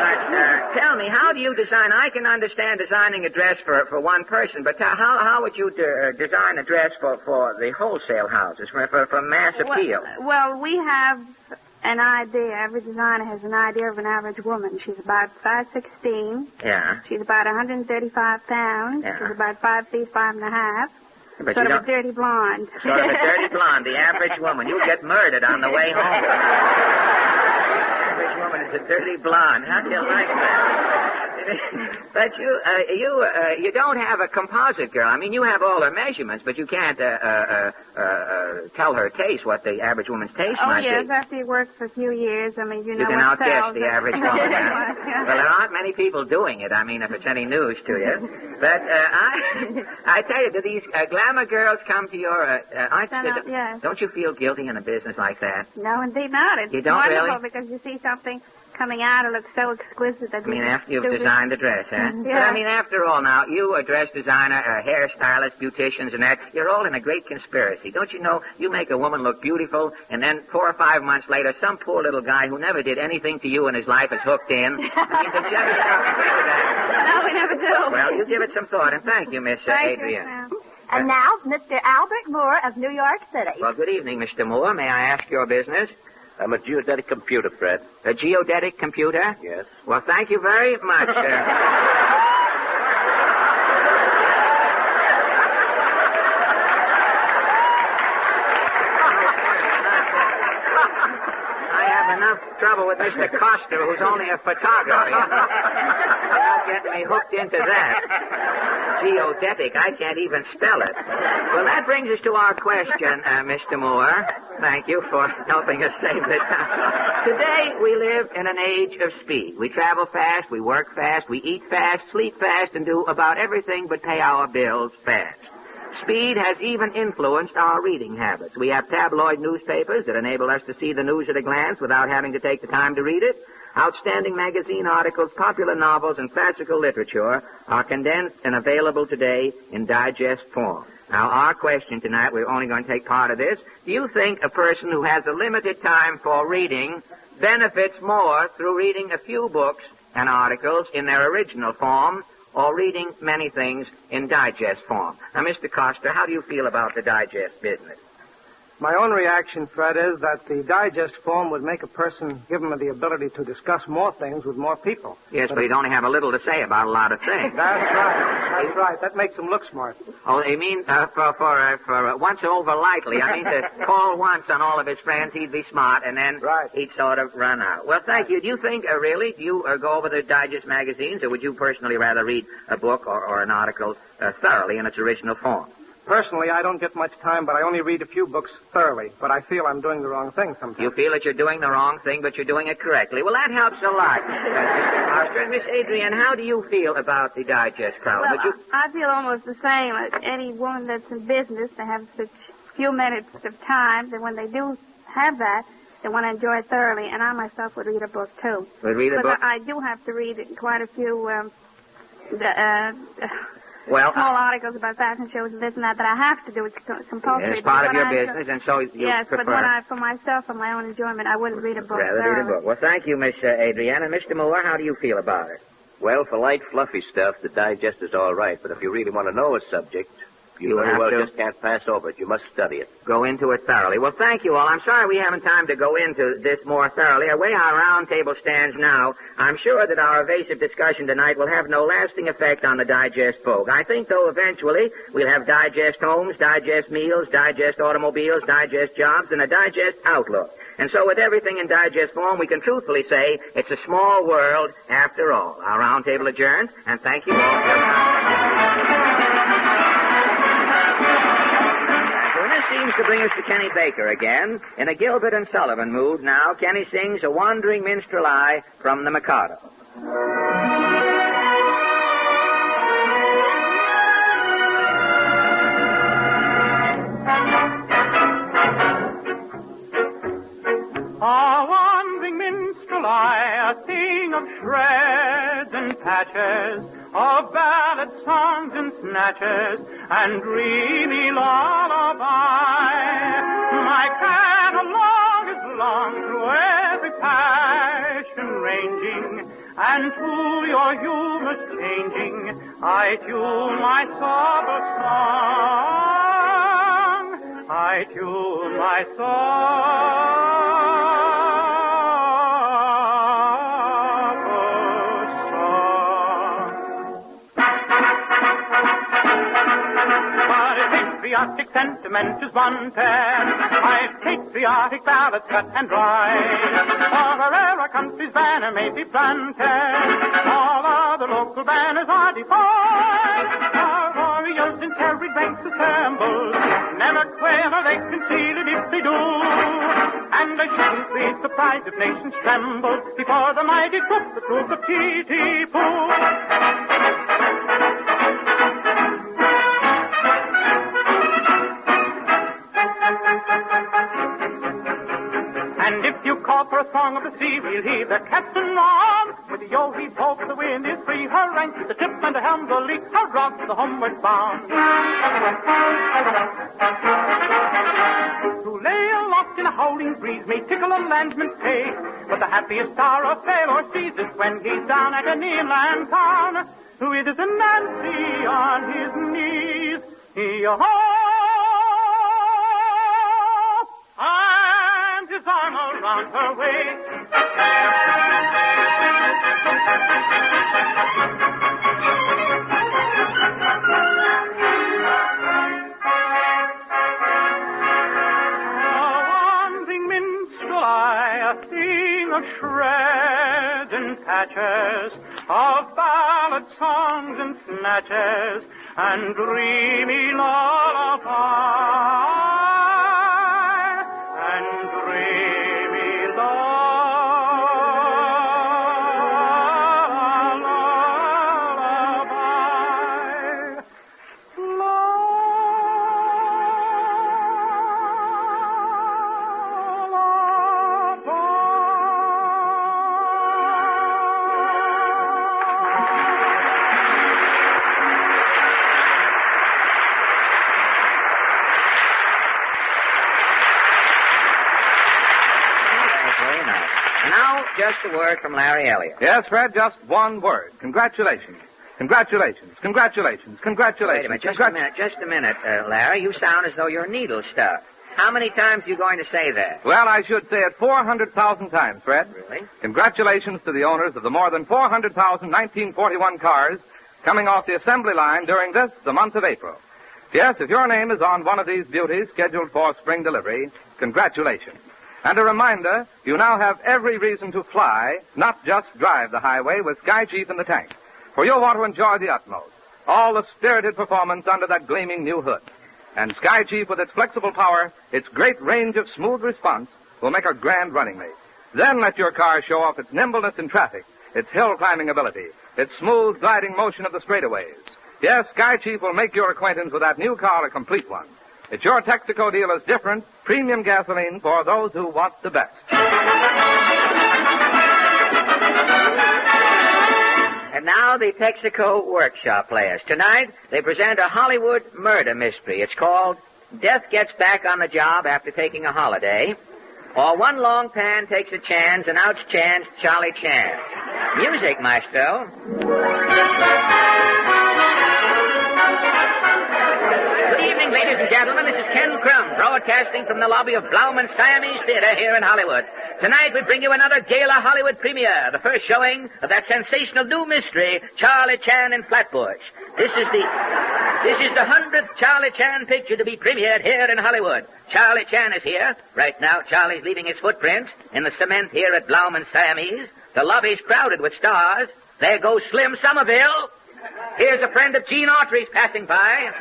Speaker 12: But tell me, how do you design? I can understand designing a dress for one person, but how would you design a dress for the wholesale houses, for mass appeal?
Speaker 17: Well, we have an idea. Every designer has an idea of an average woman. She's about 5'16".
Speaker 12: Yeah.
Speaker 17: She's about 135 pounds.
Speaker 12: Yeah.
Speaker 17: She's about 5 feet 5.5.
Speaker 12: But
Speaker 17: sort of a dirty blonde.
Speaker 12: Sort of a dirty blonde, the average woman. You'll get murdered on the way home. Average woman is a dirty blonde. How do you like that? But you don't have a composite girl. I mean, you have all her measurements, but you can't tell her taste, what the average woman's taste might
Speaker 17: yes,
Speaker 12: be.
Speaker 17: after you work for a few years, I mean, you know
Speaker 12: You can
Speaker 17: what
Speaker 12: outguess
Speaker 17: sells
Speaker 12: the
Speaker 17: it.
Speaker 12: average woman. Huh? Well, there aren't many people doing it. I mean, if it's any news to you. But I tell you, do these glamour girls come to your...
Speaker 17: Yes.
Speaker 12: Don't you feel guilty in a business like that?
Speaker 17: No, indeed not. It's
Speaker 12: You don't
Speaker 17: wonderful
Speaker 12: really?
Speaker 17: because you see something coming out, it looks so exquisite. That
Speaker 12: I mean, after you've designed the dress, huh?
Speaker 17: Yeah.
Speaker 12: But I mean, after all, now, you, a dress designer, a hairstylist, beauticians, and that, you're all in a great conspiracy. Don't you know, you make a woman look beautiful, and then 4 or 5 months later, some poor little guy who never did anything to you in his life is hooked in. I mean, did you ever stop to think of that?
Speaker 17: No, we never do.
Speaker 12: Well, you give it some thought, and thank you, Miss
Speaker 17: Thank you,
Speaker 12: Adrian.
Speaker 17: Sam.
Speaker 10: And now, Mr. Albert Moore of New York City.
Speaker 12: Well, good evening, Mr. Moore. May I ask your business?
Speaker 19: I'm a geodetic computer, Fred.
Speaker 12: A geodetic computer?
Speaker 19: Yes.
Speaker 12: Well, thank you very much. have enough trouble with Mr. Coster, who's only a photographer. You're not getting me hooked into that. Geodetic, I can't even spell it. Well, that brings us to our question, Mr. Moore. Thank you for helping us save the time. Today, we live in an age of speed. We travel fast, we work fast, we eat fast, sleep fast, and do about everything but pay our bills fast. Speed has even influenced our reading habits. We have tabloid newspapers that enable us to see the news at a glance without having to take the time to read it. Outstanding magazine articles, popular novels, and classical literature are condensed and available today in digest form. Now, our question tonight, we're only going to take part of this. Do you think a person who has a limited time for reading benefits more through reading a few books and articles in their original form or reading many things in digest form? Now, Mr. Coster, how do you feel about the digest business?
Speaker 14: My own reaction, Fred, is that the digest form would make a person, give him the ability to discuss more things with more people.
Speaker 12: Yes, but he'd only have a little to say about a lot of things.
Speaker 14: That's right. That's right. That makes him look smart.
Speaker 12: Oh, you mean for once over lightly. I mean to call once on all of his friends, he'd be smart, and then he'd sort of run out. Well, thank you. Do you think, really, do you go over the digest magazines, or would you personally rather read a book or an article thoroughly in its original form?
Speaker 14: Personally, I don't get much time, but I only read a few books thoroughly. But I feel I'm doing the wrong thing sometimes.
Speaker 12: You feel that you're doing the wrong thing, but you're doing it correctly. Well, that helps a lot. Mr. Coster and Miss Adrienne, how do you feel about the digest column?
Speaker 17: Well, I feel almost the same as any woman that's in business. They have such few minutes of time that when they do have that, they want to enjoy it thoroughly. And I myself would read a book, too.
Speaker 12: Would read a book?
Speaker 17: I do have to read quite a few
Speaker 12: small
Speaker 17: articles about fashion shows and this and that I have to do. It's compulsory.
Speaker 12: It's part of your business, and so you
Speaker 17: yes,
Speaker 12: prefer...
Speaker 17: but for myself, for my own enjoyment, I wouldn't read a book.
Speaker 12: Rather read a book. Well, thank you, Miss Adrienne. And Mr. Moore, how do you feel about it?
Speaker 19: Well, for light, fluffy stuff, the digest is all right. But if you really want to know a subject, you very well just can't pass over it. You must study it.
Speaker 12: Go into it thoroughly. Well, thank you all. I'm sorry we haven't time to go into this more thoroughly. The way our round table stands now, I'm sure that our evasive discussion tonight will have no lasting effect on the digest folk. I think, though, eventually we'll have digest homes, digest meals, digest automobiles, digest jobs, and a digest outlook. And so with everything in digest form, we can truthfully say it's a small world after all. Our round table adjourned, and thank you all for your time. Seems to bring us to Kenny Baker again. In a Gilbert and Sullivan mood now, Kenny sings A Wandering Minstrel I from the Mikado.
Speaker 5: A wandering minstrel I, a thing of shreds and patches, of ballad songs and snatches, and dreamy lullaby. My catalog is long through every passion ranging, and to your humors changing, I tune my sober song. I tune my song. Patriotic sentiment is wanted. My patriotic ballads cut and dry. For wherever a country's banner may be planted, all other local banners are defied. Our warriors in serried ranks assembled, never quail or they conceal it if they do. And they shouldn't be surprised if nations tremble before the mighty troop, the troop of T.T.Pooh. And if you call for a song of the sea, we'll heave the captain on. With the yo-heave ho, the wind is free. Her rank, the ship and the helm, the leak, her rock, the homeward bound. To lay aloft in a howling breeze may tickle a landsman's taste, but the happiest hour a sailor sees is when he's down at an inland town, with his Nancy on his knees. Yo-ho! His arm around her waist. A wandering minstrel I, a of shreds and patches, of ballad songs and snatches, and dreamy lullaby, and dreamy lullaby.
Speaker 12: Just a word from Larry Elliott.
Speaker 7: Yes, Fred, just one word. Congratulations. Congratulations. Congratulations. Congratulations.
Speaker 12: Wait a minute, just a minute, Larry. You sound as though you're needle stuffed. How many times are you going to say that?
Speaker 7: Well, I should say it 400,000 times, Fred.
Speaker 12: Really?
Speaker 7: Congratulations to the owners of the more than 400,000 1941 cars coming off the assembly line during this, the month of April. Yes, if your name is on one of these beauties scheduled for spring delivery, congratulations. And a reminder, you now have every reason to fly, not just drive the highway with Sky Chief in the tank. For you'll want to enjoy the utmost. All the spirited performance under that gleaming new hood. And Sky Chief, with its flexible power, its great range of smooth response, will make a grand running mate. Then let your car show off its nimbleness in traffic, its hill climbing ability, its smooth gliding motion of the straightaways. Yes, Sky Chief will make your acquaintance with that new car a complete one. It's your Texaco dealer's different, premium gasoline for those who want the best.
Speaker 12: And now the Texaco Workshop players. Tonight, they present a Hollywood murder mystery. It's called Death Gets Back on the Job After Taking a Holiday, or One Long Pan Takes a Chance and Outchance Charlie Chan. Music, maestro. Good evening, ladies and gentlemen. This is Ken Crum, broadcasting from the lobby of Blauman Siamese Theater here in Hollywood. Tonight we bring you another Gala Hollywood premiere, the first showing of that sensational new mystery, Charlie Chan in Flatbush. This is the 100th Charlie Chan picture to be premiered here in Hollywood. Charlie Chan is here. Right now, Charlie's leaving his footprints in the cement here at Blauman Siamese. The lobby's crowded with stars. There goes Slim Somerville. Here's a friend of Gene Autry's passing by.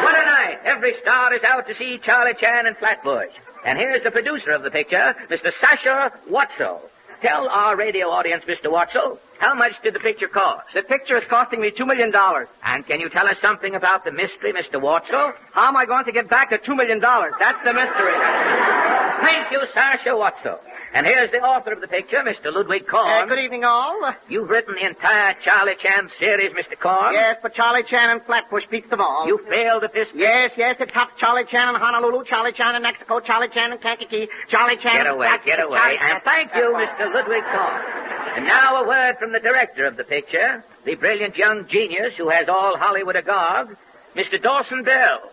Speaker 12: What a night. Every star is out to see Charlie Chan in Flatbush. And here's the producer of the picture, Mr. Sasha Watzel. Tell our radio audience, Mr. Watzel, how much did the picture cost?
Speaker 2: The picture is costing me $2 million.
Speaker 12: And can you tell us something about the mystery, Mr. Watzel?
Speaker 2: How am I going to get back the $2 million? That's the mystery.
Speaker 12: Thank you, Sasha Watzel. And here's the author of the picture, Mr. Ludwig Korn.
Speaker 2: Good evening, all.
Speaker 12: You've written the entire Charlie Chan series, Mr. Korn?
Speaker 2: Yes, but Charlie Chan and Flatbush beats them all.
Speaker 12: You failed at this...
Speaker 2: Yes, it tops Charlie Chan in Honolulu, Charlie Chan in Mexico, Charlie Chan in Kankakee, Charlie Chan
Speaker 12: Get away. And thank you, Mr. Ludwig Korn. And now a word from the director of the picture, the brilliant young genius who has all Hollywood agog, Mr. Dawson Bell.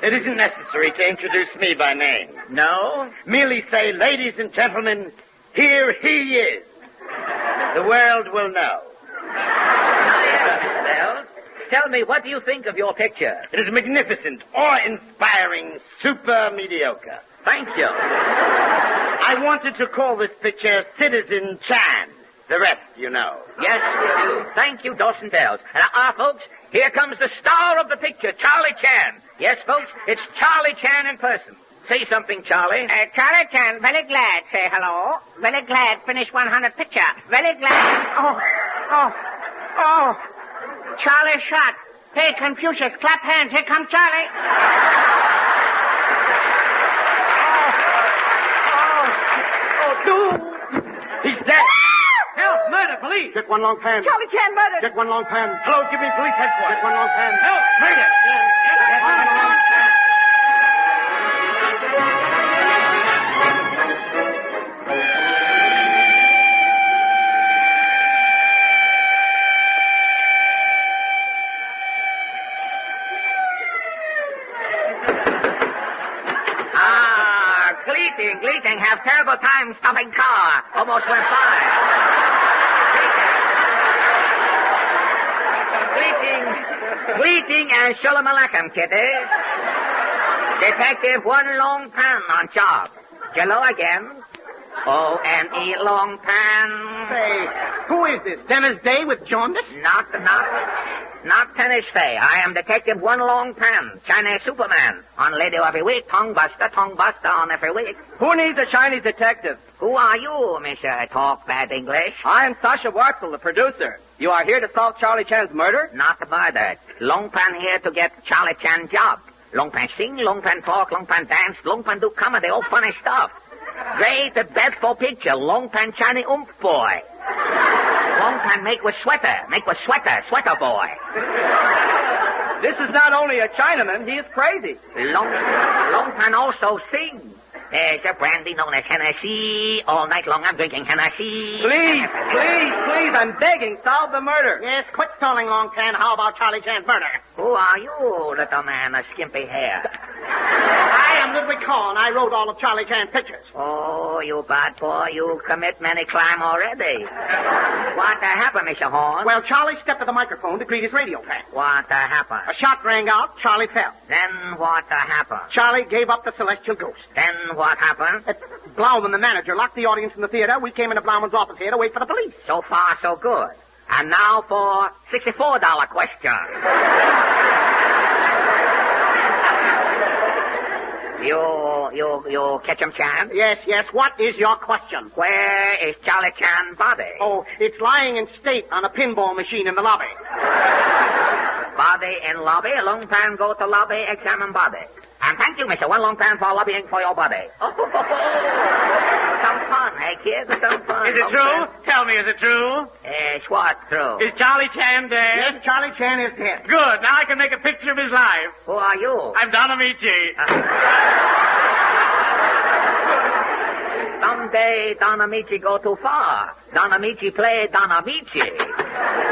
Speaker 8: It isn't necessary to introduce me by name.
Speaker 12: No?
Speaker 8: Merely say, ladies and gentlemen, here he is. The world will know.
Speaker 12: Mr. Bell, tell me, what do you think of your picture?
Speaker 8: It is magnificent, awe-inspiring, super mediocre.
Speaker 12: Thank you.
Speaker 8: I wanted to call this picture Citizen Chan. The rest, you know.
Speaker 12: Yes, we do. Thank you, Dawson Bells. And folks, here comes the star of the picture, Charlie Chan. Yes, folks, it's Charlie Chan in person. Say something, Charlie.
Speaker 3: Charlie Chan, very glad. Say hello. Very glad. Finish 100 picture. Very glad. Oh. Charlie shot. Hey, Confucius, clap hands. Here comes Charlie.
Speaker 8: He's dead.
Speaker 2: Help! Murder! Police!
Speaker 8: Check one long pan.
Speaker 2: Charlie Chan murdered!
Speaker 8: Check one long pan. Hello, give me police headquarters. Check one long pan.
Speaker 2: Help!
Speaker 8: Murder! Check one long pan.
Speaker 12: Gleating, have terrible time stopping car. Almost went by. Gleating and shalom alaikum, kiddies. Detective One Long Pan on job. Jello again. O-N-E, long pan.
Speaker 2: Say, who is this? Dennis Day with jaundice?
Speaker 12: Not Tennis Day. I am Detective One Long Pan, Chinese Superman. On Radio every week, tongue buster on every week.
Speaker 2: Who needs a Chinese detective?
Speaker 12: Who are you, Mr. Talk Bad English?
Speaker 2: I am Sasha Wartzel, the producer. You are here to solve Charlie Chan's murder?
Speaker 12: Not murder. Long Pan here to get Charlie Chan job. Long Pan sing, Long Pan talk, Long Pan dance, Long Pan do comedy, all funny stuff. Great bed for picture, Long Pan Chinese boy. Long Pan make with sweater boy.
Speaker 2: This is not only a Chinaman, he is crazy.
Speaker 12: Long Pan also sing. There's a brandy known as Hennessy. All night long I'm drinking Hennessy.
Speaker 2: Please, I'm begging, solve the murder. Yes, quit stalling, Long Pan. How about Charlie Chan's murder?
Speaker 12: Who are you, little man, a skimpy hair?
Speaker 2: I am Ludwig Kahn. I wrote all of Charlie Chan's pictures.
Speaker 12: Oh, you bad boy, you commit many crime already. What happened, Mr. Horn?
Speaker 2: Well, Charlie stepped to the microphone to greet his radio fan.
Speaker 12: What happened?
Speaker 2: A shot rang out, Charlie fell.
Speaker 12: Then what happened?
Speaker 2: Charlie gave up the celestial ghost.
Speaker 12: Then what happened?
Speaker 2: Blauman, the manager, locked the audience in the theater. We came into Blauman's office here to wait for the police.
Speaker 12: So far, so good. And now for $64 question. You catch him, Chan?
Speaker 2: Yes. What is your question?
Speaker 12: Where is Charlie Chan's body?
Speaker 2: Oh, it's lying in state on a pinball machine in the lobby.
Speaker 12: Body in lobby. A long time go to lobby, examine body. And thank you, Mr. One Long Time, for lobbying for your body. Oh, some fun, hey, kids? Some fun.
Speaker 2: Is it true? Tell me, is it true?
Speaker 12: It's what true?
Speaker 2: Is Charlie Chan dead? Yes, Charlie Chan is dead. Good. Now I can make a picture of his life.
Speaker 12: Who are you?
Speaker 2: I'm Don Amici.
Speaker 12: Someday Don Amici go too far. Don Amici play Don Amici.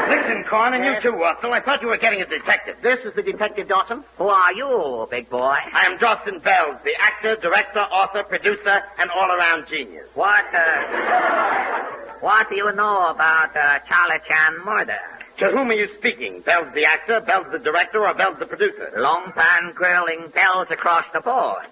Speaker 8: Listen, Corn, and you too, Watson. I thought you were getting a detective.
Speaker 2: This is the Detective Dawson.
Speaker 12: Who are you, big boy?
Speaker 8: I am Dawson Bells, the actor, director, author, producer, and all-around genius.
Speaker 12: What do you know about Charlie Chan murder?
Speaker 8: To whom are you speaking? Bells the actor, Bells the director, or Bells the producer?
Speaker 12: Long time grilling Bells across the board.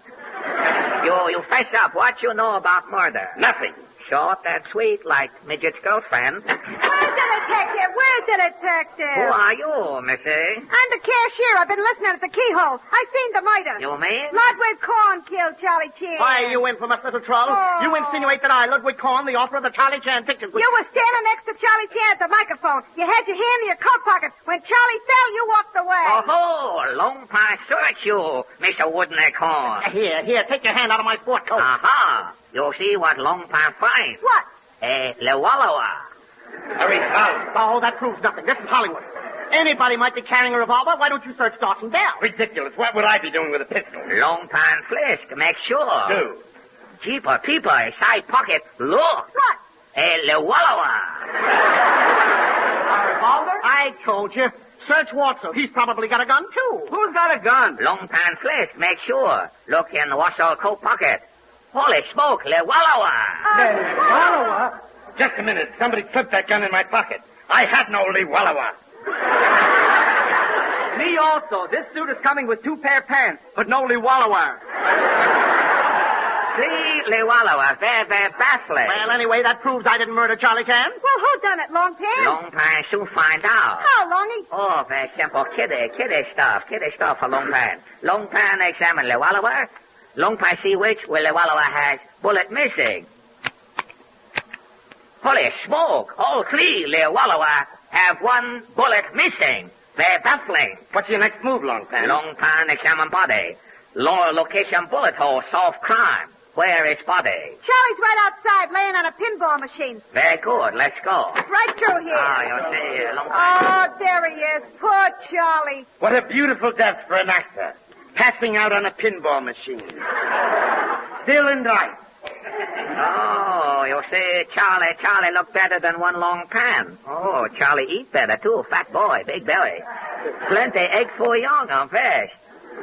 Speaker 12: You face up. What you know about murder?
Speaker 8: Nothing.
Speaker 12: Short and sweet, like Midget's girlfriend.
Speaker 10: Where's the detective?
Speaker 12: Who are you, Missy?
Speaker 10: I'm the cashier. I've been listening at the keyhole. I seen the murder.
Speaker 12: You mean?
Speaker 10: Ludwig Kahn killed Charlie Chan.
Speaker 2: Why, you infamous little troll.
Speaker 10: Oh.
Speaker 2: You insinuate that I, Ludwig Kahn, the author of the Charlie Chan pictures...
Speaker 10: You were standing next to Charlie Chan at the microphone. You had your hand in your coat pocket. When Charlie fell, you walked away.
Speaker 12: Oh, long time search you, Mr. Wooden-neck Horn.
Speaker 2: Here, take your hand out of my sport coat.
Speaker 12: Aha. You see what long time finds.
Speaker 10: What?
Speaker 12: Le Wallowa.
Speaker 8: Hurry, out.
Speaker 2: Oh, that proves nothing. This is Hollywood. Anybody might be carrying a revolver. Why don't you search Dawson Bell?
Speaker 8: Ridiculous. What would I be doing with a pistol?
Speaker 12: Long time flisk. Make sure.
Speaker 8: Do.
Speaker 12: Jeeper, peeper, side pocket. Look.
Speaker 10: What?
Speaker 12: Le Wallowa.
Speaker 2: A revolver? I told you. Search Warsaw. He's probably got a gun, too.
Speaker 8: Who's got a gun?
Speaker 12: Long time flisk. Make sure. Look in the Warsaw coat pocket. Holy smoke, Le Wallowa.
Speaker 2: Wallowa?
Speaker 8: Just a minute. Somebody slipped that gun in my pocket. I have no Lee Wallowa.
Speaker 2: Me also. This suit is coming with 2 pair pants, but no Lee Wallowa.
Speaker 12: See, Le Wallowa, very baffling.
Speaker 2: Well, anyway, that proves I didn't murder Charlie Chan.
Speaker 10: Well, who done it, Long Pan?
Speaker 12: Long time soon find out.
Speaker 10: How, Longy?
Speaker 12: Oh, very simple. Kiddie stuff for Long Pan. Long Pan examine Le Wallowa. Long Pan see which where Le Wallowa has bullet missing. Holy smoke! All 3 Le Wallowa have 1 bullet missing. Very baffling.
Speaker 8: What's your next move, Long Pan?
Speaker 12: Long Pan examine body. Lower location bullet hole, solve crime. Where is body?
Speaker 10: Charlie's right outside, laying on a pinball machine.
Speaker 12: Very good. Let's go.
Speaker 10: Right through here.
Speaker 12: Oh, you see, Long Pan.
Speaker 10: Oh, there he is. Poor Charlie.
Speaker 8: What a beautiful death for an actor. Passing out on a pinball machine. Still in life.
Speaker 12: Oh, you see, Charlie look better than one Long Pan. Oh, Charlie eat better, too. Fat boy, big belly. Plenty egg for young on fish.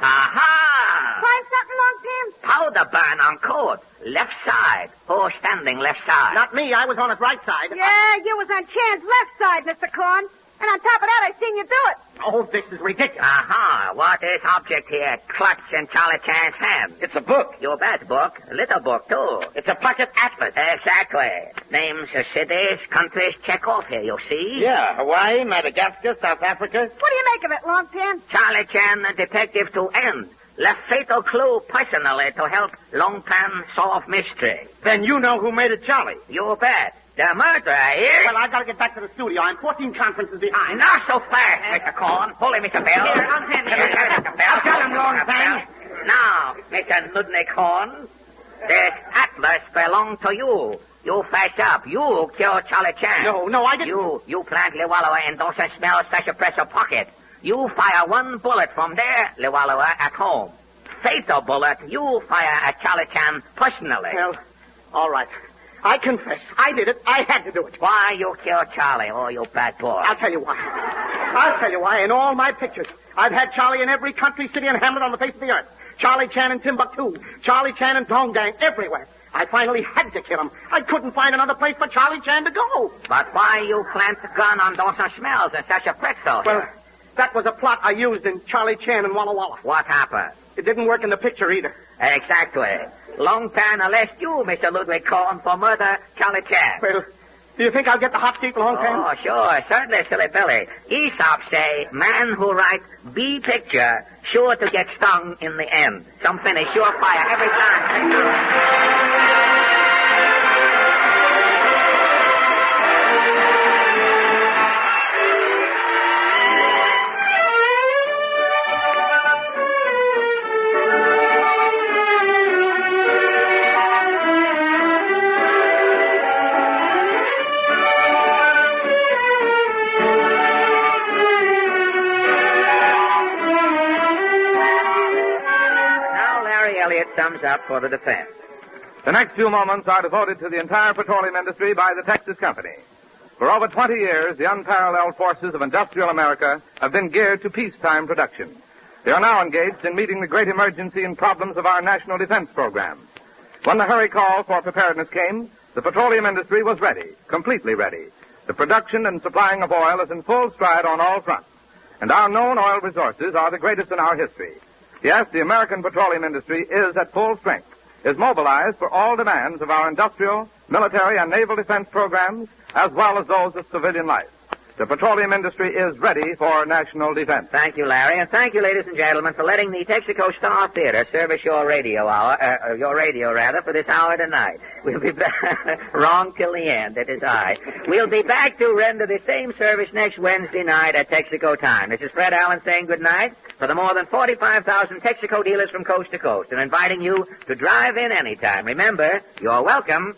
Speaker 12: Aha!
Speaker 10: Find something, Long Pan?
Speaker 12: Powder burn on coat. Left side. Oh, standing left side.
Speaker 2: Not me. I was on his right side.
Speaker 10: Yeah, you was on Chan's left side, Mr. Corn.
Speaker 16: And on top of that, I seen you do it.
Speaker 8: Oh, this is ridiculous.
Speaker 12: Aha, what is object here? Clutch in Charlie Chan's hand.
Speaker 8: It's a book.
Speaker 12: You bet, book. A little book, too.
Speaker 8: It's a pocket atlas.
Speaker 12: Exactly. Names of cities, countries, check off here, you see?
Speaker 8: Yeah, Hawaii, Madagascar, South Africa.
Speaker 16: What do you make of it, Longpan?
Speaker 12: Charlie Chan, the detective to end. Left fatal clue personally to help Longpan solve mystery.
Speaker 8: Then you know who made it, Charlie.
Speaker 12: You bet. The murderer is...
Speaker 8: Well, I've got to get back to the studio. I'm 14 conferences behind.
Speaker 12: Not so fast, Mr. Corn. Hold him, Mr. Bell.
Speaker 8: Here, I'll hand him.
Speaker 12: Mr. Bell.
Speaker 8: I've got him, Longpan.
Speaker 12: Now, Mr. Nudnik Horn, this atlas belongs to you. You fess up. You killed Charlie Chan.
Speaker 8: No, I didn't.
Speaker 12: You plant Lewallowa in Dawson Smell's special pressure pocket. You fire one bullet from there, Lewallowa, at home. Fatal bullet, you fire at Charlie Chan personally.
Speaker 8: Well, all right. I confess. I did it. I had to do it.
Speaker 12: Why you killed Charlie? Oh, you bad boy.
Speaker 8: I'll tell you why. In all my pictures, I've had Charlie in every country, city, and hamlet on the face of the earth. Charlie Chan in Timbuktu. Charlie Chan in Dongdang. Everywhere. I finally had to kill him. I couldn't find another place for Charlie Chan to go.
Speaker 12: But why you plant the gun on Dawson Smells in such a pretzel?
Speaker 8: Well, that was a plot I used in Charlie Chan and Walla Walla.
Speaker 12: What happened?
Speaker 8: It didn't work in the picture either.
Speaker 12: Exactly. Long time arrest you, Mr. Ludwig Cohen, for murder Charlie Chan.
Speaker 8: Well, do you think I'll get the hot seat, Long Time?
Speaker 12: Oh, sure. Certainly, silly Billy. Aesop say, man who writes B picture, sure to get stung in the end. Some finish, sure fire every time. Thumbs up for the defense.
Speaker 7: The next few moments are devoted to the entire petroleum industry by the Texas Company. For over 20 years, the unparalleled forces of industrial America have been geared to peacetime production. They are now engaged in meeting the great emergency and problems of our national defense program. When the hurry call for preparedness came, the petroleum industry was ready, completely ready. The production and supplying of oil is in full stride on all fronts, and our known oil resources are the greatest in our history. Yes, the American petroleum industry is at full strength, is mobilized for all demands of our industrial, military, and naval defense programs, as well as those of civilian life. The petroleum industry is ready for national defense.
Speaker 12: Thank you, Larry, and thank you, ladies and gentlemen, for letting the Texaco Star Theater service your radio for this hour tonight. We'll be back. Wrong till the end. It is I. We'll be back to render the same service next Wednesday night at Texaco time. This is Fred Allen saying good night for the more than 45,000 Texaco dealers from coast to coast, and inviting you to drive in anytime. Remember, you're welcome.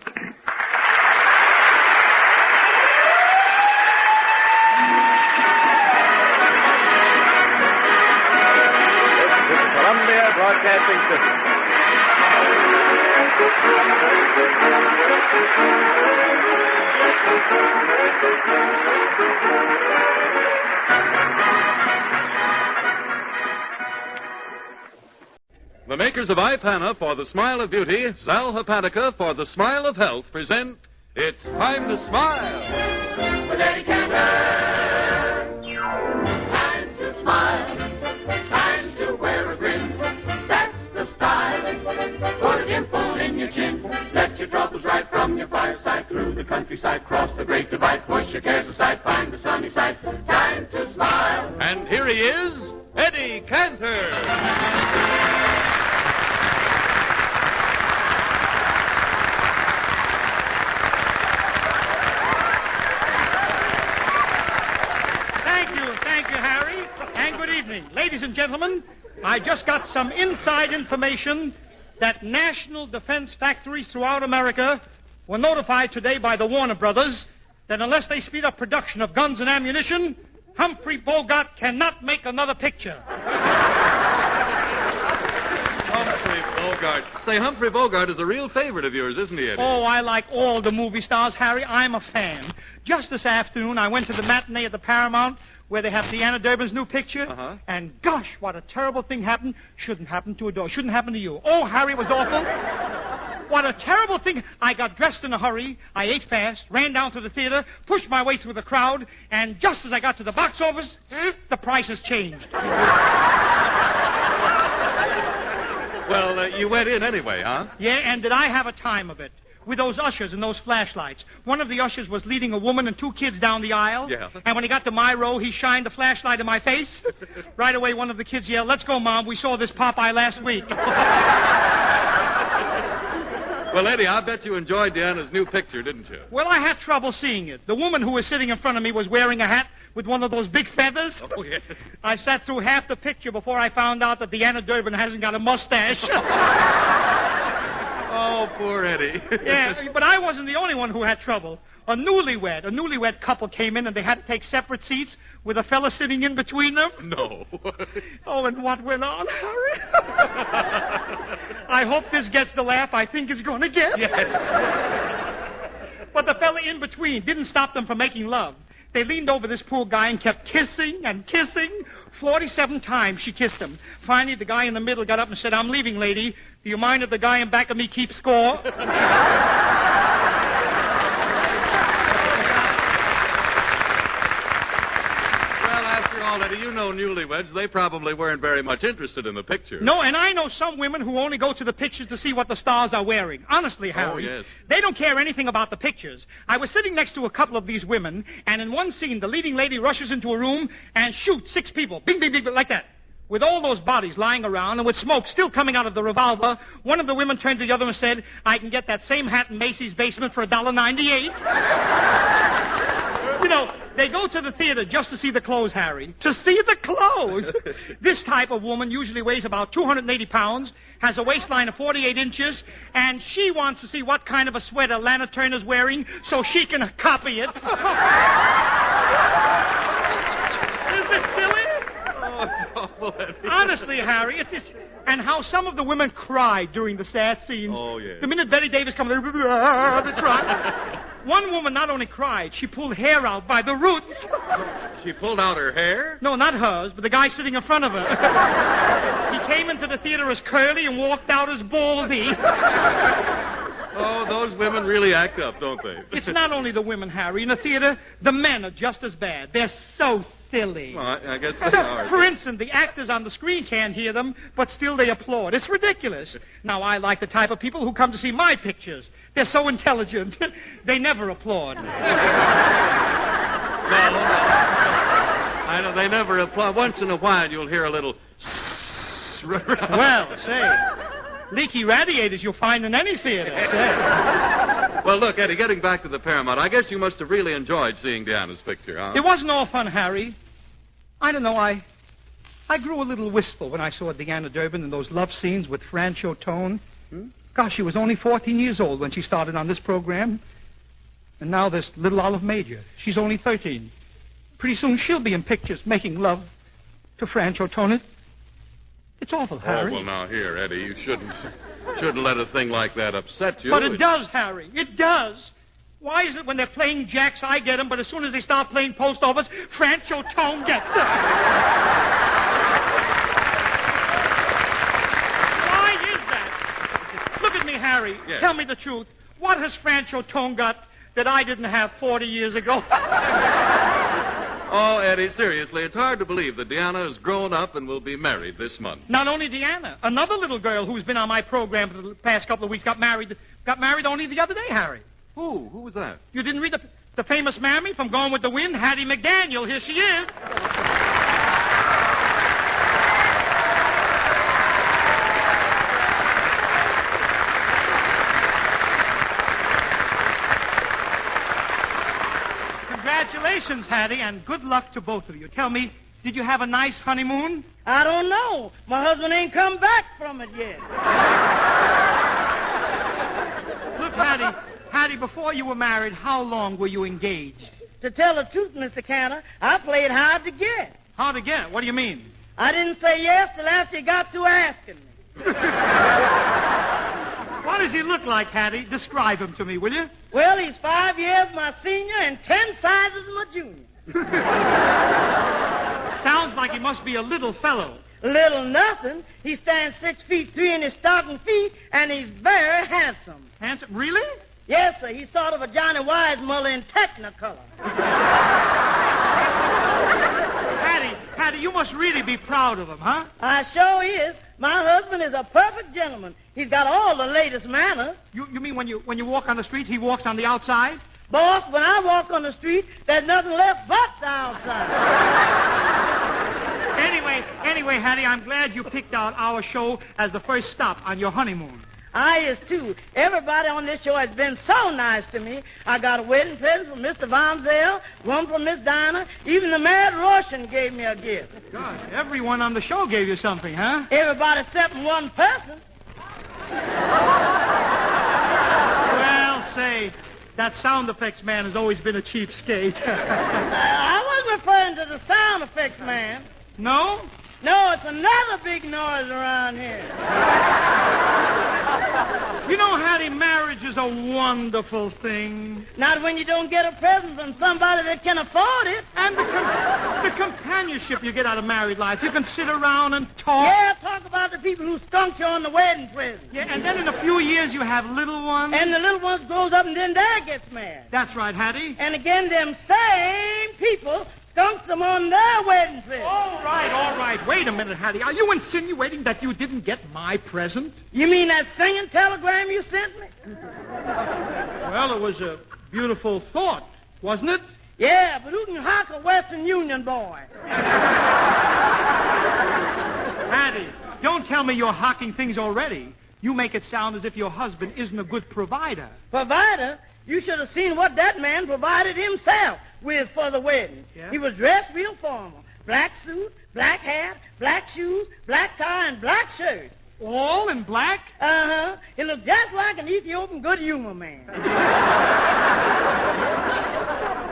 Speaker 4: Columbia Broadcasting System.
Speaker 23: The makers of Ipana for the smile of beauty, Zal Hepatica for the smile of health present It's Time to Smile.
Speaker 18: With Eddie Cantor. Time to smile. Time to wear a grin. That's the style. Put a dimple in your chin. Let your troubles right from your fireside. Through the countryside, cross the great divide. Push your cares aside, find the sunny side. Time to smile.
Speaker 23: And here he is, Eddie Cantor.
Speaker 22: Ladies and gentlemen, I just got some inside information that national defense factories throughout America were notified today by the Warner Brothers that unless they speed up production of guns and ammunition, Humphrey Bogart cannot make another picture.
Speaker 23: Humphrey Bogart. Say, Humphrey Bogart is a real favorite of yours, isn't he, Eddie?
Speaker 22: Oh, I like all the movie stars, Harry. I'm a fan. Just this afternoon, I went to the matinee at the Paramount where they have Deanna Durbin's new picture.
Speaker 23: Uh-huh.
Speaker 22: And gosh, what a terrible thing happened. Shouldn't happen to a dog. Shouldn't happen to you. Oh, Harry, it was awful. What a terrible thing. I got dressed in a hurry. I ate fast, ran down to the theater, pushed my way through the crowd, and just as I got to the box office, the prices changed.
Speaker 23: Well, you went in anyway, huh?
Speaker 22: Yeah, and did I have a time of it. With those ushers and those flashlights. One of the ushers was leading a woman and 2 kids down the aisle.
Speaker 23: Yeah.
Speaker 22: And when he got to my row, he shined the flashlight in my face. Right away, one of the kids yelled, "Let's go, Mom. We saw this Popeye last week."
Speaker 23: Well, Eddie, I bet you enjoyed Deanna's new picture, didn't you?
Speaker 22: Well, I had trouble seeing it. The woman who was sitting in front of me was wearing a hat with one of those big feathers.
Speaker 23: Oh, yes.
Speaker 22: I sat through half the picture before I found out that Deanna Durbin hasn't got a mustache.
Speaker 23: Oh, poor Eddie.
Speaker 22: Yeah, but I wasn't the only one who had trouble. A newlywed couple came in and they had to take separate seats with a fella sitting in between them.
Speaker 23: No.
Speaker 22: Oh, and what went on, Harry? I hope this gets the laugh I think it's going to get.
Speaker 23: Yes.
Speaker 22: But the fella in between didn't stop them from making love. They leaned over this poor guy and kept kissing and kissing. 47 times she kissed him. Finally, the guy in the middle got up and said, "I'm leaving, lady. Do you mind if the guy in back of me keeps score?"
Speaker 23: Eddie, you know newlyweds, they probably weren't very much interested in the picture.
Speaker 22: No, and I know some women who only go to the pictures to see what the stars are wearing. Honestly, Harry.
Speaker 23: Oh, yes.
Speaker 22: They don't care anything about the pictures. I was sitting next to a couple of these women, and in one scene, the leading lady rushes into a room and shoots 6 people. Bing, bing, bing, like that. With all those bodies lying around and with smoke still coming out of the revolver, one of the women turned to the other and said, "I can get that same hat in Macy's basement for $1.98. You know, they go to the theater just to see the clothes, Harry. To see the clothes. This type of woman usually weighs about 280 pounds, has a waistline of 48 inches, and she wants to see what kind of a sweater Lana Turner's wearing so she can copy it. Is it silly?
Speaker 23: Oh, it's awful, Eddie.
Speaker 22: Honestly, Harry, it's just... And how some of the women cried during the sad scenes.
Speaker 23: Oh, yes.
Speaker 22: The minute Betty Davis comes, they cry. One woman not only cried, she pulled hair out by the roots.
Speaker 23: She pulled out her hair?
Speaker 22: No, not hers, but the guy sitting in front of her. He came into the theater as curly and walked out as baldy.
Speaker 23: Oh, those women really act up, don't they?
Speaker 22: It's not only the women, Harry. In the theater, the men are just as bad. They're so silly.
Speaker 23: Well, I guess they are.
Speaker 22: For instance, the actors on the screen can't hear them, but still they applaud. It's ridiculous. Now, I like the type of people who come to see my pictures. They're so intelligent. They never applaud.
Speaker 23: No. I know, they never applaud. Once in a while, you'll hear a little...
Speaker 22: Well, say... Leaky radiators you'll find in any theater.
Speaker 23: Well, look, Eddie, getting back to the Paramount, I guess you must have really enjoyed seeing Deanna's picture, huh?
Speaker 22: It wasn't all fun, Harry. I don't know, I grew a little wistful when I saw Deanna Durbin in those love scenes with Francho Tone. Gosh, she was only 14 years old when she started on this program. And now this little Olive Major, she's only 13. Pretty soon she'll be in pictures making love to Francho Tone. It's awful, Harry.
Speaker 23: Oh, well, now, here, Eddie, you shouldn't let a thing like that upset you.
Speaker 22: But it does, Harry. It does. Why is it when they're playing jacks, I get them, but as soon as they start playing post office, Francho Tone gets them? Why is that? Look at me, Harry.
Speaker 23: Yes.
Speaker 22: Tell me the truth. What has Francho Tone got that I didn't have 40 years ago?
Speaker 23: Oh, Eddie, seriously, it's hard to believe that Deanna has grown up and will be married this month.
Speaker 22: Not only Deanna, another little girl who's been on my program for the past couple of weeks got married only the other day, Harry.
Speaker 23: Who? Who was that?
Speaker 22: You didn't read the famous mammy from Gone with the Wind, Hattie McDaniel. Here she is. Congratulations, Hattie, and good luck to both of you. Tell me, did you have a nice honeymoon?
Speaker 2: I don't know. My husband ain't come back from it yet.
Speaker 22: Look, Hattie, before you were married, how long were you engaged?
Speaker 2: To tell the truth, Mr. Cantor, I played hard to get.
Speaker 22: Hard to get? What do you mean?
Speaker 2: I didn't say yes till after he got through asking me.
Speaker 22: What does he look like, Hattie? Describe him to me, will you?
Speaker 2: Well, he's 5 years my senior and 10 sizes my junior.
Speaker 22: Sounds like he must be a little fellow.
Speaker 2: Little nothing. He stands 6'3" in his stocking feet, and he's very handsome.
Speaker 22: Handsome? Really?
Speaker 2: Yes, sir. He's sort of a Johnny Weissmuller in Technicolor.
Speaker 22: Hattie, you must really be proud of him, huh?
Speaker 2: I sure is. My husband is a perfect gentleman. He's got all the latest manners.
Speaker 22: You mean when you walk on the street, he walks on the outside?
Speaker 2: Boss, when I walk on the street, there's nothing left but the outside.
Speaker 22: Anyway, Hattie, I'm glad you picked out our show as the first stop on your honeymoon.
Speaker 2: I is, too. Everybody on this show has been so nice to me. I got a wedding present from Mr. Von Zell, one from Miss Dinah. Even the Mad Russian gave me a gift.
Speaker 22: Gosh, everyone on the show gave you something, huh?
Speaker 2: Everybody except one person.
Speaker 22: Well, say, that sound effects man has always been a cheapskate.
Speaker 2: I wasn't referring to the sound effects man.
Speaker 22: No?
Speaker 2: No, it's another big noise around here.
Speaker 22: You know, Hattie, marriage is a wonderful thing.
Speaker 2: Not when you don't get a present from somebody that can afford it.
Speaker 22: And the companionship you get out of married life. You can sit around and talk.
Speaker 2: Yeah, talk about the people who skunked you on the wedding present.
Speaker 22: Yeah, and then in a few years you have little ones.
Speaker 2: And the little ones grows up and then dad gets married.
Speaker 22: That's right, Hattie.
Speaker 2: And again, them same people skunks them on their wedding present.
Speaker 22: All right. Wait a minute, Hattie. Are you insinuating that you didn't get my present?
Speaker 2: You mean that singing telegram you sent me?
Speaker 22: Well, it was a beautiful thought, wasn't it?
Speaker 2: Yeah, but who can hock a Western Union boy?
Speaker 22: Hattie, don't tell me you're hocking things already. You make it sound as if your husband isn't a good provider.
Speaker 2: Provider? You should have seen what that man provided himself with for the wedding.
Speaker 22: Yeah?
Speaker 2: He was dressed real formal. Black suit, black hat, black shoes, black tie, and black shirt.
Speaker 22: All in black?
Speaker 2: Uh-huh. He looked just like an Ethiopian good humor man.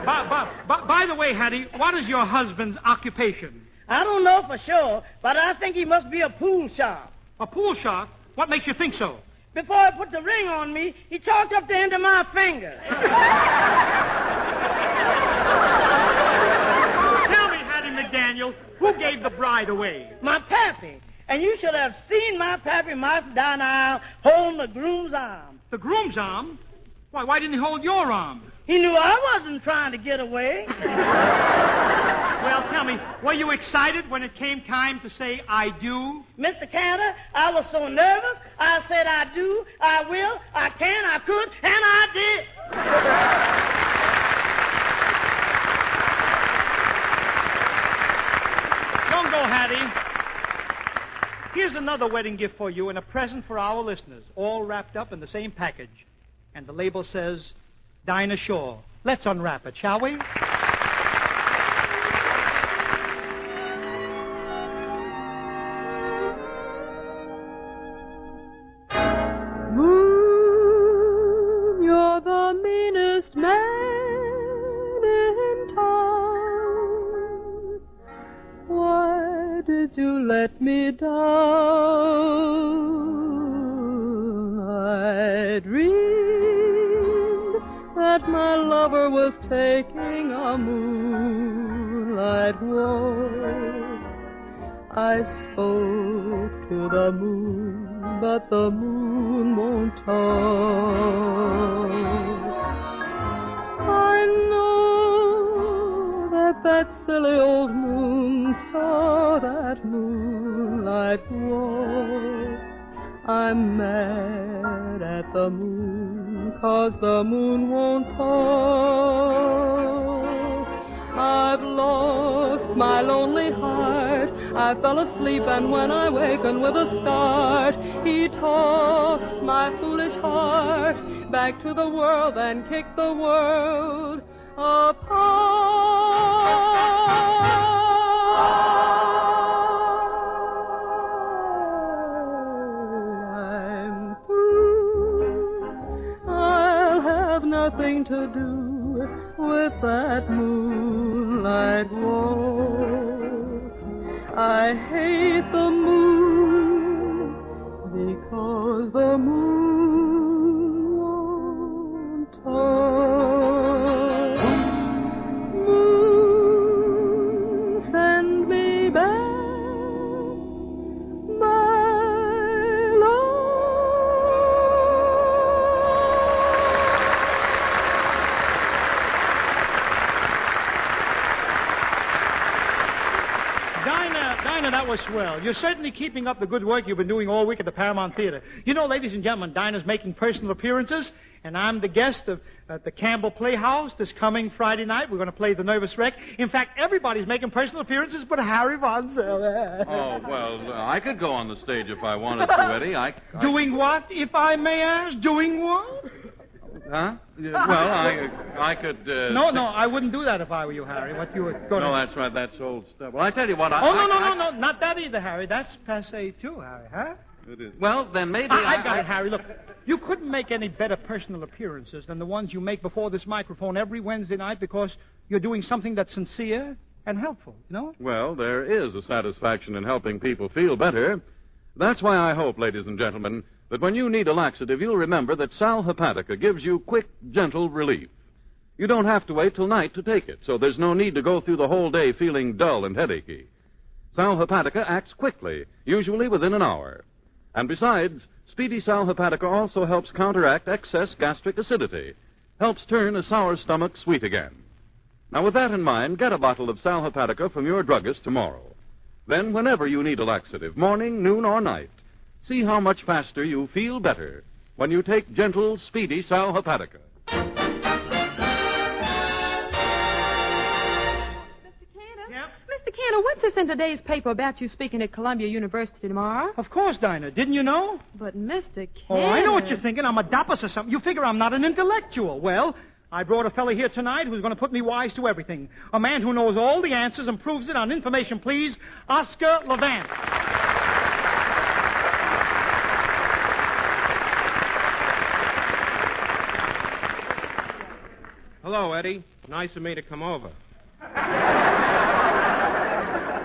Speaker 22: By the way, Hattie, what is your husband's occupation?
Speaker 2: I don't know for sure, but I think he must be a pool shark.
Speaker 22: A pool shark? What makes you think so?
Speaker 2: Before he put the ring on me, he chalked up the end of my finger.
Speaker 22: Tell me, Hattie McDaniel, who gave the bride away?
Speaker 2: My pappy. And you should have seen my pappy marching down the aisle holding the groom's arm.
Speaker 22: The groom's arm? Why didn't he hold your arm?
Speaker 2: He knew I wasn't trying to get away.
Speaker 22: Well, tell me, were you excited when it came time to say I do?
Speaker 2: Mr. Cantor, I was so nervous, I said I do, I will, I can, I could, and I did.
Speaker 22: Don't go, Hattie. Here's another wedding gift for you and a present for our listeners, all wrapped up in the same package. And the label says, Dinah Shore. Let's unwrap it, shall we?
Speaker 6: Moon, you're the meanest man in town. Why did you let me down? I dreamed that my lover was taking a moonlight walk. I spoke to the moon, but the moon won't talk. I know that silly old moon saw that moonlight walk. I'm mad at the moon, 'cause the moon won't talk. I've lost my lonely heart. I fell asleep, and when I wakened with a start, he tossed my foolish heart back to the world and kicked the world apart. I'm through. I'll have nothing to do with that moonlight walk. I hate the moon because the moon won't talk. Moon, send me back
Speaker 22: was swell. You're certainly keeping up the good work you've been doing all week at the Paramount Theater. You know, ladies and gentlemen, Dinah's making personal appearances, and I'm the guest at the Campbell Playhouse this coming Friday night. We're going to play The Nervous Wreck. In fact, everybody's making personal appearances but Harry Von Zell.
Speaker 15: Oh, well, I could go on the stage if I wanted to, Eddie.
Speaker 22: Doing what, if I may ask? Doing what?
Speaker 15: Huh? Well, I could...
Speaker 22: No, I wouldn't do that if I were you, Harry. What you were going to...
Speaker 15: No, that's right. That's old stuff. Well, I tell you what,
Speaker 22: No, not that either, Harry. That's passé, too, Harry, huh?
Speaker 15: It is. Well, then maybe
Speaker 22: I got it, Harry. Look, you couldn't make any better personal appearances than the ones you make before this microphone every Wednesday night because you're doing something that's sincere and helpful, you know?
Speaker 15: Well, there is a satisfaction in helping people feel better. That's why I hope, ladies and gentlemen, that when you need a laxative, you'll remember that Sal Hepatica gives you quick, gentle relief. You don't have to wait till night to take it, so there's no need to go through the whole day feeling dull and headachy. Sal Hepatica acts quickly, usually within an hour. And besides, Speedy Sal Hepatica also helps counteract excess gastric acidity, helps turn a sour stomach sweet again. Now, with that in mind, get a bottle of Sal Hepatica from your druggist tomorrow. Then, whenever you need a laxative, morning, noon, or night, see how much faster you feel better when you take gentle, Speedy Sal Hepatica.
Speaker 20: Mr. Cantor, what's this in today's paper about you speaking at Columbia University tomorrow?
Speaker 22: Of course, Dinah. Didn't you know?
Speaker 20: But, Mr. Cantor...
Speaker 22: Oh, I know what you're thinking. I'm a dopus or something. You figure I'm not an intellectual. Well, I brought a fella here tonight who's going to put me wise to everything. A man who knows all the answers and proves it on information, please. Oscar Levant.
Speaker 21: Hello, Eddie. Nice of me to come over.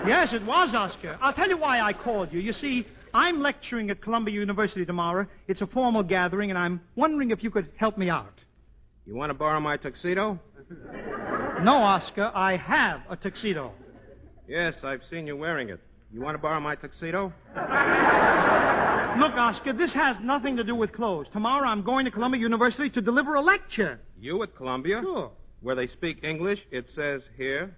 Speaker 22: Yes, it was, Oscar. I'll tell you why I called you. You see, I'm lecturing at Columbia University tomorrow. It's a formal gathering, and I'm wondering if you could help me out.
Speaker 21: You want to borrow my tuxedo?
Speaker 22: No, Oscar, I have a tuxedo.
Speaker 21: Yes, I've seen you wearing it. You want to borrow my tuxedo?
Speaker 22: Look, Oscar, this has nothing to do with clothes. Tomorrow I'm going to Columbia University to deliver a lecture.
Speaker 21: You at Columbia?
Speaker 22: Sure.
Speaker 21: Where they speak English, it says here.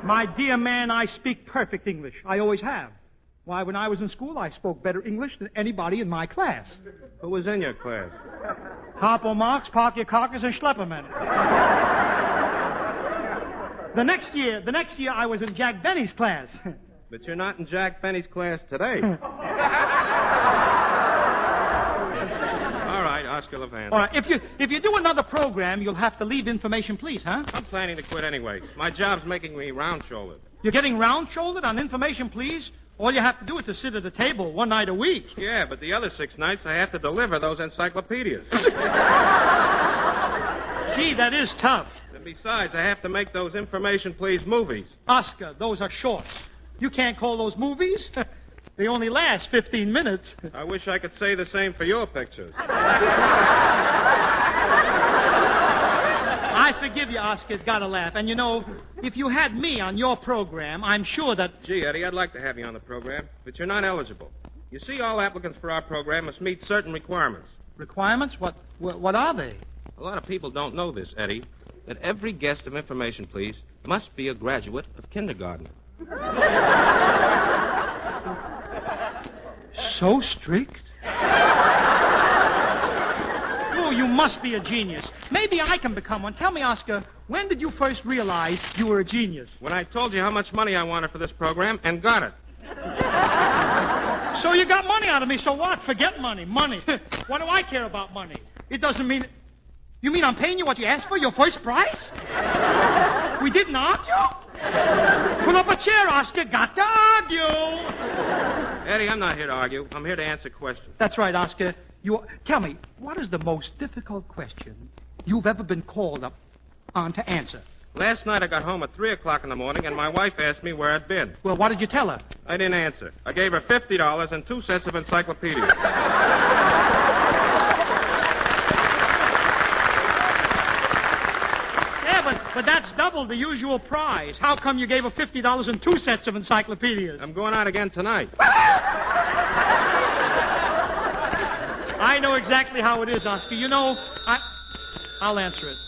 Speaker 22: My dear man, I speak perfect English. I always have. Why, when I was in school, I spoke better English than anybody in my class.
Speaker 21: Who was in your class?
Speaker 22: Harpo Marx, Park Your Carcass, and Schlepperman. The next year I was in Jack Benny's class.
Speaker 21: But you're not in Jack Benny's class today. All right, Oscar Levant.
Speaker 22: All right, if you do another program, you'll have to leave information, please, huh?
Speaker 21: I'm planning to quit anyway. My job's making me round-shouldered.
Speaker 22: You're getting round-shouldered on information, please? All you have to do is to sit at a table one night a week.
Speaker 21: Yeah, but the other 6 nights I have to deliver those encyclopedias.
Speaker 22: Gee, that is tough.
Speaker 21: And besides, I have to make those information please movies.
Speaker 22: Oscar, those are shorts. You can't call those movies. They only last 15 minutes.
Speaker 21: I wish I could say the same for your pictures.
Speaker 22: I forgive you, Oscar. It's got to laugh. And, you know, if you had me on your program, I'm sure that...
Speaker 21: Gee, Eddie, I'd like to have you on the program, but you're not eligible. You see, all applicants for our program must meet certain requirements.
Speaker 22: Requirements? What are they?
Speaker 21: A lot of people don't know this, Eddie, that every guest of Information Please must be a graduate of kindergarten.
Speaker 22: So strict? Oh, you must be a genius. Maybe I can become one. Tell me, Oscar, when did you first realize you were a genius?
Speaker 21: When I told you how much money I wanted for this program and got it.
Speaker 22: So you got money out of me, so what? Forget money. Money. What do I care about money? It doesn't mean... You mean I'm paying you what you asked for, your first price? We didn't argue? Pull up a chair, Oscar. Got to argue.
Speaker 21: Eddie, I'm not here to argue. I'm here to answer questions.
Speaker 22: That's right, Oscar. Tell me, what is the most difficult question you've ever been called up on to answer?
Speaker 21: Last night I got home at 3 o'clock in the morning, and my wife asked me where I'd been.
Speaker 22: Well, what did you tell her?
Speaker 21: I didn't answer. I gave her $50 and 2 sets of encyclopedias.
Speaker 22: But that's double the usual prize. How come you gave her $50 and 2 sets of encyclopedias?
Speaker 21: I'm going out again tonight.
Speaker 22: I know exactly how it is, Oscar. You know, I'll answer it.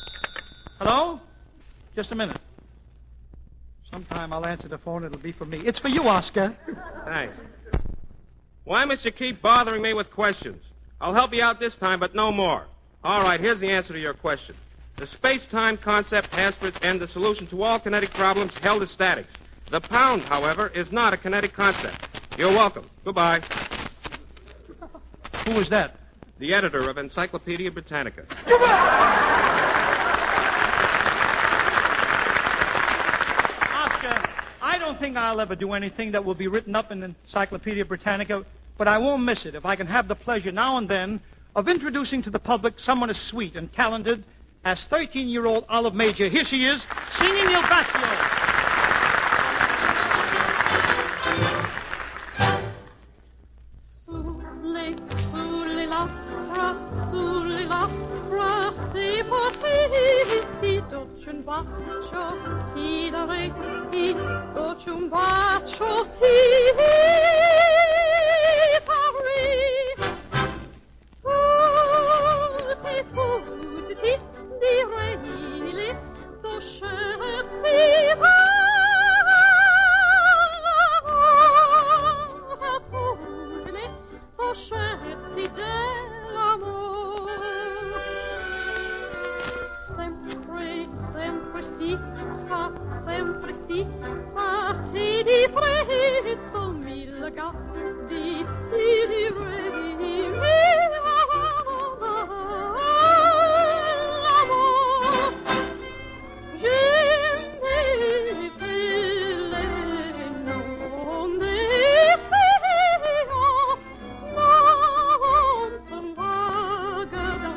Speaker 22: Hello? Just a minute. Sometime I'll answer the phone. It'll be for me. It's for you, Oscar.
Speaker 21: Thanks. Why must you keep bothering me with questions? I'll help you out this time, but no more. All right, here's the answer to your question. The space-time concept has for its end the solution to all kinetic problems held as statics. The pound, however, is not a kinetic concept. You're welcome. Goodbye.
Speaker 22: Who was that?
Speaker 21: The editor of Encyclopedia Britannica.
Speaker 22: Oscar, I don't think I'll ever do anything that will be written up in Encyclopedia Britannica, but I won't miss it if I can have the pleasure now and then of introducing to the public someone as sweet and talented as 13-year-old Olive Major. Here she is, singing Il Bacio.
Speaker 6: Un bacio ti darei, dolce un bacio ti darei. Tutti ti direi, so scherzi so scherzi dell'amore. Sempre sì, sa ti direi, so mille gatti ti direi, l'amor, gente belle non deseo, non son vaga da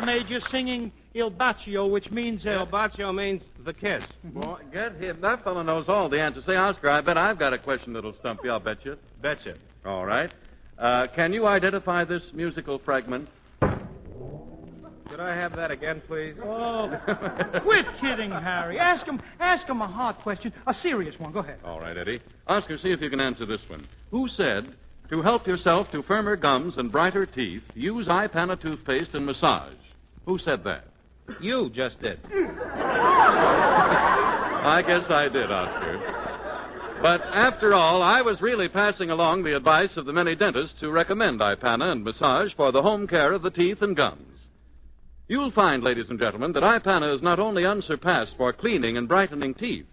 Speaker 22: Major singing Il Bacio, which means...
Speaker 21: Il Bacio means the kiss.
Speaker 15: Boy, get him. That fellow knows all the answers. Say, Oscar, I bet I've got a question that'll stump you. I'll bet you.
Speaker 21: Betcha.
Speaker 15: All right. Can you identify this musical fragment?
Speaker 21: Could I have that again, please?
Speaker 22: Oh, quit kidding, Harry. Ask him a hard question, a serious one. Go ahead.
Speaker 15: All right, Eddie. Oscar, see if you can answer this one. Who said, to help yourself to firmer gums and brighter teeth, use iPana toothpaste and massage? Who said that?
Speaker 21: You just did.
Speaker 15: I guess I did, Oscar. But after all, I was really passing along the advice of the many dentists who recommend iPana and massage for the home care of the teeth and gums. You'll find, ladies and gentlemen, that iPana is not only unsurpassed for cleaning and brightening teeth,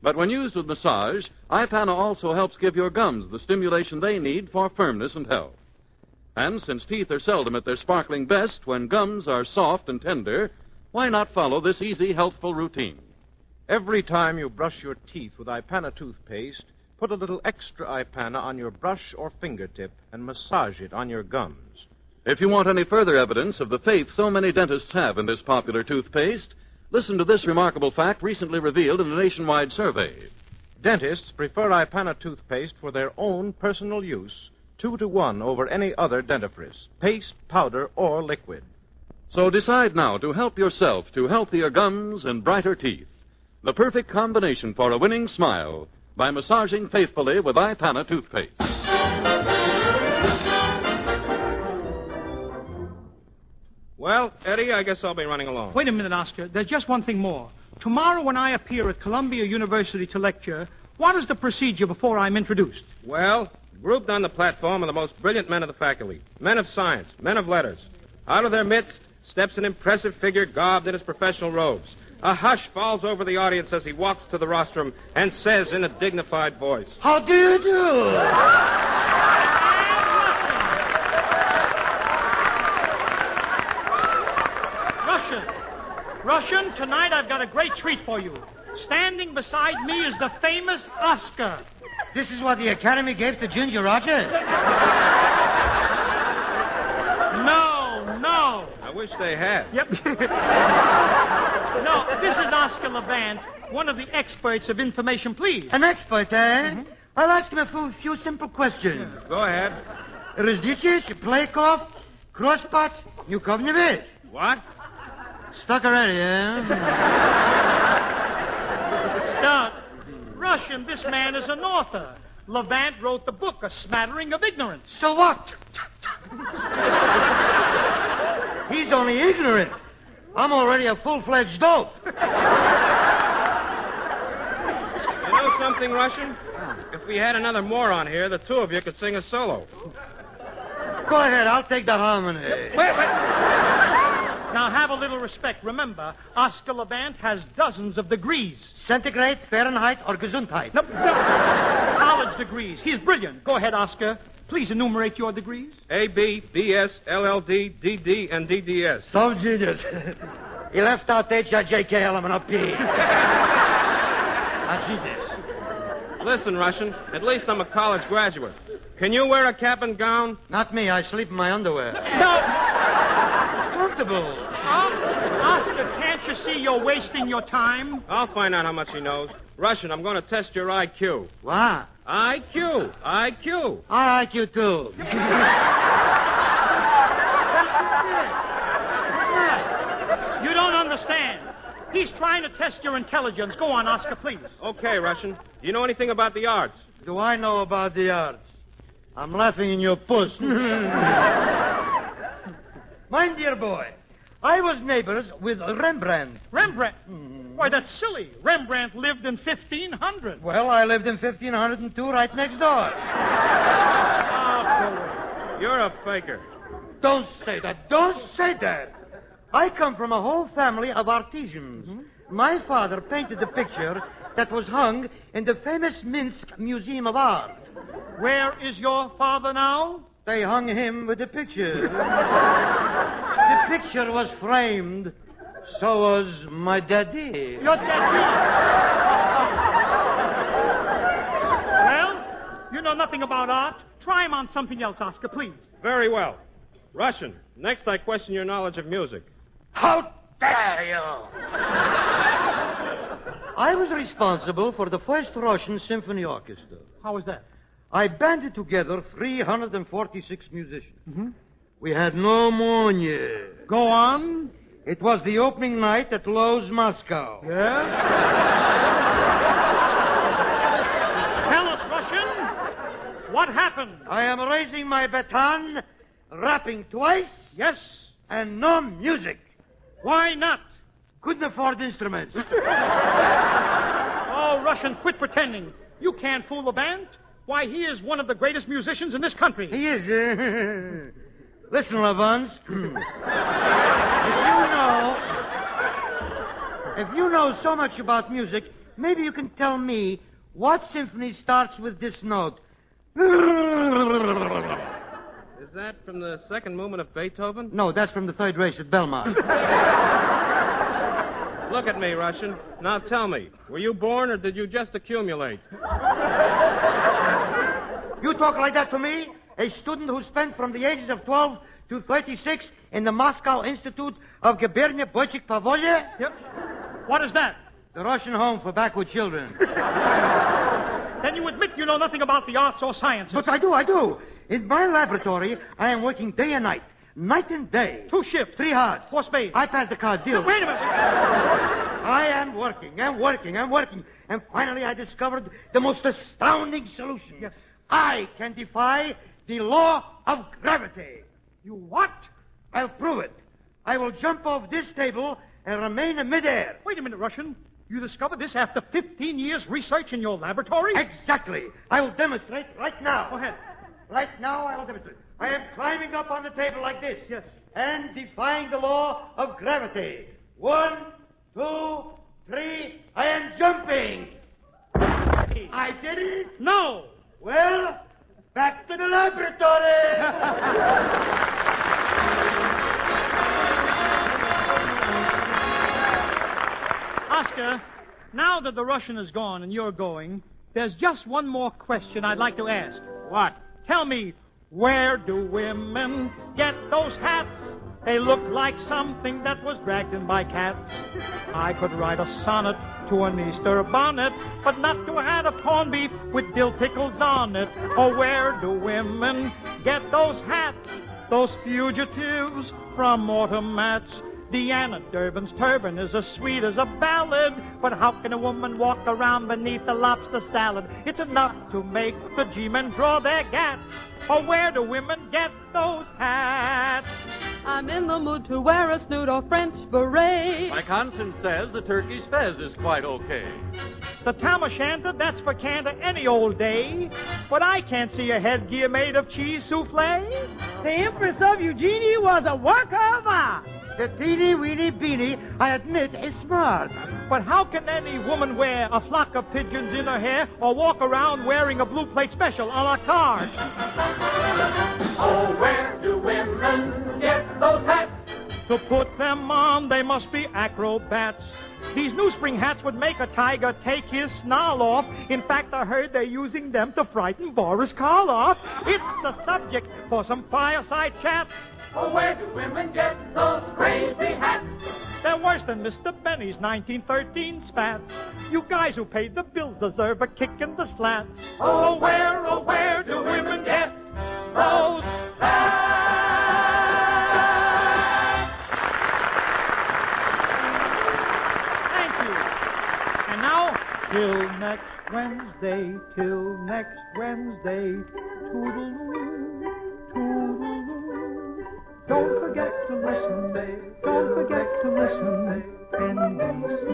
Speaker 15: but when used with massage, iPana also helps give your gums the stimulation they need for firmness and health. And since teeth are seldom at their sparkling best when gums are soft and tender, why not follow this easy, healthful routine?
Speaker 1: Every time you brush your teeth with iPana toothpaste, put a little extra iPana on your brush or fingertip and massage it on your gums.
Speaker 15: If you want any further evidence of the faith so many dentists have in this popular toothpaste, listen to this remarkable fact recently revealed in a nationwide survey.
Speaker 1: Dentists prefer iPana toothpaste for their own personal use, 2-to-1 over any other dentifrice, paste, powder, or liquid.
Speaker 15: So decide now to help yourself to healthier gums and brighter teeth. The perfect combination for a winning smile by massaging faithfully with iPana toothpaste.
Speaker 21: Well, Eddie, I guess I'll be running along.
Speaker 22: Wait a minute, Oscar. There's just one thing more. Tomorrow when I appear at Columbia University to lecture, what is the procedure before I'm introduced?
Speaker 21: Well, grouped on the platform are the most brilliant men of the faculty, men of science, men of letters. Out of their midst steps an impressive figure garbed in his professional robes. A hush falls over the audience as he walks to the rostrum and says in a dignified voice,
Speaker 22: "How do you do?" Russian, tonight I've got a great treat for you. Standing beside me is the famous Oscar.
Speaker 9: This is what the Academy gave to Ginger Rogers?
Speaker 22: No.
Speaker 21: I wish they had.
Speaker 22: Yep. No, this is Oscar Levant, one of the experts of information, please.
Speaker 9: An expert, eh? Mm-hmm. I'll ask him a few simple questions.
Speaker 21: Yeah. Go ahead.
Speaker 9: Различишь Playoff, Crosspats, Newkovnevich?
Speaker 21: What?
Speaker 9: Stuck already, eh?
Speaker 22: Stuck. Russian, this man is an author. Levant wrote the book, A Smattering of Ignorance.
Speaker 9: So what? He's only ignorant. I'm already a full-fledged dope.
Speaker 21: You know something, Russian? If we had another moron here, the two of you could sing a solo.
Speaker 9: Go ahead, I'll take the harmony.
Speaker 22: Wait. Now, have a little respect. Remember, Oscar Levant has dozens of degrees.
Speaker 9: Centigrade, Fahrenheit, or Gesundheit?
Speaker 22: No. College degrees. He's brilliant. Go ahead, Oscar. Please enumerate your degrees.
Speaker 21: A, B, BS, LLD, DD, and DDS.
Speaker 9: Some genius. He left out HIJKL and a P. Genius.
Speaker 21: Listen, Russian, at least I'm a college graduate. Can you wear a cap and gown?
Speaker 9: Not me. I sleep in my underwear.
Speaker 22: No.
Speaker 9: It's comfortable.
Speaker 22: Oscar, can't you see you're wasting your time?
Speaker 21: I'll find out how much he knows. Russian, I'm going to test your IQ.
Speaker 9: What?
Speaker 21: IQ.
Speaker 9: Our IQ, too.
Speaker 22: You don't understand. He's trying to test your intelligence. Go on, Oscar, please.
Speaker 21: Okay, Russian. Do you know anything about the arts?
Speaker 9: Do I know about the arts? I'm laughing in your puss. My dear boy, I was neighbors with Rembrandt.
Speaker 22: Rembrandt? Why, that's silly. Rembrandt lived in 1500.
Speaker 9: Well, I lived in 1502 right next door.
Speaker 21: You're a faker.
Speaker 9: Don't say that. I come from a whole family of artisans. Mm-hmm. My father painted the picture that was hung in the famous Minsk Museum of Art.
Speaker 22: Where is your father now?
Speaker 9: They hung him with the picture. The picture was framed. So was my daddy.
Speaker 22: Your daddy? Well, you know nothing about art. Try him on something else, Oscar, please.
Speaker 21: Very well. Russian, next I question your knowledge of music.
Speaker 9: How dare you! I was responsible for the first Russian symphony orchestra.
Speaker 22: How was that?
Speaker 9: I banded together 346 musicians. Mm-hmm. We had no money.
Speaker 22: Go on.
Speaker 9: It was the opening night at Lowe's Moscow.
Speaker 22: Yeah? Tell us, Russian, what happened?
Speaker 9: I am raising my baton, rapping twice.
Speaker 22: Yes.
Speaker 9: And no music.
Speaker 22: Why not?
Speaker 9: Couldn't afford instruments.
Speaker 22: Oh, Russian, quit pretending. You can't fool the band. Why, he is one of the greatest musicians in this country.
Speaker 9: He is. Listen, Levant. If you know so much about music, maybe you can tell me what symphony starts with this note.
Speaker 21: Is that from the second movement of Beethoven?
Speaker 9: No, that's from the third race at Belmont.
Speaker 21: Look at me, Russian. Now tell me, were you born or did you just accumulate?
Speaker 9: You talk like that to me? A student who spent from the ages of 12 to 36 in the Moscow Institute of Gubernia Boychik Pavolia?
Speaker 22: Yep. What is that?
Speaker 9: The Russian Home for Backward Children.
Speaker 22: Then you admit you know nothing about the arts or sciences.
Speaker 9: But I do. In my laboratory, I am working day and night. Night and day.
Speaker 22: 2 shifts.
Speaker 9: 3 hours.
Speaker 22: 4 spades.
Speaker 9: I pass the card. Deal.
Speaker 22: Wait a minute.
Speaker 9: I am working. And finally I discovered the most astounding solution.
Speaker 22: Yes.
Speaker 9: I can defy the law of gravity.
Speaker 22: You what?
Speaker 9: I'll prove it. I will jump off this table and remain in midair.
Speaker 22: Wait a minute, Russian. You discovered this after 15 years research in your laboratory?
Speaker 9: Exactly. I will demonstrate right now.
Speaker 22: Go ahead.
Speaker 9: Right now, I will demonstrate. I am climbing up on the table like this.
Speaker 22: Yes.
Speaker 9: And defying the law of gravity. 1, 2, 3. I am jumping. I did it?
Speaker 22: No.
Speaker 9: Well, back to the laboratory.
Speaker 22: Oscar, now that the Russian is gone and you're going, there's just one more question I'd like to ask.
Speaker 21: What?
Speaker 22: Tell me, where do women get those hats? They look like something that was dragged in by cats. I could write a sonnet to an Easter bonnet, but not to a hat of corned beef with dill pickles on it. Oh, where do women get those hats? Those fugitives from autumn mats. Deanna Durbin's turban is as sweet as a ballad, but how can a woman walk around beneath a lobster salad? It's enough to make the G-men draw their gats. Oh, where do women get those hats?
Speaker 6: I'm in the mood to wear a snoot or French beret.
Speaker 15: My conscience says the Turkish fez is quite okay.
Speaker 22: The tam o' shanter, that's for Cantor any old day. But I can't see a headgear made of cheese souffle.
Speaker 9: The Empress of Eugenie was a work of art. The teeny-weeny beanie, I admit, is smart.
Speaker 22: But how can any woman wear a flock of pigeons in her hair or walk around wearing a blue plate special a la carte?
Speaker 18: Oh, where do women get those hats?
Speaker 22: To put them on, they must be acrobats. These new spring hats would make a tiger take his snarl off. In fact, I heard they're using them to frighten Boris Karloff. It's the subject for some fireside chats.
Speaker 18: Oh, where do women get those crazy hats?
Speaker 22: They're worse than Mr. Benny's 1913 spats. You guys who paid the bills deserve a kick in the slats.
Speaker 18: Oh, where do women get those hats?
Speaker 22: Thank you. And now, till next Wednesday, toodaloo, toodaloo. Don't forget to listen, don't forget to listen, NBC.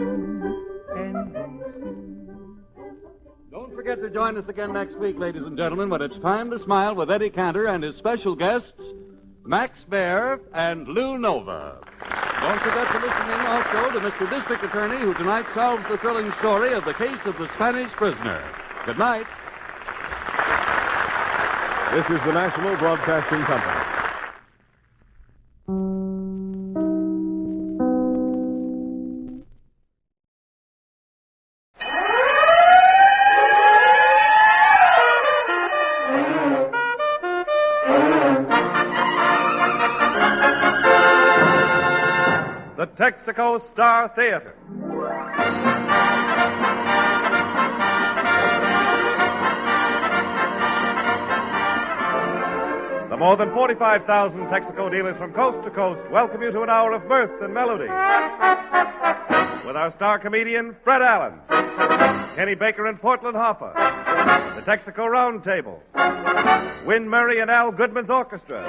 Speaker 15: Don't forget to join us again next week, ladies and gentlemen, when it's time to smile with Eddie Cantor and his special guests, Max Baer and Lou Nova. Don't forget to listen in also to Mr. District Attorney, who tonight solves the thrilling story of the case of the Spanish prisoner. Good night.
Speaker 11: This is the National Broadcasting Company.
Speaker 23: The Texaco Star Theater. The more than 45,000 Texaco dealers from coast to coast welcome you to an hour of mirth and melody. With our star comedian, Fred Allen, Kenny Baker and Portland Hoffa, the Texaco Round Table, Win Murray and Al Goodman's Orchestra.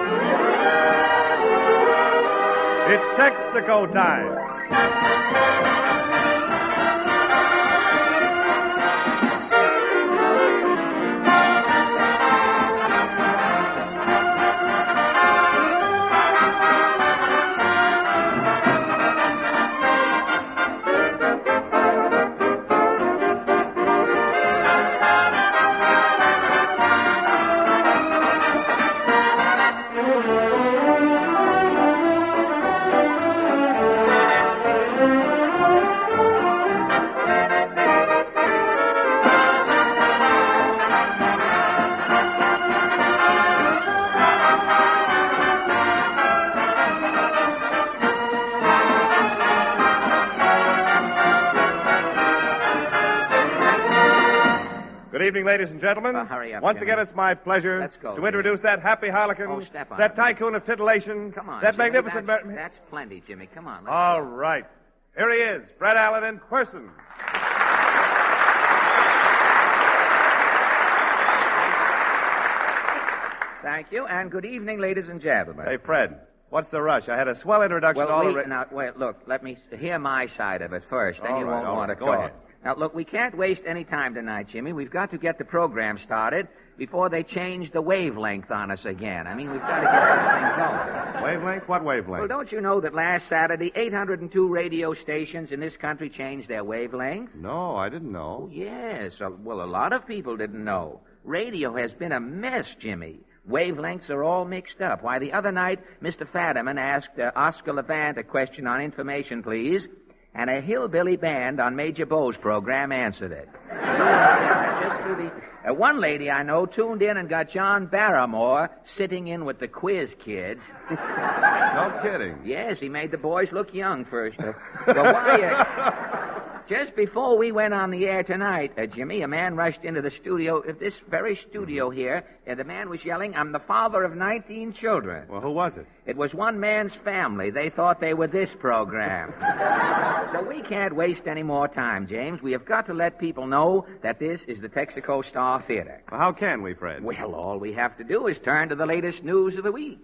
Speaker 23: It's Texaco time. Good evening, ladies and gentlemen.
Speaker 12: Hurry up,
Speaker 23: Once
Speaker 12: Jimmy.
Speaker 23: again, it's my pleasure
Speaker 12: Let's go,
Speaker 23: to introduce that happy harlequin,
Speaker 12: Oh, step on
Speaker 23: that
Speaker 12: it.
Speaker 23: tycoon of titillation,
Speaker 12: Come on,
Speaker 23: that
Speaker 12: Jimmy,
Speaker 23: magnificent...
Speaker 12: That's plenty, Jimmy. Come on. Let's
Speaker 23: All
Speaker 12: go.
Speaker 23: right. Here he is, Fred Allen in person.
Speaker 12: Thank you, and good evening, ladies and gentlemen.
Speaker 23: Hey, Fred, what's the rush? I had a swell introduction
Speaker 12: Well,
Speaker 23: already.
Speaker 12: now, wait, look, let me hear my side of it first, then
Speaker 23: All
Speaker 12: you
Speaker 23: right,
Speaker 12: won't
Speaker 23: all
Speaker 12: want to
Speaker 23: right. Go
Speaker 12: talk.
Speaker 23: ahead.
Speaker 12: Now, look, we can't waste any time tonight, Jimmy. We've got to get the program started before they change the wavelength on us again. I mean, we've got to get this thing going.
Speaker 23: Wavelength? What wavelength?
Speaker 12: Well, don't you know that last Saturday, 802 radio stations in this country changed their wavelengths?
Speaker 23: No, I didn't know.
Speaker 12: Yes. Well, a lot of people didn't know. Radio has been a mess, Jimmy. Wavelengths are all mixed up. Why, the other night, Mr. Fadiman asked Oscar Levant a question on information, please, and a hillbilly band on Major Bow's program answered it. Just through the... one lady I know tuned in and got John Barrymore sitting in with the quiz kids.
Speaker 11: No kidding.
Speaker 12: Yes, he made the boys look young first. Just before we went on the air tonight, Jimmy, a man rushed into the studio, this very studio here, and the man was yelling, "I'm the father of 19 children."
Speaker 11: Well, who was it?
Speaker 12: It was one man's family. They thought they were this program. So we can't waste any more time, James. We have got to let people know that this is the Texaco Star Theater.
Speaker 11: Well, how can we, Fred?
Speaker 12: Well, all we have to do is turn to the latest news of the week.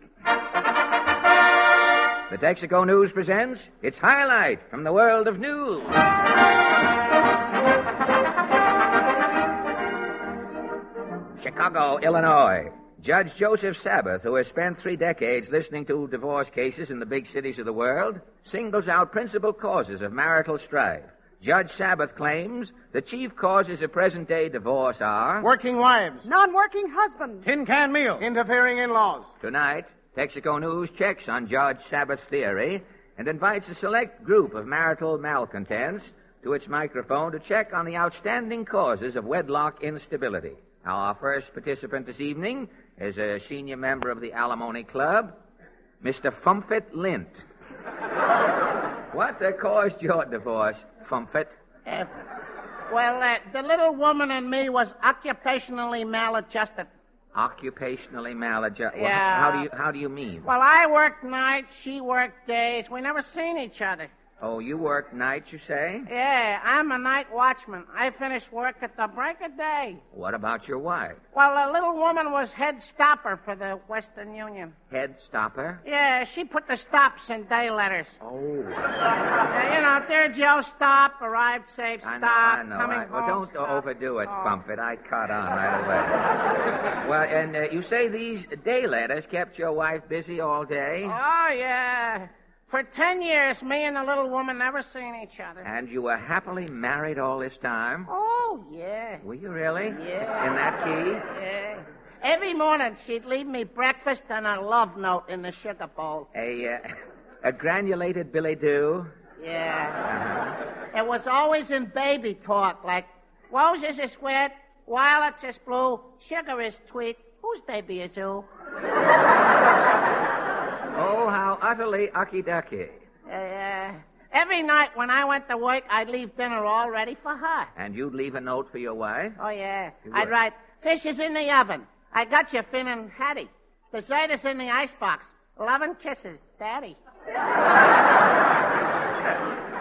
Speaker 12: The Texaco News presents its highlight from the world of news. Chicago, Illinois. Judge Joseph Sabbath, who has spent 3 decades listening to divorce cases in the big cities of the world, singles out principal causes of marital strife. Judge Sabbath claims the chief causes of present-day divorce are...
Speaker 8: working wives,
Speaker 16: non-working husbands,
Speaker 8: tin can meal, interfering in-laws.
Speaker 12: Tonight, Texaco News checks on Judge Sabbath's theory and invites a select group of marital malcontents to its microphone to check on the outstanding causes of wedlock instability. Our first participant this evening is a senior member of the Alimony Club, Mr. Fumfit Lint. What caused your divorce, Fumfit?
Speaker 3: The little woman and me was occupationally maladjusted.
Speaker 12: Occupationally maladjusted?
Speaker 3: Yeah.
Speaker 12: Well, how do you mean?
Speaker 3: Well, I worked nights, she worked days. We never seen each other.
Speaker 12: Oh, you work nights, you say?
Speaker 3: Yeah, I'm a night watchman. I finish work at the break of day.
Speaker 12: What about your wife?
Speaker 3: Well, the little woman was head stopper for the Western Union.
Speaker 12: Head stopper?
Speaker 3: Yeah, she put the stops in day letters.
Speaker 12: Oh.
Speaker 3: Dear Joe, stop, arrived safe, stop,
Speaker 12: I know.
Speaker 3: coming home.
Speaker 12: Well, don't
Speaker 3: stop.
Speaker 12: overdo it, Fumfit. I caught on right away. Well, and you say these day letters kept your wife busy all day?
Speaker 3: Oh, yeah. For 10 years, me and the little woman never seen each other.
Speaker 12: And you were happily married all this time?
Speaker 3: Oh, yeah.
Speaker 12: Were you really?
Speaker 3: Yeah.
Speaker 12: In that key?
Speaker 3: Yeah. Every morning, she'd leave me breakfast and a love note in the sugar bowl.
Speaker 12: A granulated billet doux?
Speaker 3: Yeah.
Speaker 12: Uh-huh.
Speaker 3: It was always in baby talk, like, roses is red, violets is blue, sugar is sweet, whose baby is who?
Speaker 12: Oh, how utterly ucky-ducky.
Speaker 3: Every night when I went to work, I'd leave dinner all ready for her.
Speaker 12: And you'd leave a note for your wife?
Speaker 3: Oh, yeah.
Speaker 12: You
Speaker 3: I'd
Speaker 12: would.
Speaker 3: write, fish is in the oven. I got you, Finn and Hattie. Dessert is in the icebox. 11 kisses, Daddy.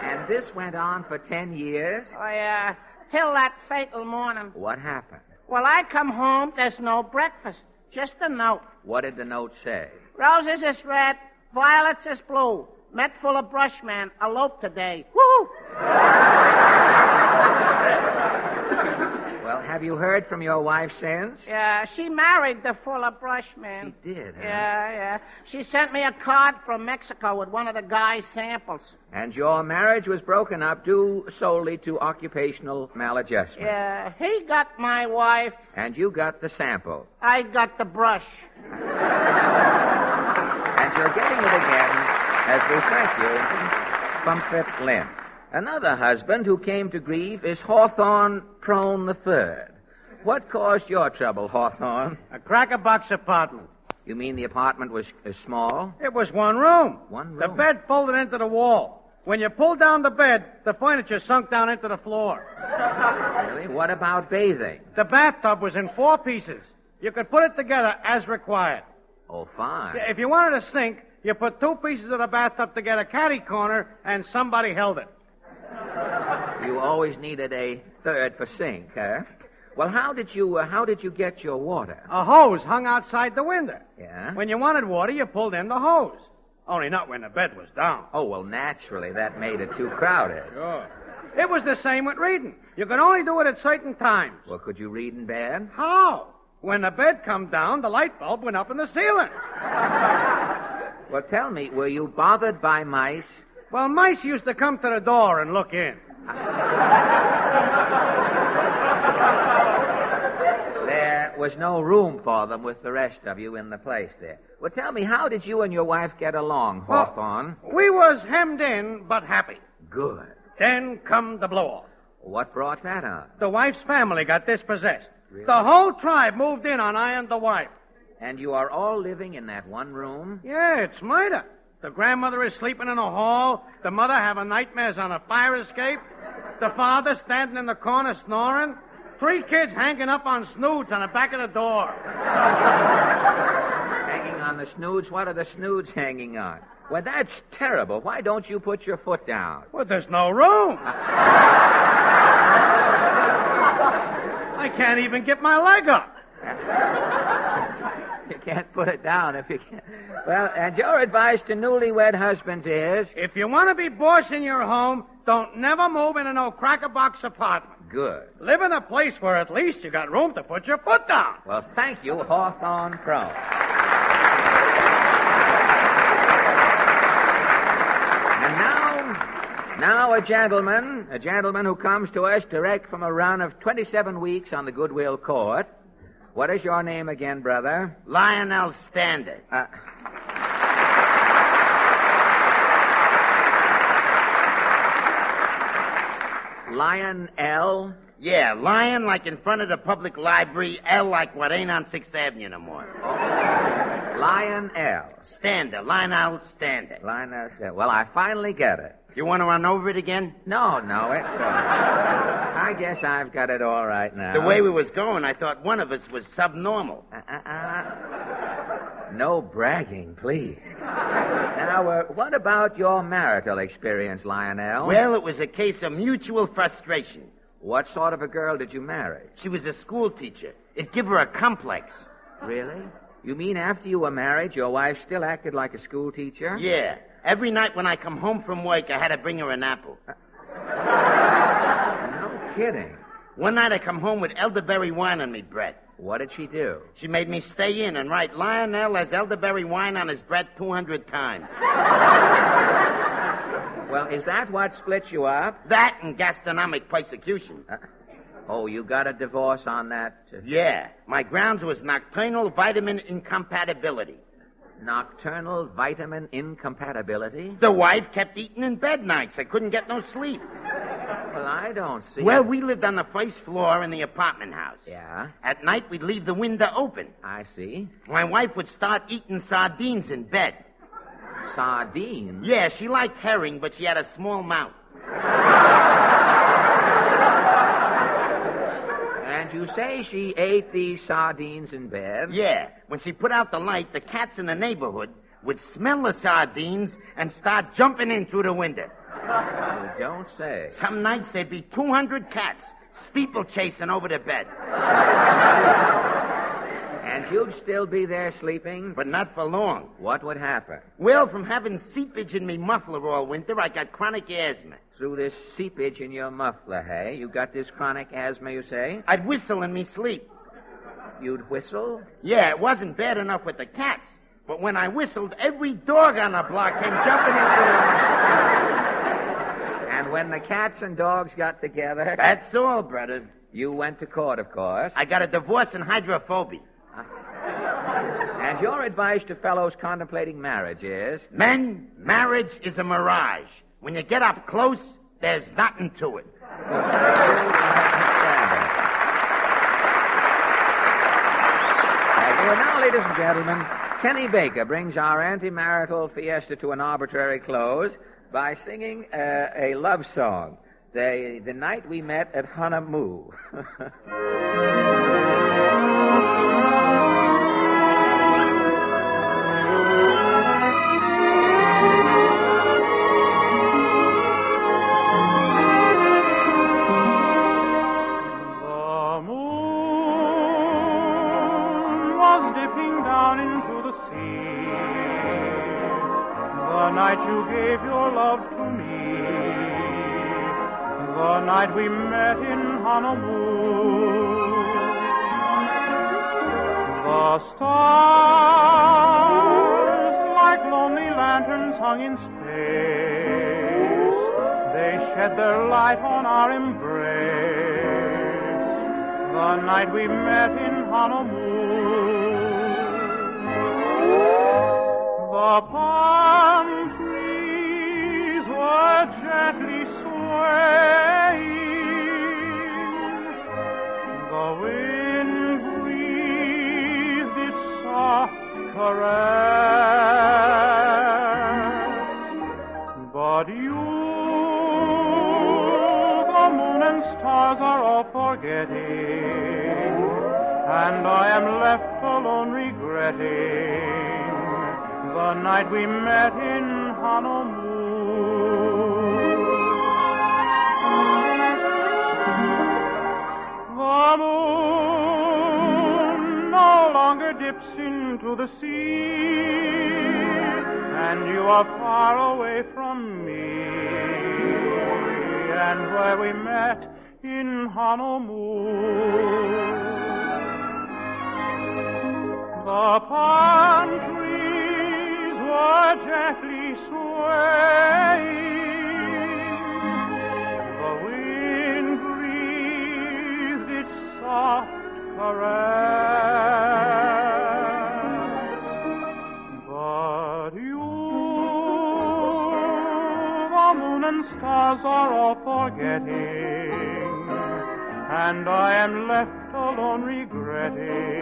Speaker 12: And this went on for 10 years?
Speaker 3: Oh, yeah. Till that fatal morning.
Speaker 12: What happened?
Speaker 3: Well, I come home, there's no breakfast. Just a note.
Speaker 12: What did the note say?
Speaker 3: Roses is red, violets is blue. Met full of brush man, elope today. Woo!
Speaker 12: Well, have you heard from your wife since?
Speaker 3: Yeah, she married the fuller brush man.
Speaker 12: She did, huh?
Speaker 3: Yeah. She sent me a card from Mexico with one of the guy's samples.
Speaker 12: And your marriage was broken up due solely to occupational maladjustment.
Speaker 3: Yeah, he got my wife.
Speaker 12: And you got the sample.
Speaker 3: I got the brush.
Speaker 12: And you're getting it again as we thank you, Fumfit Lynn. Another husband who came to grief is Hawthorne Prone III. What caused your trouble, Hawthorne?
Speaker 8: A cracker-box apartment.
Speaker 12: You mean the apartment was small?
Speaker 8: It was one room.
Speaker 12: One room?
Speaker 8: The bed folded into the wall. When you pulled down the bed, the furniture sunk down into the floor.
Speaker 12: Really? What about bathing?
Speaker 8: The bathtub was in 4 pieces. You could put it together as required.
Speaker 12: Oh, fine.
Speaker 8: If you wanted a sink, you put 2 pieces of the bathtub together, catty corner, and somebody held it.
Speaker 12: You always needed a third for sink, huh? Well, how did you get your water?
Speaker 8: A hose hung outside the window.
Speaker 12: Yeah?
Speaker 8: When you wanted water, you pulled in the hose. Only not when the bed was down.
Speaker 12: Oh, well, naturally, that made it too crowded.
Speaker 8: Sure. It was the same with reading. You could only do it at certain times.
Speaker 12: Well, could you read in bed?
Speaker 8: How? When the bed come down, the light bulb went up in the ceiling.
Speaker 12: Well, tell me, were you bothered by mice?
Speaker 8: Well, mice used to come to the door and look in.
Speaker 12: There was no room for them with the rest of you in the place there. Well, tell me, how did you and your wife get along, Hawthorne?
Speaker 8: We was hemmed in, but happy.
Speaker 12: Good.
Speaker 9: Then come the blow-off.
Speaker 12: What brought that on?
Speaker 9: The wife's family got dispossessed.
Speaker 12: Really?
Speaker 9: The whole tribe moved in on I and the wife.
Speaker 12: And you are all living in that one room?
Speaker 9: Yeah, it's murder. The grandmother is sleeping in a hall. The mother having nightmares on a fire escape. The father standing in the corner snoring. 3 kids hanging up on snoods on the back of the door.
Speaker 12: Hanging on the snoods? What are the snoods hanging on? Well, that's terrible. Why don't you put your foot down?
Speaker 9: Well, there's no room. I can't even get my leg up.
Speaker 12: You can't put it down if you can't. Well, and your advice to newlywed husbands is?
Speaker 9: If you want to be boss in your home, don't never move into no cracker-box apartment.
Speaker 12: Good.
Speaker 9: Live in a place where at least you got room to put your foot down.
Speaker 12: Well, thank you, Hawthorne Crone. And now a gentleman who comes to us direct from a run of 27 weeks on the Goodwill Court. What is your name again, brother?
Speaker 8: Lionel Standard.
Speaker 12: Lion L?
Speaker 8: Yeah, lion like in front of the public library, L like what ain't on 6th Avenue no more.
Speaker 12: Lion L.
Speaker 8: Standard, Lionel Standard.
Speaker 12: Lionel Standard. Well, I finally get it.
Speaker 8: You want to run over it again?
Speaker 12: No, it's all right. I guess I've got it all right now.
Speaker 8: The way we was going, I thought one of us was subnormal.
Speaker 12: No bragging, please. Now, what about your marital experience, Lionel?
Speaker 8: Well, it was a case of mutual frustration.
Speaker 12: What sort of a girl did you marry?
Speaker 8: She was a school teacher. It gave her a complex.
Speaker 12: Really? You mean after you were married, your wife still acted like a school teacher?
Speaker 8: Yeah. Every night when I come home from work, I had to bring her an apple.
Speaker 12: No kidding.
Speaker 8: One night I come home with elderberry wine on me bread.
Speaker 12: What did she do?
Speaker 8: She made me stay in and write Lionel has elderberry wine on his bread 200 times.
Speaker 12: Well, is that what split you up?
Speaker 8: That and gastronomic persecution.
Speaker 12: You got a divorce on that?
Speaker 8: Yeah. My grounds was nocturnal vitamin incompatibility.
Speaker 12: Nocturnal vitamin incompatibility?
Speaker 8: The wife kept eating in bed nights. I couldn't get no sleep.
Speaker 12: Well, I don't see
Speaker 8: Well,
Speaker 12: it.
Speaker 8: we lived on the first floor in the apartment house.
Speaker 12: Yeah?
Speaker 8: At night, we'd leave the window open.
Speaker 12: I see.
Speaker 8: My wife would start eating sardines in bed.
Speaker 12: Sardines?
Speaker 8: Yeah, she liked herring, but she had a small mouth.
Speaker 12: And you say she ate these sardines in bed?
Speaker 8: Yeah. When she put out the light, the cats in the neighborhood would smell the sardines and start jumping in through the window.
Speaker 12: You don't say.
Speaker 8: Some nights there'd be 200 cats steeplechasing over the bed.
Speaker 12: And you'd still be there sleeping?
Speaker 8: But not for long.
Speaker 12: What would happen?
Speaker 8: Well, from having seepage in me muffler all winter, I got chronic asthma.
Speaker 12: Through this seepage in your muffler, hey? You got this chronic asthma, you say?
Speaker 8: I'd whistle in me sleep.
Speaker 12: You'd whistle?
Speaker 8: Yeah, it wasn't bad enough with the cats. But when I whistled, every dog on the block came jumping into the...
Speaker 12: And when the cats and dogs got together...
Speaker 8: That's all, brother.
Speaker 12: You went to court, of course.
Speaker 8: I got a divorce and hydrophobia.
Speaker 12: And your advice to fellows contemplating marriage is?
Speaker 8: Men, marriage is a mirage. When you get up close, there's nothing to it.
Speaker 12: Well, now, ladies and gentlemen, Kenny Baker brings our anti-marital fiesta to an arbitrary close by singing a love song, The Night We Met at Honolulu.
Speaker 5: The night you gave your love to me, the night we met in Honolulu. The stars, like lonely lanterns hung in space, they shed their light on our embrace, the night we met in Honolulu. The palm trees were gently swaying caress. But you, the moon and stars are all forgetting, and I am left alone regretting the night we met in Honolulu. The moon no longer dips into the sea, and you are far away from me, and where we met in Honolulu. The palm trees were gently swaying, the wind breathed its soft caress. But you, the moon and stars are all forgetting, and I am left alone regretting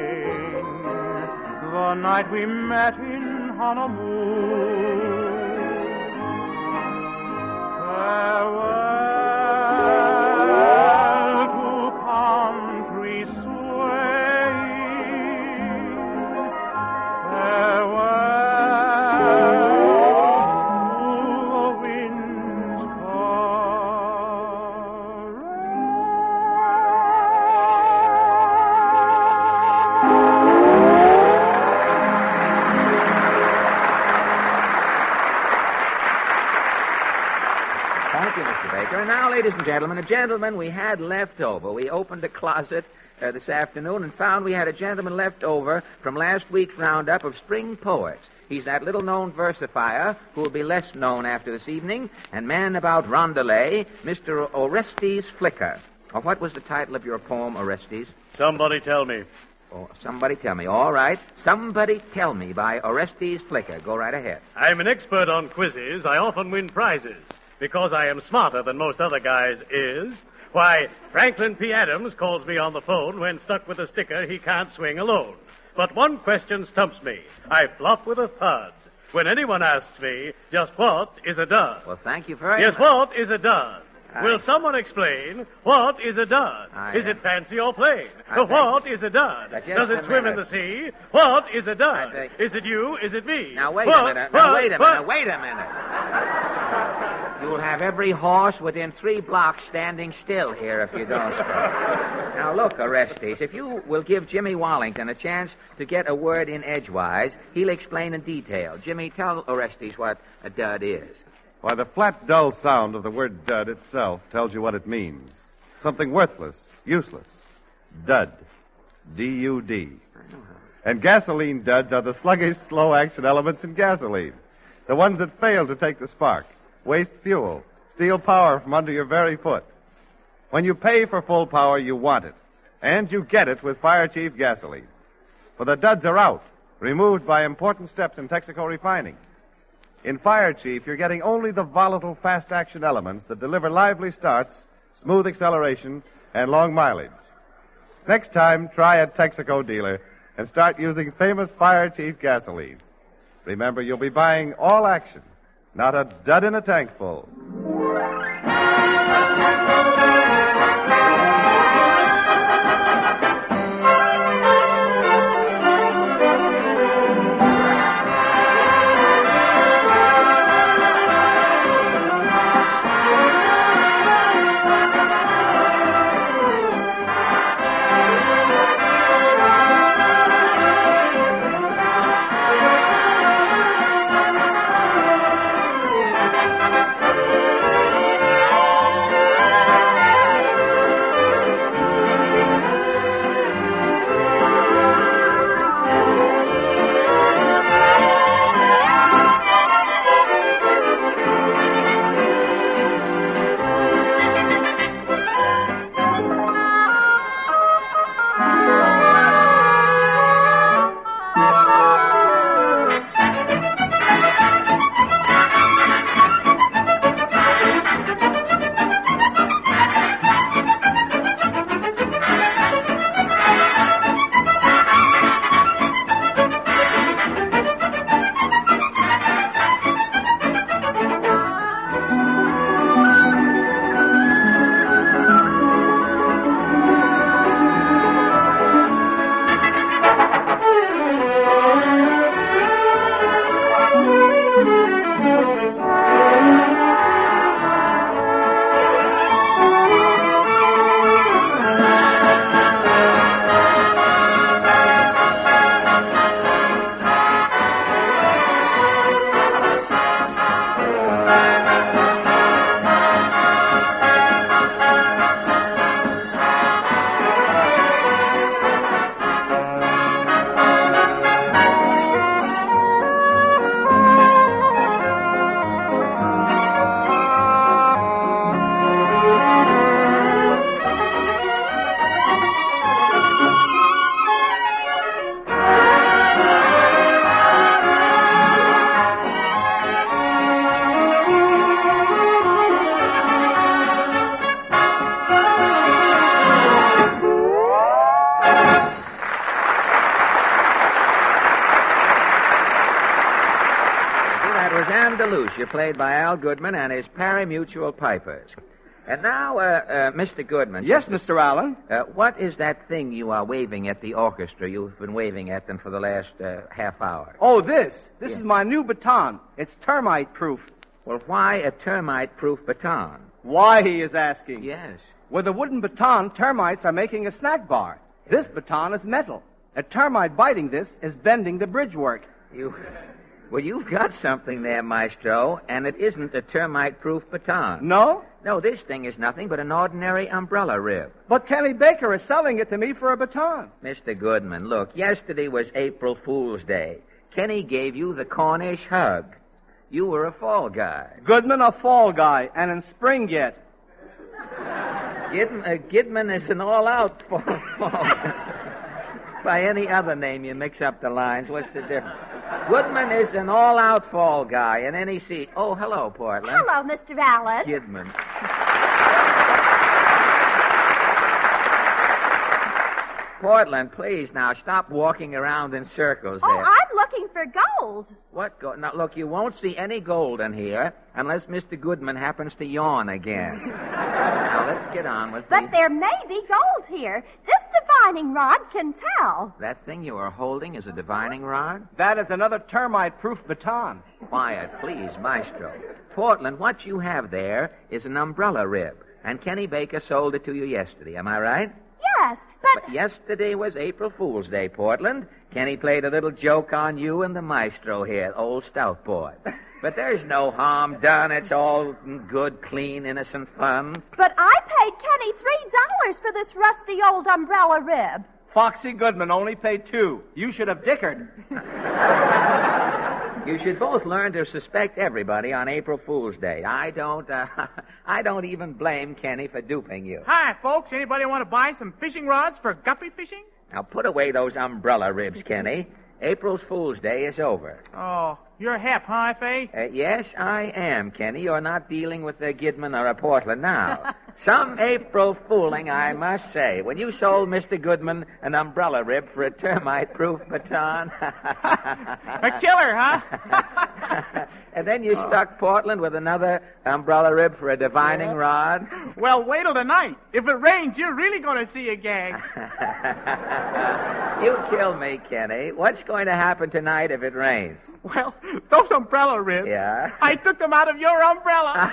Speaker 5: the night we met in Honolulu. Farewell to palm trees swaying, farewell to the wind's
Speaker 12: Thank you, Mr. Baker. And now, ladies and gentlemen, a gentleman we had left over. We opened a closet this afternoon and found we had a gentleman left over from last week's roundup of spring poets. He's that little-known versifier who will be less known after this evening, and man about Rondelay, Mr. Orestes Flicker. Oh, what was the title of your poem, Orestes?
Speaker 13: Somebody tell me.
Speaker 12: Oh, Somebody Tell Me. All right. Somebody Tell Me by Orestes Flicker. Go right ahead.
Speaker 13: I'm an expert on quizzes. I often win prizes because I am smarter than most other guys is. Why, Franklin P. Adams calls me on the phone when stuck with a sticker he can't swing alone. But one question stumps me. I flop with a thud when anyone asks me just what is a dud.
Speaker 12: Well, thank you very
Speaker 13: Yes,
Speaker 12: much.
Speaker 13: what is a dud? Will someone explain what is a dud? Is it fancy or plain? What is a dud? Does it swim in the sea? What is a dud? Is it you? Is it me?
Speaker 12: Now, wait
Speaker 13: What?
Speaker 12: a minute.
Speaker 13: What?
Speaker 12: Now, wait a minute.
Speaker 13: What?
Speaker 12: Wait a minute. You'll have every horse within 3 blocks standing still here if you don't stop. Now, look, Orestes, if you will give Jimmy Wallington a chance to get a word in edgewise, he'll explain in detail. Jimmy, tell Orestes what a dud is.
Speaker 11: Why, the flat, dull sound of the word dud itself tells you what it means. Something worthless, useless. Dud. D-U-D. And gasoline duds are the sluggish, slow-action elements in gasoline. The ones that fail to take the spark, waste fuel, steal power from under your very foot. When you pay for full power, you want it. And you get it with Fire Chief gasoline. For the duds are out, removed by important steps in Texaco refining. In Fire Chief, you're getting only the volatile, fast-action elements that deliver lively starts, smooth acceleration, and long mileage. Next time, try a Texaco dealer and start using famous Fire Chief gasoline. Remember, you'll be buying all action, not a dud in a tank full.
Speaker 12: Andalusia, played by Al Goodman and his pari-mutual pipers. And now, Mr. Goodman.
Speaker 8: Yes, Mr. Allen?
Speaker 12: What is that thing you are waving at the orchestra? You've been waving at them for the last half hour.
Speaker 8: Oh, this. This is my new baton. It's termite-proof.
Speaker 12: Well, why a termite-proof baton?
Speaker 8: Why, he is asking.
Speaker 12: Yes.
Speaker 8: With a wooden baton, termites are making a snack bar. This baton is metal. A termite biting this is bending the bridgework.
Speaker 12: Well, you've got something there, Maestro, and it isn't a termite-proof baton.
Speaker 8: No?
Speaker 12: No, this thing is nothing but an ordinary umbrella rib.
Speaker 8: But Kenny Baker is selling it to me for a baton.
Speaker 12: Mr. Goodman, look, yesterday was April Fool's Day. Kenny gave you the Cornish hug. You were a fall guy.
Speaker 8: Goodman, a fall guy, and in spring yet.
Speaker 12: Goodman is an all-out fall guy. By any other name, you mix up the lines. What's the difference? Goodman is an all-out fall guy in any seat. Oh, hello, Portland.
Speaker 10: Hello, Mr. Allen.
Speaker 12: Goodman. Portland, please, now stop walking around in circles there.
Speaker 10: Oh, I'm looking for gold.
Speaker 12: What gold? Now, look, you won't see any gold in here unless Mr. Goodman happens to yawn again. Now, let's get on with
Speaker 10: But there may be gold here. This divining rod can tell.
Speaker 12: That thing you are holding is a divining rod?
Speaker 8: That is another termite-proof baton.
Speaker 12: Quiet, please, Maestro. Portland, what you have there is an umbrella rib, and Kenny Baker sold it to you yesterday. Am I right?
Speaker 10: Yes,
Speaker 12: But yesterday was April Fool's Day, Portland. Kenny played a little joke on you and the Maestro here, old stout boy. But there's no harm done. It's all good, clean, innocent fun.
Speaker 10: But I paid Kenny $3 for this rusty old umbrella rib.
Speaker 8: Foxy Goodman only paid $2. You should have dickered.
Speaker 12: You should both learn to suspect everybody on April Fool's Day. I don't even blame Kenny for duping you.
Speaker 2: Hi, folks. Anybody want to buy some fishing rods for guppy fishing?
Speaker 12: Now put away those umbrella ribs, Kenny. April Fool's Day is over.
Speaker 2: Oh, you're hep, huh, F.A.?
Speaker 12: Yes, I am, Kenny. You're not dealing with a Gidman or a Portland now. Some April fooling, I must say. When you sold Mr. Goodman an umbrella rib for a termite-proof baton.
Speaker 2: A killer, huh?
Speaker 12: And then you stuck Portland with another umbrella rib for a divining rod.
Speaker 2: Well, wait till tonight. If it rains, you're really going to see a gag.
Speaker 12: You kill me, Kenny. What's going to happen tonight if it rains?
Speaker 2: Well, those umbrella ribs.
Speaker 12: Yeah?
Speaker 2: I took them out of your umbrella.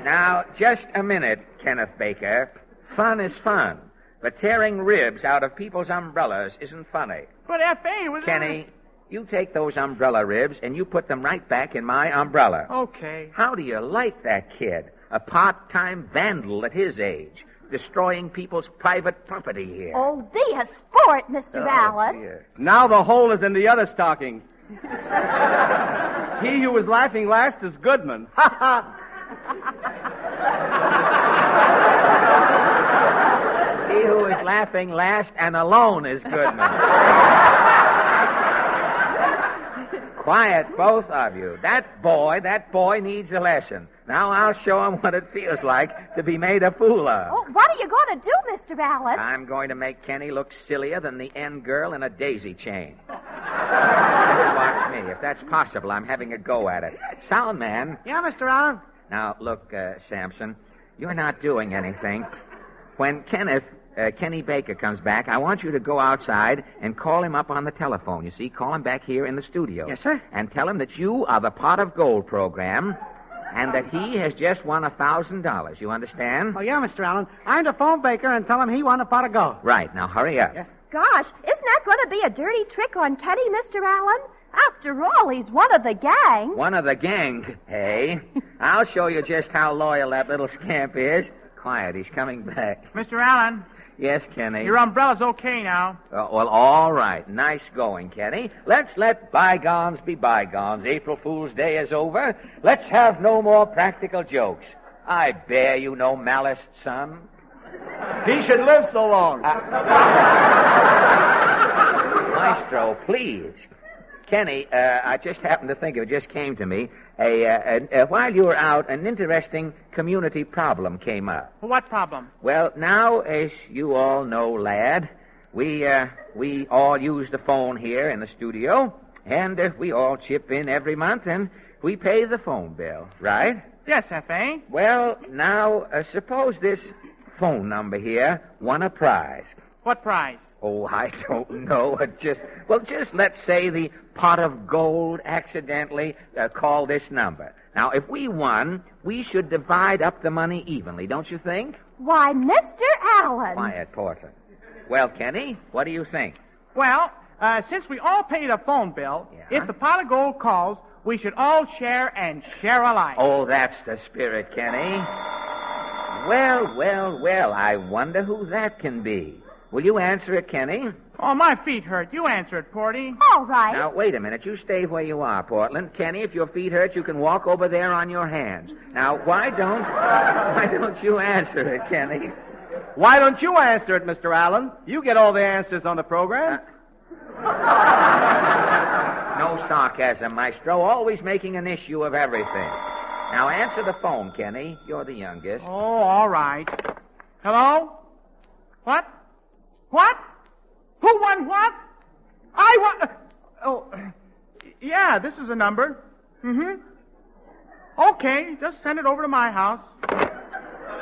Speaker 12: Now, just a minute, Kenneth Baker. Fun is fun, but tearing ribs out of people's umbrellas isn't funny.
Speaker 2: But F.A. was...
Speaker 12: Kenny, you take those umbrella ribs and you put them right back in my umbrella.
Speaker 2: Okay.
Speaker 12: How do you like that kid? A part-time vandal at his age, destroying people's private property here.
Speaker 10: Oh, be a sport, Mr. Allen.
Speaker 12: Dear.
Speaker 8: Now the hole is in the other stocking. He who was laughing last is Goodman. Ha ha!
Speaker 12: He who is laughing last and alone is Goodman. Quiet, both of you. That boy needs a lesson. Now I'll show him what it feels like to be made a fool of.
Speaker 10: Oh, what are you going to do, Mr. Allen?
Speaker 12: I'm going to make Kenny look sillier than the end girl in a daisy chain. Watch me. If that's possible, I'm having a go at it. Sound man.
Speaker 2: Yeah, Mr. Allen?
Speaker 12: Now, look, Sampson, you're not doing anything. When Kenny Baker comes back, I want you to go outside and call him up on the telephone. You see, call him back here in the studio.
Speaker 2: Yes, sir.
Speaker 12: And tell him that you are the Pot of Gold program and that he has just won $1,000. You understand?
Speaker 2: Oh, yeah, Mr. Allen. I'm to phone Baker and tell him he won a pot of gold.
Speaker 12: Right. Now, hurry up.
Speaker 2: Yes.
Speaker 10: Gosh, isn't that going to be a dirty trick on Kenny, Mr. Allen? After all, he's one of the gang.
Speaker 12: One of the gang, hey? I'll show you just how loyal that little scamp is. Quiet, he's coming back.
Speaker 2: Mr. Allen.
Speaker 12: Yes, Kenny?
Speaker 2: Your umbrella's okay now.
Speaker 12: Well, all right. Nice going, Kenny. Let's let bygones be bygones. April Fool's Day is over. Let's have no more practical jokes. I bear you no malice, son.
Speaker 8: He should live so long.
Speaker 12: Maestro, please. Kenny, I just happened to think of it. Just came to me. While you were out, an interesting community problem came up.
Speaker 2: What problem?
Speaker 12: Well, now, as you all know, lad, We all use the phone here in the studio, and we all chip in every month, and we pay the phone bill, right?
Speaker 2: Yes, F.A.
Speaker 12: Well, now, suppose this phone number here won a prize.
Speaker 2: What prize?
Speaker 12: Oh, I don't know. Just let's say the pot of gold accidentally called this number. Now, if we won, we should divide up the money evenly, don't you think?
Speaker 10: Why, Mr. Allen.
Speaker 12: Quiet, Portland. Well, Kenny, what do you think?
Speaker 2: Well, since we all paid a phone bill, if the pot of gold calls, we should all share and share alike.
Speaker 12: Oh, that's the spirit, Kenny. Well, I wonder who that can be. Will you answer it, Kenny?
Speaker 2: Oh, my feet hurt. You answer it, Porty.
Speaker 10: All right.
Speaker 12: Now, wait a minute. You stay where you are, Portland. Kenny, if your feet hurt, you can walk over there on your hands. Now, why don't you answer it, Kenny?
Speaker 14: Why don't you answer it, Mr. Allen? You get all the answers on the program.
Speaker 12: No sarcasm, Maestro. Always making an issue of everything. Now, answer the phone, Kenny. You're the youngest.
Speaker 2: Oh, all right. Hello? What? What? Who won what? I won... yeah, this is a number. Mm-hmm. Okay, just send it over to my house.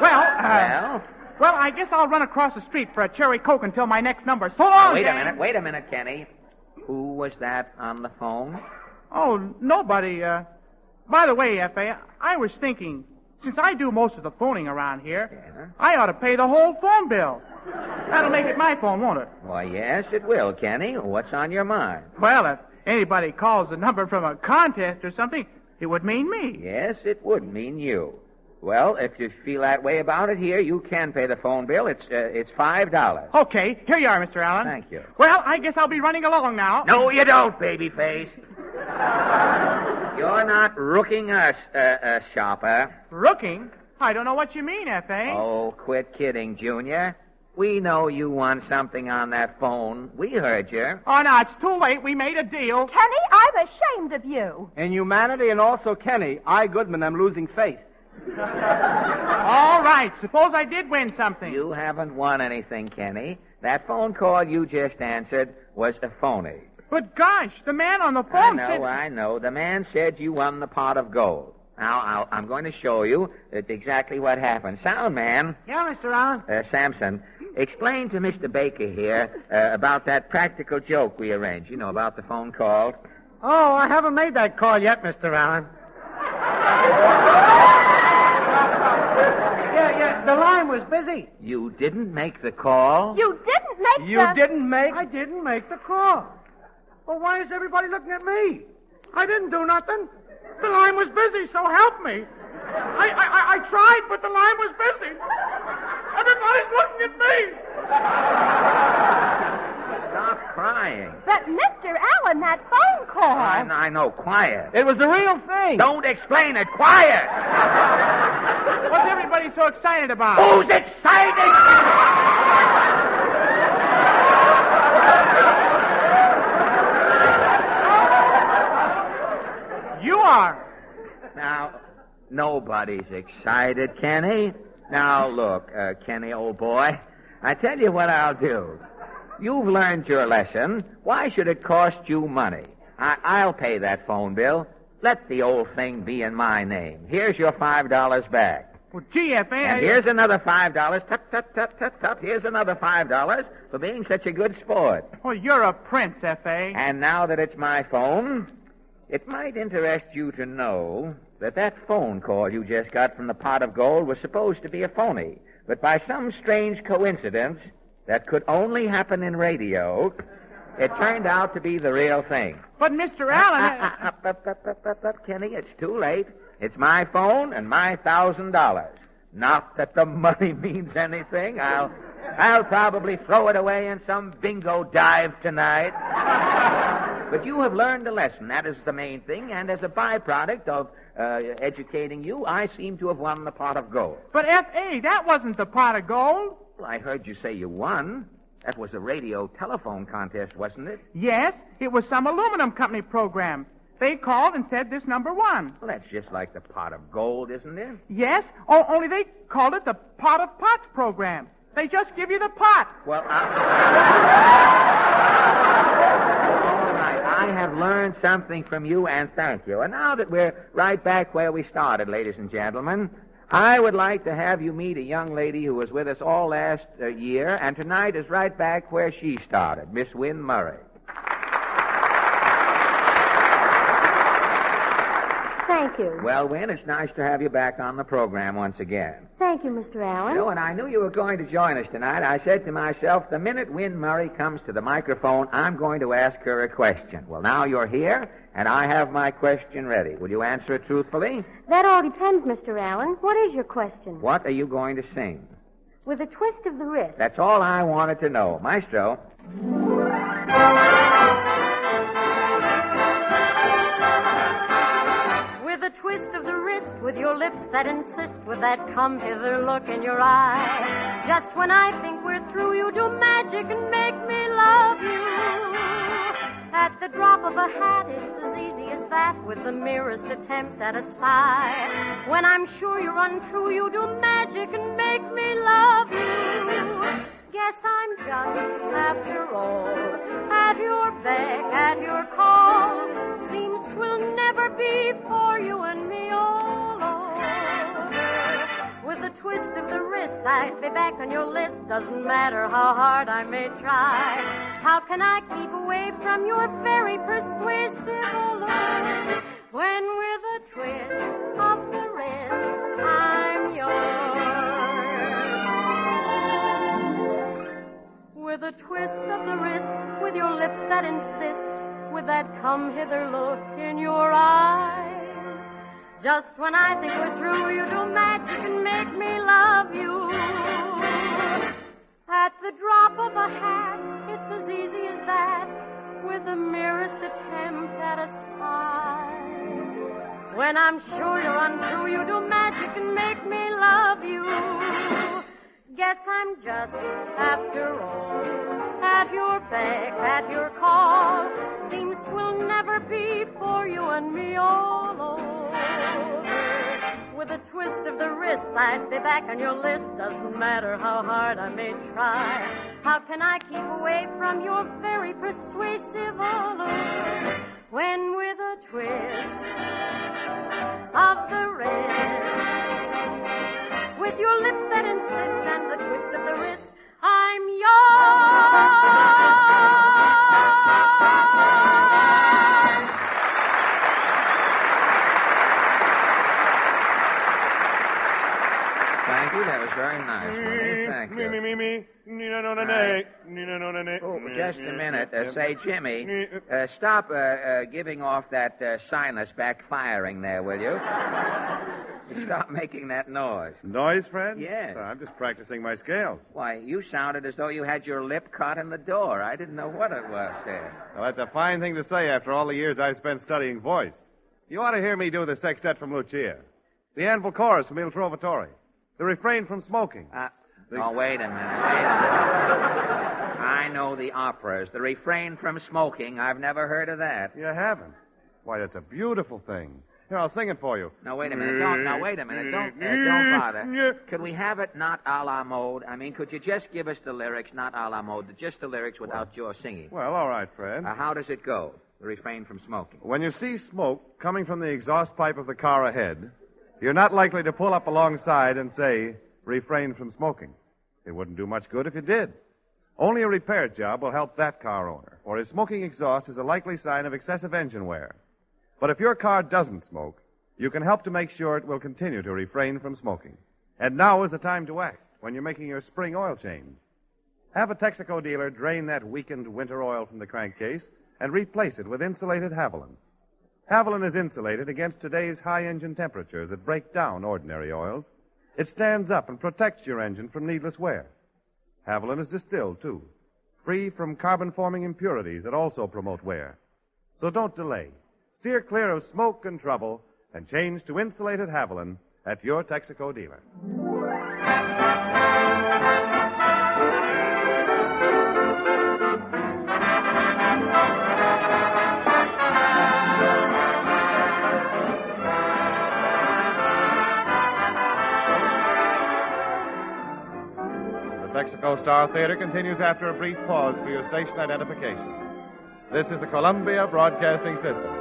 Speaker 2: Well, I guess I'll run across the street for a cherry Coke until my next number. So long,
Speaker 12: Wait
Speaker 2: gang.
Speaker 12: a minute, Kenny. Who was that on the phone?
Speaker 2: Oh, nobody. By the way, F.A., I was thinking, since I do most of the phoning around here, I ought to pay the whole phone bill. That'll make it my phone, won't it?
Speaker 12: Why, yes, it will, Kenny. What's on your mind?
Speaker 2: Well, if anybody calls the number from a contest or something, it would mean me.
Speaker 12: Yes, it would mean you. Well, if you feel that way about it here, you can pay the phone bill. It's $5.
Speaker 2: Okay, here you are, Mr. Allen.
Speaker 12: Thank you.
Speaker 2: Well, I guess I'll be running along now.
Speaker 12: No, you don't, babyface. You're not rooking us, shopper.
Speaker 2: Rooking? I don't know what you mean, F.A.
Speaker 12: Oh, quit kidding, Junior. We know you won something on that phone. We heard you.
Speaker 2: Oh, no, it's too late. We made a deal.
Speaker 10: Kenny, I'm ashamed of you.
Speaker 14: In humanity and also Kenny, I, Goodman, am losing faith.
Speaker 2: All right, suppose I did win something.
Speaker 12: You haven't won anything, Kenny. That phone call you just answered was a phony.
Speaker 2: But gosh, the man on the phone said...
Speaker 12: I know. The man said you won the pot of gold. Now, I'm going to show you exactly what happened. Sound man.
Speaker 9: Yeah, Mr. Allen?
Speaker 12: Samson, explain to Mr. Baker here about that practical joke we arranged. You know, about the phone call.
Speaker 9: Oh, I haven't made that call yet, Mr. Allen. Yeah, the line was busy.
Speaker 12: You didn't make the call?
Speaker 10: You didn't make
Speaker 9: I didn't make the call. Well, why is everybody looking at me? I didn't do nothing.
Speaker 2: The line was busy, so help me. I tried, but the line was busy. Everybody's looking at me.
Speaker 12: Stop crying.
Speaker 10: But, Mr. Allen, that phone call...
Speaker 12: I know. Quiet.
Speaker 14: It was the real thing.
Speaker 12: Don't explain it. Quiet.
Speaker 2: What's everybody so excited about?
Speaker 12: Who's excited?
Speaker 2: You are.
Speaker 12: Now, nobody's excited, Kenny. Now, look, Kenny, old boy, I tell you what I'll do. You've learned your lesson. Why should it cost you money? I'll pay that phone bill. Let the old thing be in my name. Here's your $5 back.
Speaker 2: Well, gee, F.A.
Speaker 12: And here's another $5. Tut. Here's another $5 for being such a good sport.
Speaker 2: Well, you're a prince, F.A.
Speaker 12: And now that it's my phone, it might interest you to know that phone call you just got from the pot of gold was supposed to be a phony. But by some strange coincidence that could only happen in radio, it turned out to be the real thing.
Speaker 2: But, Mr. Allen...
Speaker 12: Kenny, it's too late. It's my phone and my $1,000. Not that the money means anything. I'll probably throw it away in some bingo dive tonight. But you have learned a lesson. That is the main thing. And as a byproduct of educating you, I seem to have won the pot of gold.
Speaker 2: But, F.A., that wasn't the pot of gold.
Speaker 12: Well, I heard you say you won. That was a radio telephone contest, wasn't it?
Speaker 2: Yes, it was some aluminum company program. They called and said this number won.
Speaker 12: Well, that's just like the pot of gold, isn't it?
Speaker 2: Yes, only they called it the Pot of Pots program. They just give you the pot.
Speaker 12: Well, all right. I have learned something from you, and thank you. And now that we're right back where we started, ladies and gentlemen, I would like to have you meet a young lady who was with us all last year, and tonight is right back where she started, Miss Wynn Murray.
Speaker 7: Thank you.
Speaker 12: Well, Wynn, it's nice to have you back on the program once again.
Speaker 7: Thank you, Mr. Allen.
Speaker 12: You know, when I knew you were going to join us tonight, I said to myself, the minute Wynn Murray comes to the microphone, I'm going to ask her a question. Well, now you're here, and I have my question ready. Will you answer it truthfully?
Speaker 7: That all depends, Mr. Allen. What is your question?
Speaker 12: What are you going to sing?
Speaker 7: With a twist of the wrist.
Speaker 12: That's all I wanted to know. Maestro.
Speaker 6: With a twist of the wrist, with your lips that insist, with that come hither look in your eye. Just when I think we're through, you do magic and make me love you. At the drop of a hat, it's as easy as that, with the merest attempt at a sigh. When I'm sure you're untrue, you do magic and make me love you. Guess I'm just, after all, at your beck, at your call. Seems 'twill never be for you and me all over. With a twist of the wrist, I'd be back on your list. Doesn't matter how hard I may try. How can I keep away from your very persuasive allure? When with a twist of the wrist, I'm yours. With a twist of the wrist, with your lips that insist, with that come hither look in your eyes. Just when I think we're through, you do magic and make me love you. At the drop of a hat, it's as easy as that, with the merest attempt at a sigh. When I'm sure you're untrue, you do magic and make me love you. Guess I'm just, after all, at your beck, at your call. Seems 'twill never be for you and me all over. With a twist of the wrist, I'd be back on your list. Doesn't matter how hard I may try. How can I keep away from your very persuasive allure? When with a twist of the wrist, with your lips that insist and the twist of the wrist, I'm yours.
Speaker 12: Thank you. That was very nice, Winnie. Thank you. Oh, just a minute. Say, Jimmy, stop giving off that sinus backfiring there, will you? Stop making that noise.
Speaker 11: Noise, Fred?
Speaker 12: Yes.
Speaker 11: I'm just practicing my scales.
Speaker 12: Why, you sounded as though you had your lip caught in the door. I didn't know what it was there.
Speaker 11: Well, that's a fine thing to say after all the years I've spent studying voice. You ought to hear me do the sextet from Lucia, the anvil chorus from Il Trovatore, the refrain from smoking.
Speaker 12: Oh, wait a minute. I know the operas. The refrain from smoking, I've never heard of that.
Speaker 11: You haven't? Why, that's a beautiful thing. Here, I'll sing it for you.
Speaker 12: Now, wait a minute. Don't bother. Could we have it not a la mode? I mean, could you just give us the lyrics, not a la mode, just the lyrics without your singing?
Speaker 11: Well, all right, Fred.
Speaker 12: How does it go, the refrain from smoking?
Speaker 11: When you see smoke coming from the exhaust pipe of the car ahead, you're not likely to pull up alongside and say, refrain from smoking. It wouldn't do much good if you did. Only a repair job will help that car owner, for his smoking exhaust is a likely sign of excessive engine wear. But if your car doesn't smoke, you can help to make sure it will continue to refrain from smoking. And now is the time to act when you're making your spring oil change. Have a Texaco dealer drain that weakened winter oil from the crankcase and replace it with insulated Haviland. Haviland is insulated against today's high engine temperatures that break down ordinary oils. It stands up and protects your engine from needless wear. Haviland is distilled, too, free from carbon-forming impurities that also promote wear. So don't delay. Steer clear of smoke and trouble and change to insulated Haviland at your Texaco dealer. The Texaco Star Theater continues after a brief pause for your station identification. This is the Columbia Broadcasting System.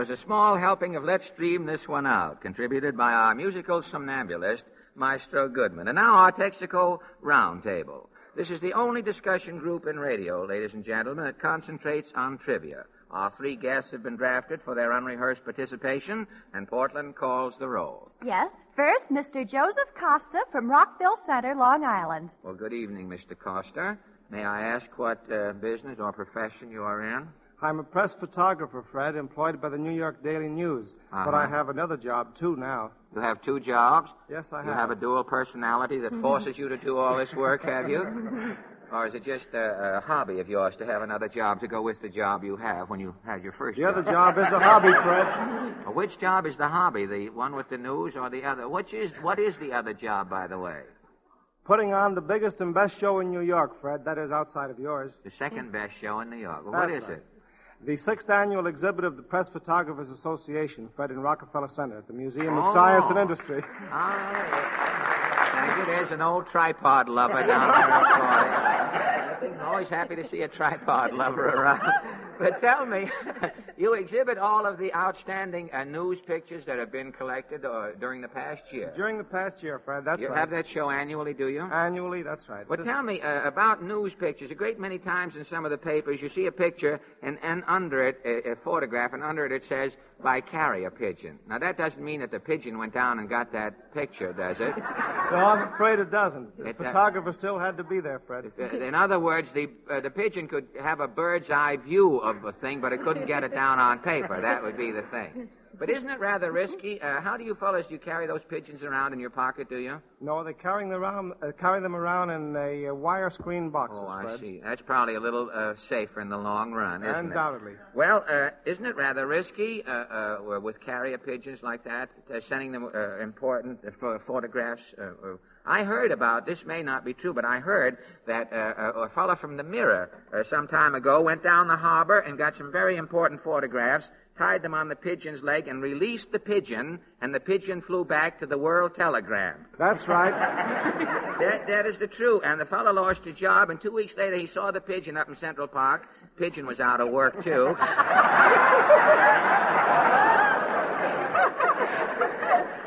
Speaker 12: A small helping of Let's Dream This One Out, contributed by our musical somnambulist, Maestro Goodman. And now our Texaco Roundtable. This is the only discussion group in radio, ladies and gentlemen, that concentrates on trivia. Our three guests have been drafted for their unrehearsed participation, and Portland calls the roll.
Speaker 10: Yes. First, Mr. Joseph Costa from Rockville Center, Long Island.
Speaker 12: Well, good evening, Mr. Costa. May I ask what business or profession you are in?
Speaker 4: I'm a press photographer, Fred, employed by the New York Daily News. But I have another job, too, now.
Speaker 12: You have two jobs?
Speaker 4: Yes, I have.
Speaker 12: You have a dual personality that forces you to do all this work, have you? Or is it just a hobby of yours to have another job to go with the job you have when you had your first job?
Speaker 4: The other job is a hobby, Fred.
Speaker 12: Which job is the hobby? The one with the news or the other? What is the other job, by the way?
Speaker 4: Putting on the biggest and best show in New York, Fred. That is outside of yours.
Speaker 12: The second best show in New York. Well, what is it?
Speaker 4: The 6th annual exhibit of the Press Photographers Association, Fred, in Rockefeller Center at the Museum of Science and Industry.
Speaker 12: Thank you. There's an old tripod lover down there. I'm always happy to see a tripod lover around. But tell me, you exhibit all of the outstanding news pictures that have been collected during the past year.
Speaker 4: During the past year, Fred, that's right.
Speaker 12: You have that show annually, do you?
Speaker 4: Annually, that's right.
Speaker 12: Well, tell me about news pictures. A great many times in some of the papers, you see a picture, and under it, a photograph, and under it says, by carrier pigeon. Now, that doesn't mean that the pigeon went down and got that picture, does it?
Speaker 4: No, I'm afraid it doesn't. The photographer still had to be there, Fred.
Speaker 12: In other words, the pigeon could have a bird's eye view of a thing, but it couldn't get it down on paper. That would be the thing. But isn't it rather risky? How do you fellas, do you carry those pigeons around in your pocket, do you?
Speaker 4: No, they carry them around in a wire screen box.
Speaker 12: Oh, I see. That's probably a little safer in the long run, isn't it?
Speaker 4: Undoubtedly.
Speaker 12: Well, isn't it rather risky with carrier pigeons like that, sending them important photographs? I heard about, this may not be true, but I heard that a fellow from the Mirror some time ago went down the harbor and got some very important photographs, tied them on the pigeon's leg, and released the pigeon, and the pigeon flew back to the World Telegram.
Speaker 4: That's right.
Speaker 12: That is the truth. And the fellow lost his job, and 2 weeks later he saw the pigeon up in Central Park. Pigeon was out of work, too.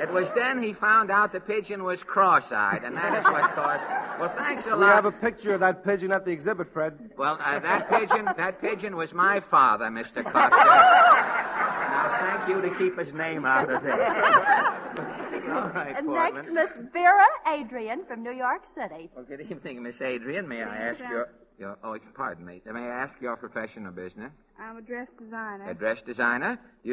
Speaker 12: It was then he found out the pigeon was cross-eyed, and that is what caused... Well, thanks a lot.
Speaker 4: We have a picture of that pigeon at the exhibit, Fred.
Speaker 12: Well, that pigeon was my father, Mr. Costa. Now, thank you to keep his name out of this. All right,
Speaker 10: And
Speaker 12: Portland.
Speaker 10: next, Miss Vera Adrian from New York City.
Speaker 12: Well, good evening, Miss Adrian. May I ask your... pardon me. May I ask your profession or business?
Speaker 17: I'm a dress designer.
Speaker 12: A dress designer? Do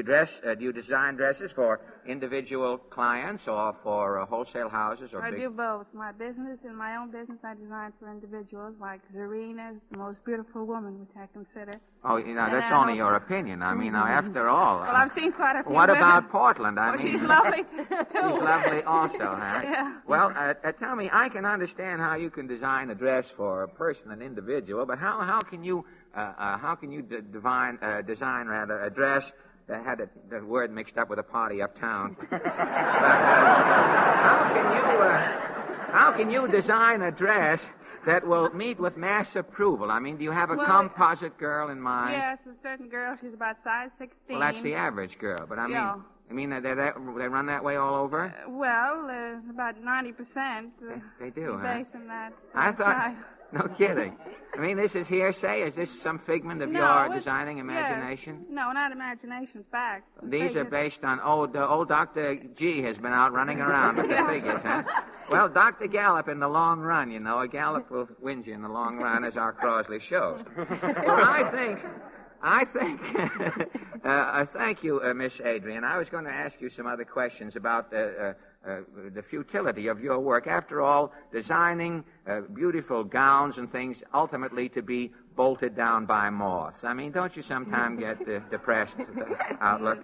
Speaker 12: you design dresses for individual clients or for wholesale houses or
Speaker 17: I
Speaker 12: big...
Speaker 17: do both. My business and my own business I design for individuals, like Zarina, the most beautiful woman, which I consider.
Speaker 12: Oh, that's only your opinion. I mean, after all...
Speaker 17: Well, I've seen quite a few
Speaker 12: What
Speaker 17: women.
Speaker 12: about Portland? I mean...
Speaker 17: She's lovely, too.
Speaker 12: She's lovely also, huh?
Speaker 17: Yeah.
Speaker 12: Well, tell me, I can understand how you can design a dress for a person, an individual, but how can you design a dress that had the word mixed up with a party uptown? How can you design a dress that will meet with mass approval? I mean, do you have a composite girl in mind?
Speaker 17: Yes, a certain girl. She's about size 16.
Speaker 12: Well, that's the average girl, but I mean, they run that way all over?
Speaker 17: About 90%.
Speaker 12: They do, huh?
Speaker 17: Based on that.
Speaker 12: I thought... No kidding. I mean, this is hearsay? Is this some figment of your designing imagination?
Speaker 17: Yes. No, not imagination, facts.
Speaker 12: These are based on old Dr. G has been out running around with the figures, huh? Well, Dr. Gallup in the long run, a Gallup will win you in the long run, as our Crosley shows. Well, I think, thank you, Miss Adrian. I was going to ask you some other questions about the futility of your work. After all, designing beautiful gowns and things ultimately to be bolted down by moths. I mean, don't you sometimes get depressed outlook?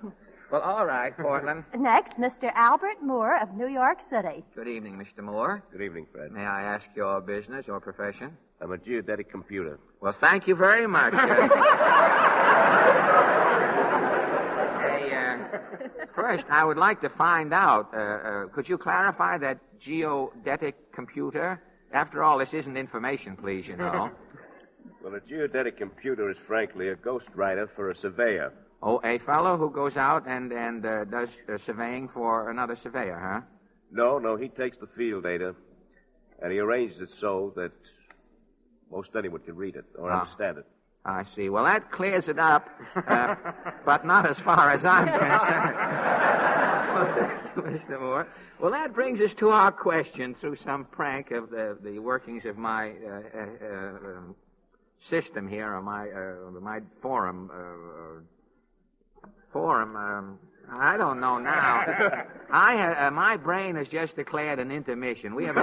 Speaker 12: Well, all right, Portland.
Speaker 1: Next, Mr. Albert Moore of New York City.
Speaker 12: Good evening, Mr. Moore.
Speaker 19: Good evening, Fred.
Speaker 12: May I ask your business or profession?
Speaker 19: I'm a geodetic computer.
Speaker 12: Well, thank you very much. First, I would like to find out, could you clarify that geodetic computer? After all, this isn't information, please, you know.
Speaker 19: Well, a geodetic computer is frankly a ghostwriter for a surveyor.
Speaker 12: Oh, a fellow who goes out and does surveying for another surveyor, huh?
Speaker 19: No, he takes the field data, and he arranges it so that most anyone can read it or understand it.
Speaker 12: I see. Well, that clears it up, but not as far as I'm concerned. Mr. Moore. Well, that brings us to our question through some prank of the workings of my system here, or my forum. I don't know now. My brain has just declared an intermission. We have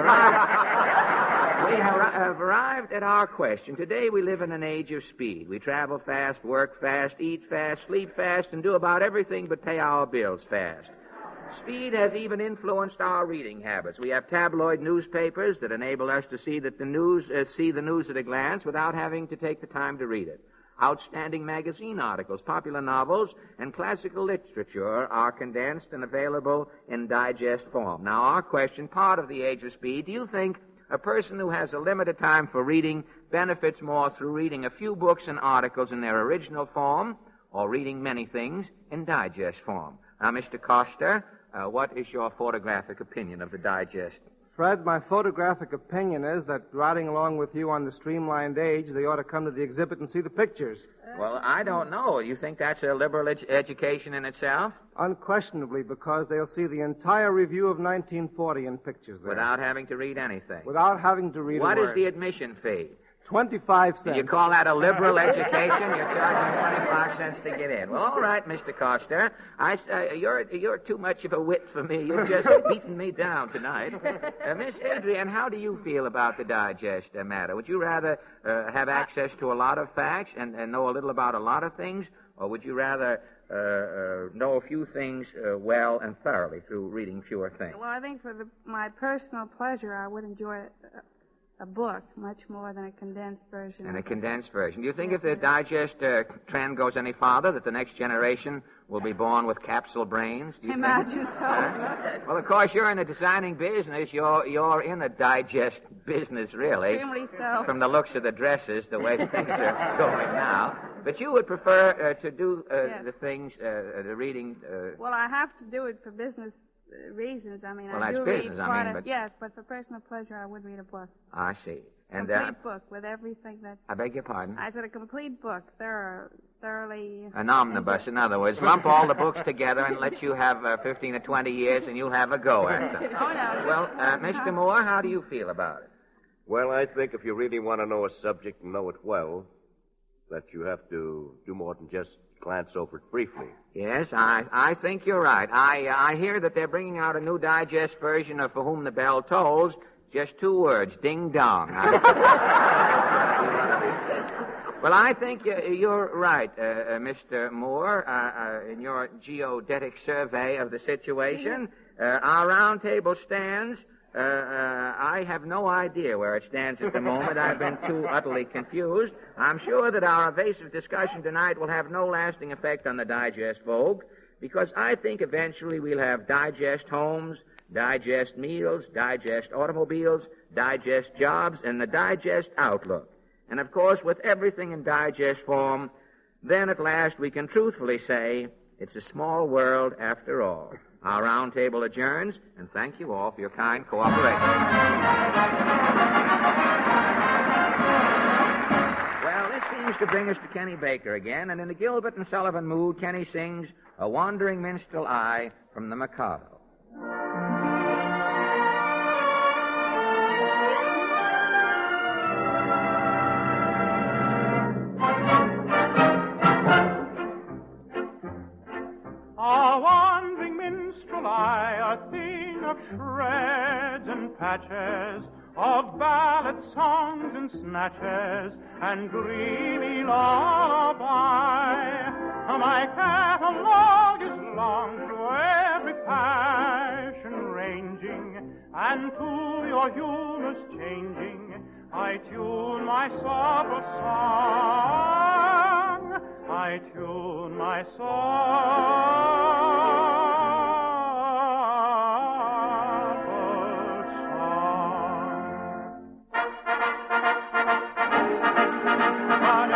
Speaker 12: arrived at our question. Today we live in an age of speed. We travel fast, work fast, eat fast, sleep fast, and do about everything but pay our bills fast. Speed has even influenced our reading habits. We have tabloid newspapers that enable us to see the news at a glance without having to take the time to read it. Outstanding magazine articles, popular novels, and classical literature are condensed and available in digest form. Now, our question, part of the age of speed, do you think a person who has a limited time for reading benefits more through reading a few books and articles in their original form or reading many things in digest form? Now, Mr. Coster, what is your photographic opinion of the digest?
Speaker 4: Fred, my photographic opinion is that riding along with you on the streamlined age, they ought to come to the exhibit and see the pictures.
Speaker 12: Well, I don't know. You think that's a liberal education in itself?
Speaker 4: Unquestionably, because they'll see the entire review of 1940 in pictures there.
Speaker 12: Without having to read anything?
Speaker 4: Without having to read a word.
Speaker 12: What is the admission fee?
Speaker 4: 25 cents.
Speaker 12: You call that a liberal education? You're charging 25 cents to get in. Well, all right, Mr. Coster. You're too much of a wit for me. You've just beaten me down tonight. Miss Adrian, how do you feel about the digest matter? Would you rather have access to a lot of facts and know a little about a lot of things, or would you rather know a few things well and thoroughly through reading fewer things?
Speaker 17: Well, I think for my personal pleasure, I would enjoy a book much more than a condensed version.
Speaker 12: And a condensed version. Do you think if the digest trend goes any farther, that the next generation will be born with capsule brains? Do you
Speaker 17: Imagine
Speaker 12: think?
Speaker 17: so.
Speaker 12: Well, of course, you're in the designing business. You're in the digest business, really.
Speaker 17: Extremely so.
Speaker 12: From the looks of the dresses, the way things are going now. But you would prefer to do
Speaker 17: yes.
Speaker 12: the things, the reading.
Speaker 17: Well, I have to do it for business reasons. I mean,
Speaker 12: well,
Speaker 17: I
Speaker 12: that's
Speaker 17: do
Speaker 12: business,
Speaker 17: read
Speaker 12: I mean, but...
Speaker 17: Yes, but for personal pleasure, I would read a book.
Speaker 12: I see. And
Speaker 17: complete book with everything that...
Speaker 12: I beg your pardon?
Speaker 17: I said a complete book, thoroughly...
Speaker 12: An omnibus, in other words. Lump all the books together and let you have 15 or 20 years and you'll have a go at them.
Speaker 17: Oh, no.
Speaker 12: Well, Mr. Moore, how do you feel about it?
Speaker 19: Well, I think if you really want to know a subject and know it well, that you have to do more than just glance over it briefly.
Speaker 12: Yes, I think you're right. I hear that they're bringing out a new digest version of For Whom the Bell Tolls. Just 2 words, ding dong. Well, I think you're right, Mr. Moore, in your geodetic survey of the situation. Our round table stands. I have no idea where it stands at the moment. I've been too utterly confused. I'm sure that our evasive discussion tonight will have no lasting effect on the digest vogue, because I think eventually we'll have digest homes, digest meals, digest automobiles, digest jobs, and the digest outlook. And, of course, with everything in digest form, then at last we can truthfully say it's a small world after all. Our round table adjourns, and thank you all for your kind cooperation. Well, this seems to bring us to Kenny Baker again, and in the Gilbert and Sullivan mood, Kenny sings A Wandering Minstrel I from the Mikado.
Speaker 5: minstrel I, a thing of shreds and patches, of ballad songs and snatches, and dreamy lullaby. My catalog is long through every passion ranging, and to your humors changing, I tune my supple song. I tune my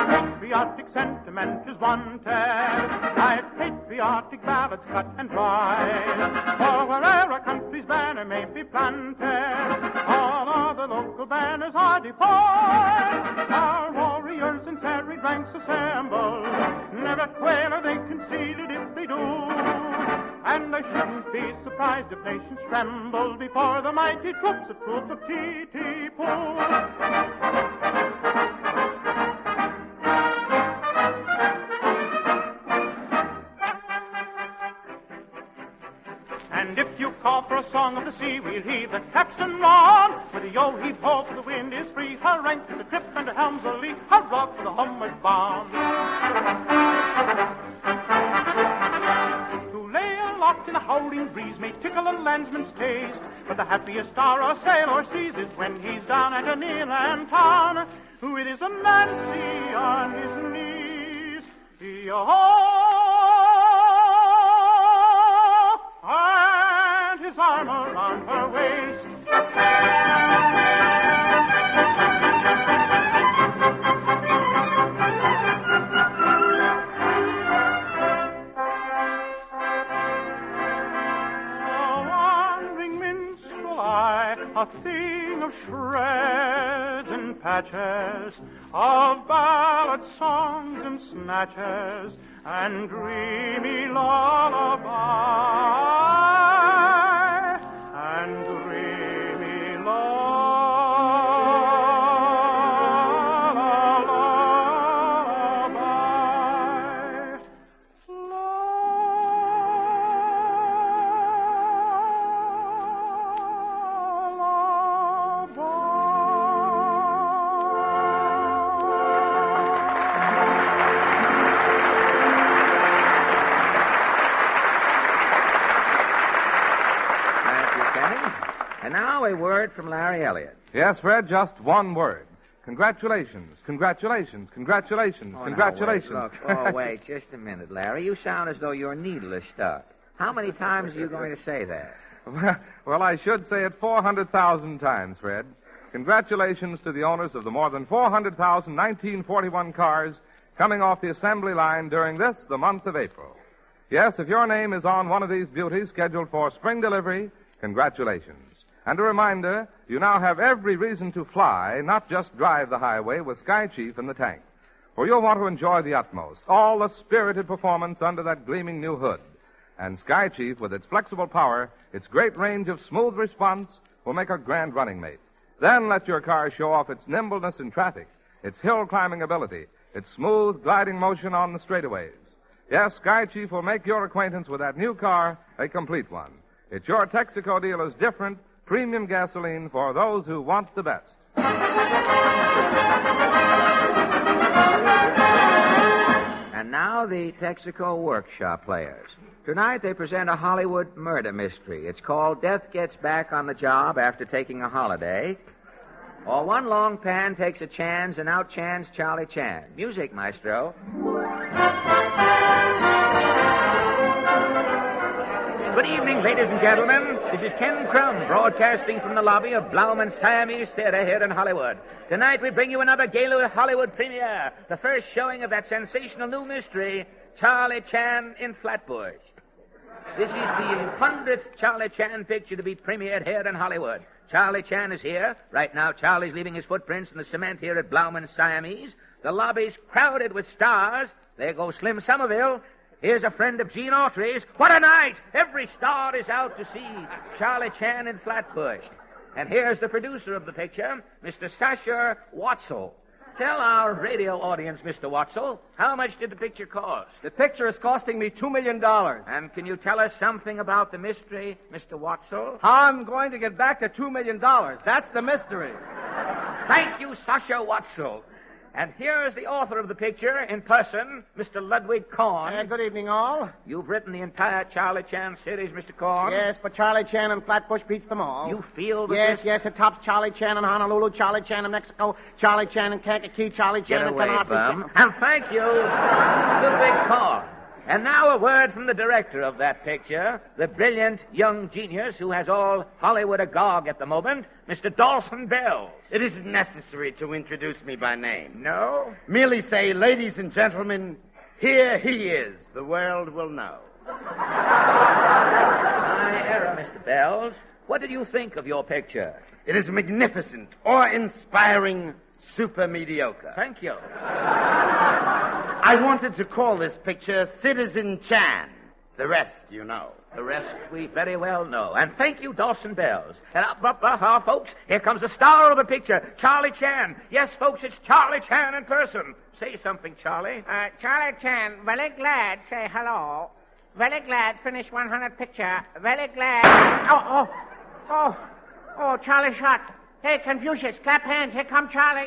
Speaker 5: patriotic sentiment is wanted. I patriotic ballads cut and dry. For wherever a country's banner may be planted, all other local banners are deployed. Our warriors in serried ranks assemble. Never quail or they conceded if they do. And I shouldn't be surprised if nations tremble before the mighty troops of T.T. Pool. And if you call for a song of the sea, we'll heave the capstan on. With a yo-heave-ho, for the wind is free. Her rank is a trip and a helm's a lee. Hurrah for the homeward bound. To lay aloft in a howling breeze may tickle a landsman's taste, but the happiest hour a sailor sees is when he's down at an inland town with his Nancy on his knees. And his arm around her waist. A wandering minstrel I, a thing of shreds and patches, of ballad songs and snatches, and dreamy lullaby, and dreamy lullaby.
Speaker 12: And now a word from Larry Elliott.
Speaker 18: Yes, Fred, just one word. Congratulations, congratulations, congratulations, congratulations.
Speaker 12: Now, wait, just a minute, Larry. You sound as though your needle is stuck. How many times are you going to say that?
Speaker 18: Well, I should say it 400,000 times, Fred. Congratulations to the owners of the more than 400,000 1941 cars coming off the assembly line during the month of April. Yes, if your name is on one of these beauties scheduled for spring delivery, congratulations. And a reminder, you now have every reason to fly, not just drive the highway with Sky Chief in the tank. For you'll want to enjoy the utmost, all the spirited performance under that gleaming new hood. And Sky Chief, with its flexible power, its great range of smooth response, will make a grand running mate. Then let your car show off its nimbleness in traffic, its hill-climbing ability, its smooth gliding motion on the straightaways. Yes, Sky Chief will make your acquaintance with that new car a complete one. It's your Texaco dealer's different, premium gasoline for those who want the best.
Speaker 12: And now the Texaco Workshop Players. Tonight they present a Hollywood murder mystery. It's called Death Gets Back on the Job After Taking a Holiday. Or One Long Pan Takes a Chance and Outchants Charlie Chan. Music, maestro. Good evening, ladies and gentlemen. This is Ken Crum, broadcasting from the lobby of Blauman Siamese Theater here in Hollywood. Tonight we bring you another Gaylord Hollywood premiere, the first showing of that sensational new mystery, Charlie Chan in Flatbush. This is the 100th Charlie Chan picture to be premiered here in Hollywood. Charlie Chan is here. Right now, Charlie's leaving his footprints in the cement here at Blauman Siamese. The lobby's crowded with stars. There goes Slim Somerville. Here's a friend of Gene Autry's. What a night! Every star is out to see Charlie Chan in Flatbush. And here's the producer of the picture, Mr. Sasha Watzel. Tell our radio audience, Mr. Watzel, how much did the picture cost?
Speaker 14: The picture is costing me $2 million.
Speaker 12: And can you tell us something about the mystery, Mr. Watzel?
Speaker 14: How I'm going to get back to $2 million. That's the mystery.
Speaker 12: Thank you, Sasha Watzel. And here is the author of the picture in person, Mr. Ludwig Kahn.
Speaker 8: Good evening, all.
Speaker 12: You've written the entire Charlie Chan series, Mr. Kahn.
Speaker 8: Yes, but Charlie Chan and Flatbush beats them all.
Speaker 12: You feel that
Speaker 8: Yes,
Speaker 12: this...
Speaker 8: yes, it tops Charlie Chan in Honolulu, Charlie Chan in Mexico, Charlie Chan in Kankakee, Charlie Chan
Speaker 12: Get
Speaker 8: in
Speaker 12: away,
Speaker 8: Canarsie.
Speaker 12: bum. And thank you, Ludwig Kahn. And now a word from the director of that picture, the brilliant young genius who has all Hollywood agog at the moment, Mr. Dawson Bells.
Speaker 20: It isn't necessary to introduce me by name.
Speaker 12: No?
Speaker 20: Merely say, ladies and gentlemen, here he is. The world will know.
Speaker 12: My error, Mr. Bells. What did you think of your picture?
Speaker 20: It is magnificent, awe-inspiring, super mediocre.
Speaker 12: Thank you.
Speaker 20: I wanted to call this picture Citizen Chan. The rest, you know.
Speaker 12: The rest we very well know. And thank you, Dawson Bells. And folks, here comes the star of the picture, Charlie Chan. Yes, folks, it's Charlie Chan in person. Say something, Charlie.
Speaker 3: Charlie Chan, very glad, say hello. Very glad, finish 100 picture. Very glad. Oh, Charlie shot. Hey, Confucius, clap hands. Here come Charlie.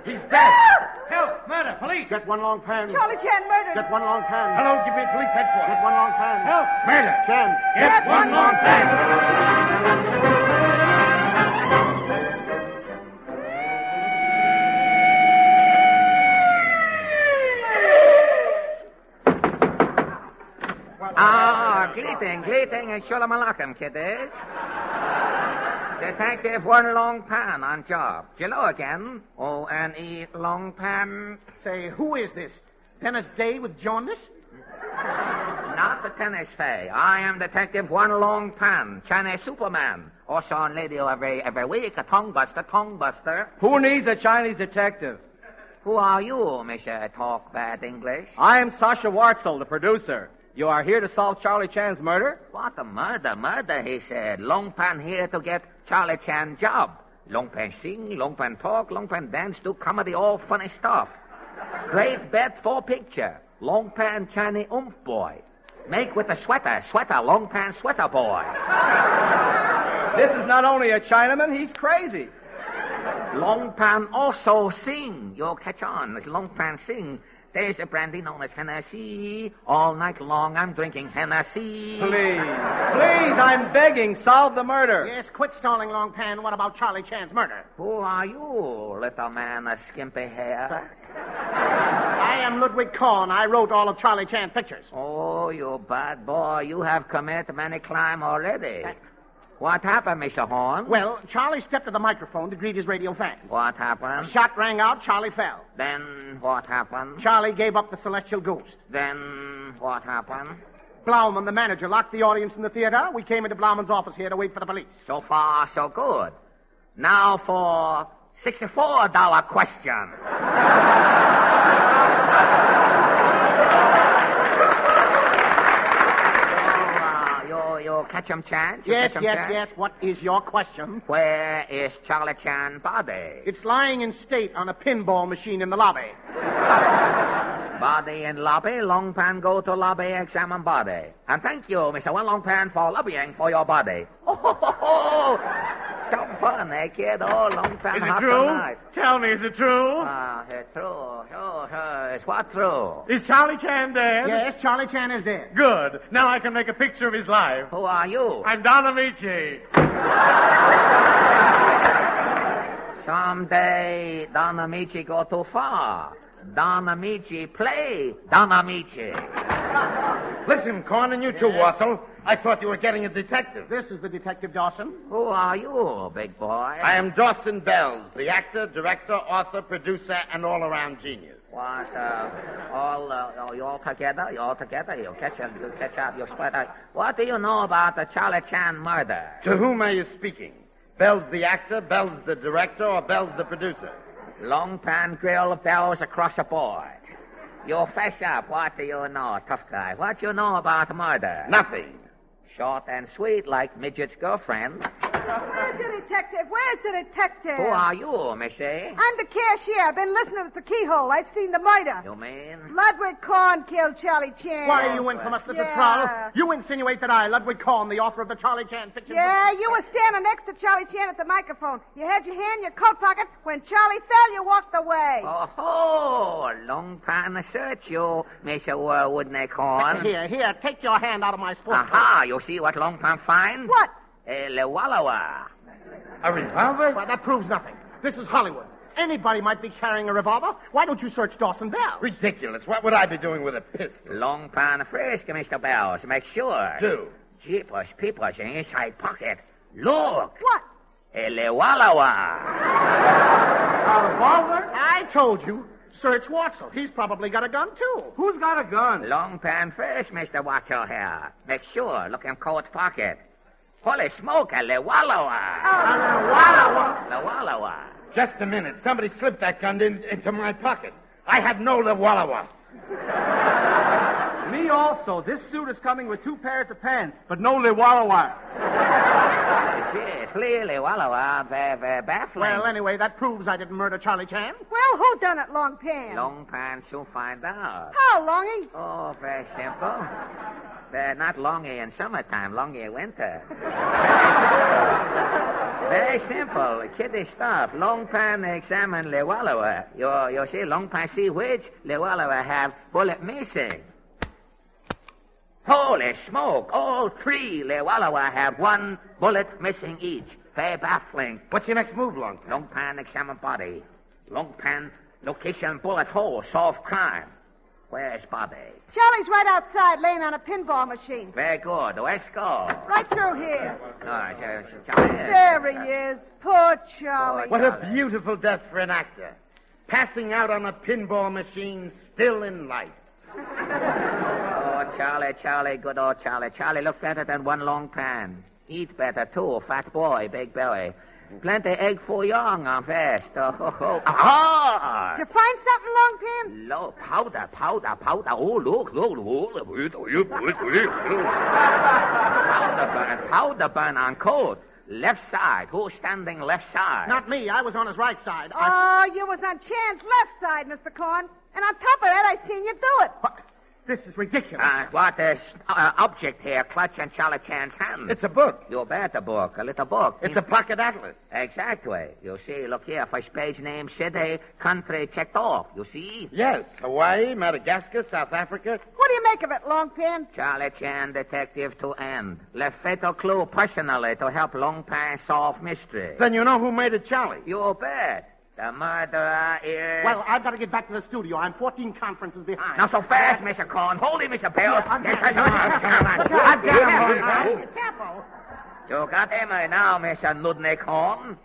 Speaker 20: He's dead. Help! Murder! Police!
Speaker 8: Get one long pan.
Speaker 16: Charlie Chan murdered.
Speaker 8: Get one long pan.
Speaker 20: Hello, give me police headquarters.
Speaker 8: Get one long pan.
Speaker 20: Help! Murder!
Speaker 8: Chan.
Speaker 20: Get one long pan.
Speaker 12: Greeting, and shalom alaikum, kiddies. Detective One Long Pan on job. Hello again. O-N-E Long Pan.
Speaker 8: Say, who is this? Dennis Day with jaundice?
Speaker 12: Not the tennis fay. I am Detective One Long Pan, Chinese Superman. Also on radio every week, a tongue buster.
Speaker 14: Who needs a Chinese detective?
Speaker 12: Who are you, Mr. Talk Bad English?
Speaker 14: I am Sasha Wartzel, the producer. You are here to solve Charlie Chan's murder?
Speaker 12: What a murder, he said. Long Pan here to get Charlie Chan job. Long Pan sing, Long Pan talk, Long Pan dance, do comedy, all funny stuff. Great bet for picture. Long Pan Chinese boy. Make with a sweater, Long Pan sweater boy.
Speaker 14: This is not only a Chinaman, he's crazy.
Speaker 12: Long Pan also sing. You'll catch on. As Long Pan sing, there's a brandy known as Hennessy. All night long I'm drinking Hennessy.
Speaker 14: Please, I'm begging, solve the murder.
Speaker 8: Yes, quit stalling, Long Pan. What about Charlie Chan's murder?
Speaker 12: Who are you, little man of skimpy hair?
Speaker 8: I am Ludwig Kahn. I wrote all of Charlie Chan's pictures.
Speaker 12: Oh, you bad boy. You have committed many crime already. What happened, Mr. Horn?
Speaker 8: Well, Charlie stepped to the microphone to greet his radio fans.
Speaker 12: What happened?
Speaker 8: A shot rang out, Charlie fell.
Speaker 12: Then what happened?
Speaker 8: Charlie gave up the celestial ghost.
Speaker 12: Then what happened?
Speaker 8: Blauman, the manager, locked the audience in the theater. We came into Blauman's office here to wait for the police.
Speaker 12: So far, so good. Now for $64 question. You catch him, Chan?
Speaker 8: Yes. What is your question?
Speaker 12: Where is Charlie Chan's body?
Speaker 8: It's lying in state on a pinball machine in the lobby.
Speaker 12: Body in lobby. Long Pan go to lobby, examine body. And thank you, Mr. One Long Pan, for lobbying for your body. Oh, some fun, eh, kid? Oh, Long Pan.
Speaker 13: Is it true?
Speaker 12: Tonight.
Speaker 13: Tell me, is it true?
Speaker 12: It's true. It's what true?
Speaker 13: Is Charlie Chan dead?
Speaker 8: Yes, Charlie Chan is dead.
Speaker 13: Good. Now I can make a picture of his life.
Speaker 12: Who are you?
Speaker 13: I'm Don Amici.
Speaker 12: Someday, Don Amici go too far. Don Amici play Don Amici.
Speaker 20: Listen, Corn, and you too, Wassel. I thought you were getting a detective.
Speaker 8: This is the Detective Dawson.
Speaker 12: Who are you, big boy?
Speaker 20: I am Dawson Bells, the actor, director, author, producer, and all-around genius.
Speaker 12: What, you all together? You catch up, you spread out. What do you know about the Charlie Chan murder?
Speaker 20: To whom are you speaking? Bells the actor, Bells the director, or Bells the producer?
Speaker 12: Long Pan grill, Bells across the board. You fess up. What do you know, tough guy? What you know about murder?
Speaker 20: Nothing.
Speaker 12: Short and sweet like Midget's girlfriend.
Speaker 16: Where's the detective? Where's the detective?
Speaker 12: Who are you, Missy?
Speaker 16: I'm the cashier. I've been listening at the keyhole. I seen the murder.
Speaker 12: You mean?
Speaker 16: Ludwig Korn killed Charlie Chan.
Speaker 8: Why, you infamous little troll. You insinuate that I, Ludwig Korn, the author of the Charlie Chan picture...
Speaker 16: Yeah, you were standing next to Charlie Chan at the microphone. You had your hand in your coat pocket. When Charlie fell, you walked away.
Speaker 12: Oh, long time to search you, Mr. Woodney Korn.
Speaker 8: Here, take your hand out of my sports coat.
Speaker 12: Aha, you see what long time find?
Speaker 16: What?
Speaker 12: A Lewalawa.
Speaker 8: A revolver? Well, that proves nothing. This is Hollywood. Anybody might be carrying a revolver. Why don't you search Dawson Bell?
Speaker 20: Ridiculous. What would I be doing with a pistol?
Speaker 12: Long pan frisk, Mr. Bells. Make sure.
Speaker 20: Do.
Speaker 12: Jeepers, peepers in inside pocket. Look.
Speaker 16: What?
Speaker 12: A Lewalawa.
Speaker 8: A revolver? I told you. Search Watzel. He's probably got a gun, too.
Speaker 14: Who's got a gun?
Speaker 12: Long pan frisk, Mr. Watzel here. Make sure. Look in coat pocket. Holy smoke, a Lewalawa. Lewalawa.
Speaker 20: Just a minute. Somebody slipped that gun into my pocket. I have no Lewalawa.
Speaker 14: Me also. This suit is coming with 2 pairs of pants, but no Lewalawa.
Speaker 12: Clearly, Lewalawa, very baffling.
Speaker 8: Well, anyway, that proves I didn't murder Charlie Chan.
Speaker 16: Well, who done it, Long Pan?
Speaker 12: Long pan soon find out.
Speaker 16: How, Longy?
Speaker 12: Oh, very simple. They're not longy in summertime, longy in winter. Very simple. Kiddie stuff. Long pan examine Lewalawa. You see, long pan see which Lewalawa have bullet missing. Holy smoke! All 3 Lewalawa have 1 bullet missing each. Very baffling.
Speaker 20: What's your next move, Long Pan?
Speaker 12: Long pan examine body. Long pan location bullet hole. Solve crime. Where's body?
Speaker 16: Charlie's right outside, laying on a pinball machine.
Speaker 12: Very good. Let's go.
Speaker 16: Right through here.
Speaker 12: Charlie.
Speaker 16: There he is. Poor Charlie.
Speaker 20: What a beautiful death for an actor. Passing out on a pinball machine, still in life.
Speaker 12: Oh, Charlie, good old Charlie. Charlie look better than 1 long pan. Eat better, too. Fat boy, big belly. Plenty egg for young on fast.
Speaker 16: Did you find something, Long Pan?
Speaker 12: Low powder. Oh, look. Powder burn on coat. Left side. Who's standing left side?
Speaker 8: Not me. I was on his right side.
Speaker 16: Oh, you was on Chan's left side, Mr. Korn. And on top of that, I seen you do it.
Speaker 8: What? This is ridiculous.
Speaker 12: What is object here clutching Charlie Chan's hand?
Speaker 20: It's a book.
Speaker 12: You bet a book. A little book.
Speaker 20: It's a pocket atlas.
Speaker 12: Exactly. You see, look here. First page name, city, country checked off. You see?
Speaker 20: Yes. Hawaii, Madagascar, South Africa.
Speaker 16: What do you make of it, Long Pan?
Speaker 12: Charlie Chan, detective to end. Left fatal clue personally to help Long Pan solve mystery.
Speaker 20: Then you know who made it, Charlie.
Speaker 12: You bet. The murderer is...
Speaker 8: Well, I've got to get back to the studio. I'm 14 conferences behind.
Speaker 12: Not so fast, Mr. Korn. Hold him, Mr. Bell.
Speaker 8: Careful.
Speaker 12: You got him now, Mr. Nudnik Korn.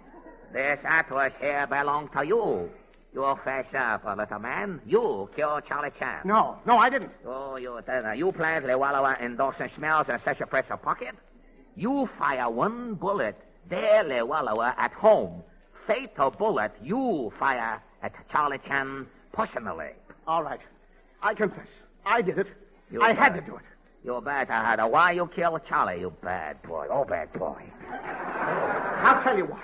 Speaker 12: This atlas here belongs to you. You fess up, little man. You killed Charlie Chan.
Speaker 8: No, I didn't.
Speaker 12: Oh, you didn't. You planted Lewalawa in Dawson Smells and such a press a pocket. You fire 1 bullet there, Lewalawa, at home. Fatal bullet you fire at Charlie Chan personally.
Speaker 8: All right. I confess. I did it. I had to do it.
Speaker 12: You bet I had. Why you killed Charlie, you bad boy. Oh, bad boy.
Speaker 8: I'll tell you why.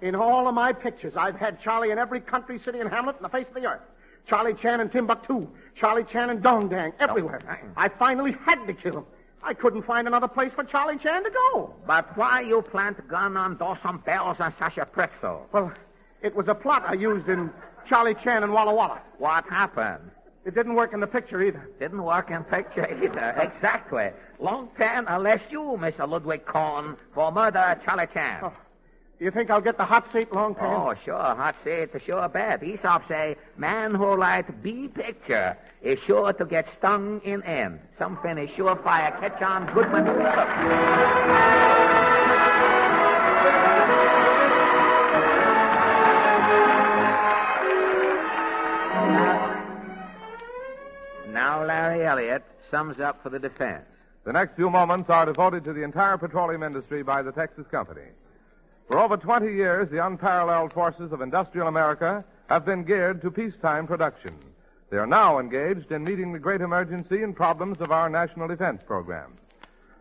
Speaker 8: In all of my pictures, I've had Charlie in every country, city, and hamlet on the face of the earth. Charlie Chan in Timbuktu. Charlie Chan in Dongdang. Everywhere. I finally had to kill him. I couldn't find another place for Charlie Chan to go.
Speaker 12: But why you plant gun on Dawson Bells and Sasha Pretzel?
Speaker 8: Well, it was a plot I used in Charlie Chan and Walla Walla.
Speaker 12: What happened?
Speaker 8: It didn't work in the picture either.
Speaker 12: Didn't work in picture either. Exactly. Long Pan arrest you, Mr. Ludwig Korn, for murder Charlie Chan.
Speaker 8: Oh. Do you think I'll get the hot seat, Long Pan?
Speaker 12: Oh, sure. Hot seat, sure bet. Aesop say, man who write B picture is sure to get stung in end. Something is surefire. Catch on, Goodman. Now Larry Elliott sums up for the defense.
Speaker 18: The next few moments are devoted to the entire petroleum industry by the Texas Company. For over 20 years, the unparalleled forces of industrial America have been geared to peacetime production. They are now engaged in meeting the great emergency and problems of our national defense program.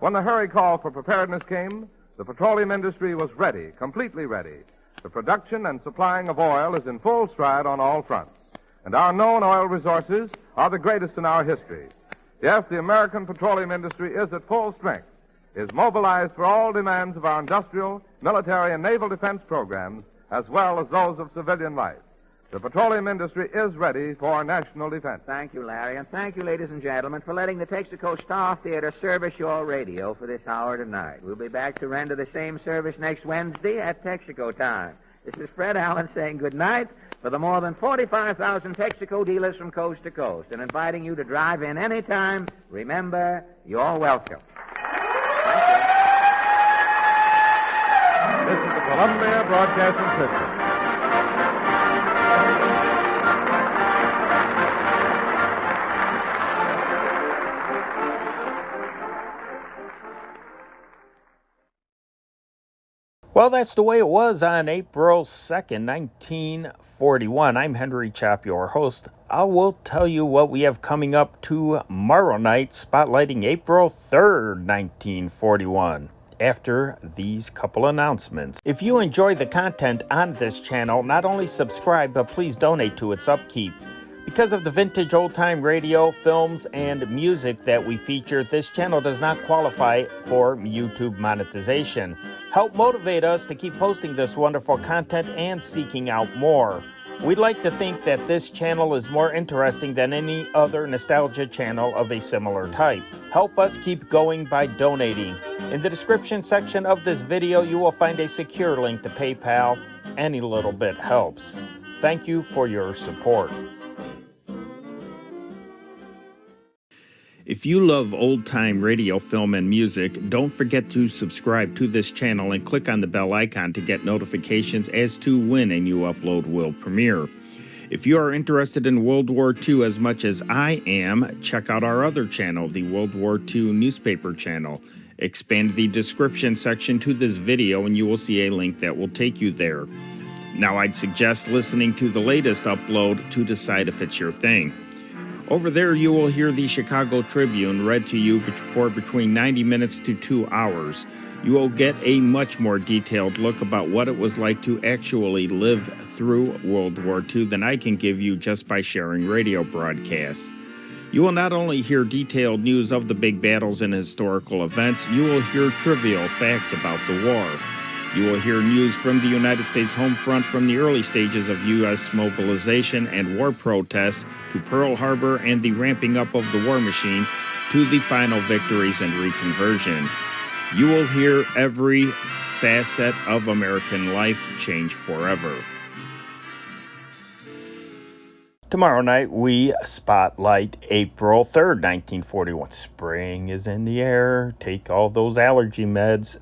Speaker 18: When the hurry call for preparedness came, the petroleum industry was ready, completely ready. The production and supplying of oil is in full stride on all fronts, and our known oil resources are the greatest in our history. Yes, the American petroleum industry is at full strength, is mobilized for all demands of our industrial, military, and naval defense programs, as well as those of civilian life. The petroleum industry is ready for national defense.
Speaker 12: Thank you, Larry, and thank you, ladies and gentlemen, for letting the Texaco Star Theater service your radio for this hour tonight. We'll be back to render the same service next Wednesday at Texaco time. This is Fred Allen saying good night for the more than 45,000 Texaco dealers from coast to coast and inviting you to drive in any time. Remember, you're welcome.
Speaker 18: This is the Columbia Broadcasting System.
Speaker 15: Well, that's the way it was on April 2nd, 1941. I'm Henry Chop, your host. I will tell you what we have coming up tomorrow night, spotlighting April 3rd, 1941. After these couple announcements. If you enjoy the content on this channel, not only subscribe, but please donate to its upkeep. Because of the vintage old-time radio, films, and music that we feature, this channel does not qualify for YouTube monetization. Help motivate us to keep posting this wonderful content and seeking out more. We'd like to think that this channel is more interesting than any other nostalgia channel of a similar type. Help us keep going by donating. In the description section of this video, you will find a secure link to PayPal. Any little bit helps. Thank you for your support. If you love old-time radio, film, and music, don't forget to subscribe to this channel and click on the bell icon to get notifications as to when a new upload will premiere. If you are interested in World War II as much as I am, check out our other channel, the World War II newspaper channel. Expand the description section to this video and you will see a link that will take you there. Now, I'd suggest listening to the latest upload to decide if it's your thing. Over there, you will hear the Chicago Tribune read to you for between 90 minutes to 2 hours. You will get a much more detailed look about what it was like to actually live through World War II than I can give you just by sharing radio broadcasts. You will not only hear detailed news of the big battles and historical events, you will hear trivial facts about the war. You will hear news from the United States home front from the early stages of U.S. mobilization and war protests to Pearl Harbor and the ramping up of the war machine to the final victories and reconversion. You will hear every facet of American life change forever. Tomorrow night, we spotlight April 3rd, 1941. Spring is in the air. Take all those allergy meds.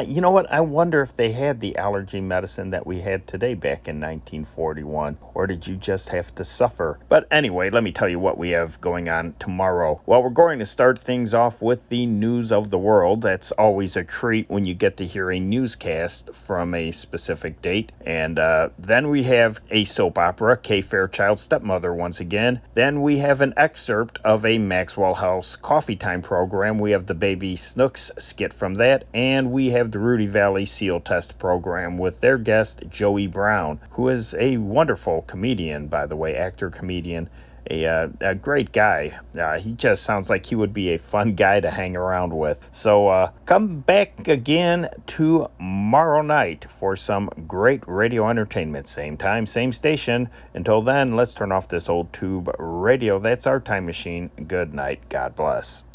Speaker 15: You know what? I wonder if they had the allergy medicine that we had today back in 1941. Or did you just have to suffer? But anyway, let me tell you what we have going on tomorrow. Well, we're going to start things off with the news of the world. That's always a treat when you get to hear a newscast from a specific date. And then we have a soap opera, K. Fairchild's Stepmother once again. Then we have an excerpt of a Maxwell House Coffee Time program. We have the Baby Snooks skit from that. And we have the Rudy Valley Seal Test program with their guest, Joey Brown, who is a wonderful comedian, by the way, actor-comedian. A great guy. He just sounds like he would be a fun guy to hang around with. So come back again tomorrow night for some great radio entertainment. Same time, same station. Until then, let's turn off this old tube radio. That's our time machine. Good night. God bless.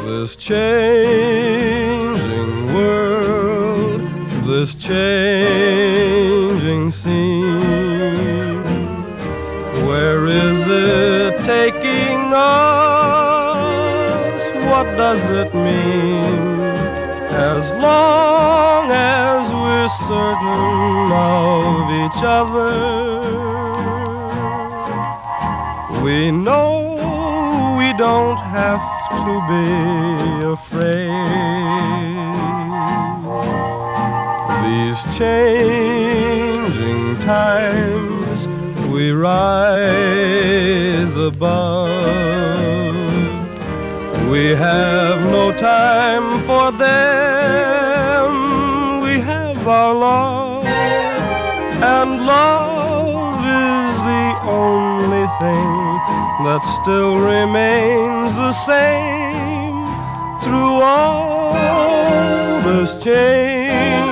Speaker 6: This changing world, this changing scene, where is it taking us? What does it mean? As long as we're certain of each other, we know we don't have to be afraid. These changing times we rise above.
Speaker 5: We have no time for them. We have our love, and love is the only thing that still remains the same through all this change.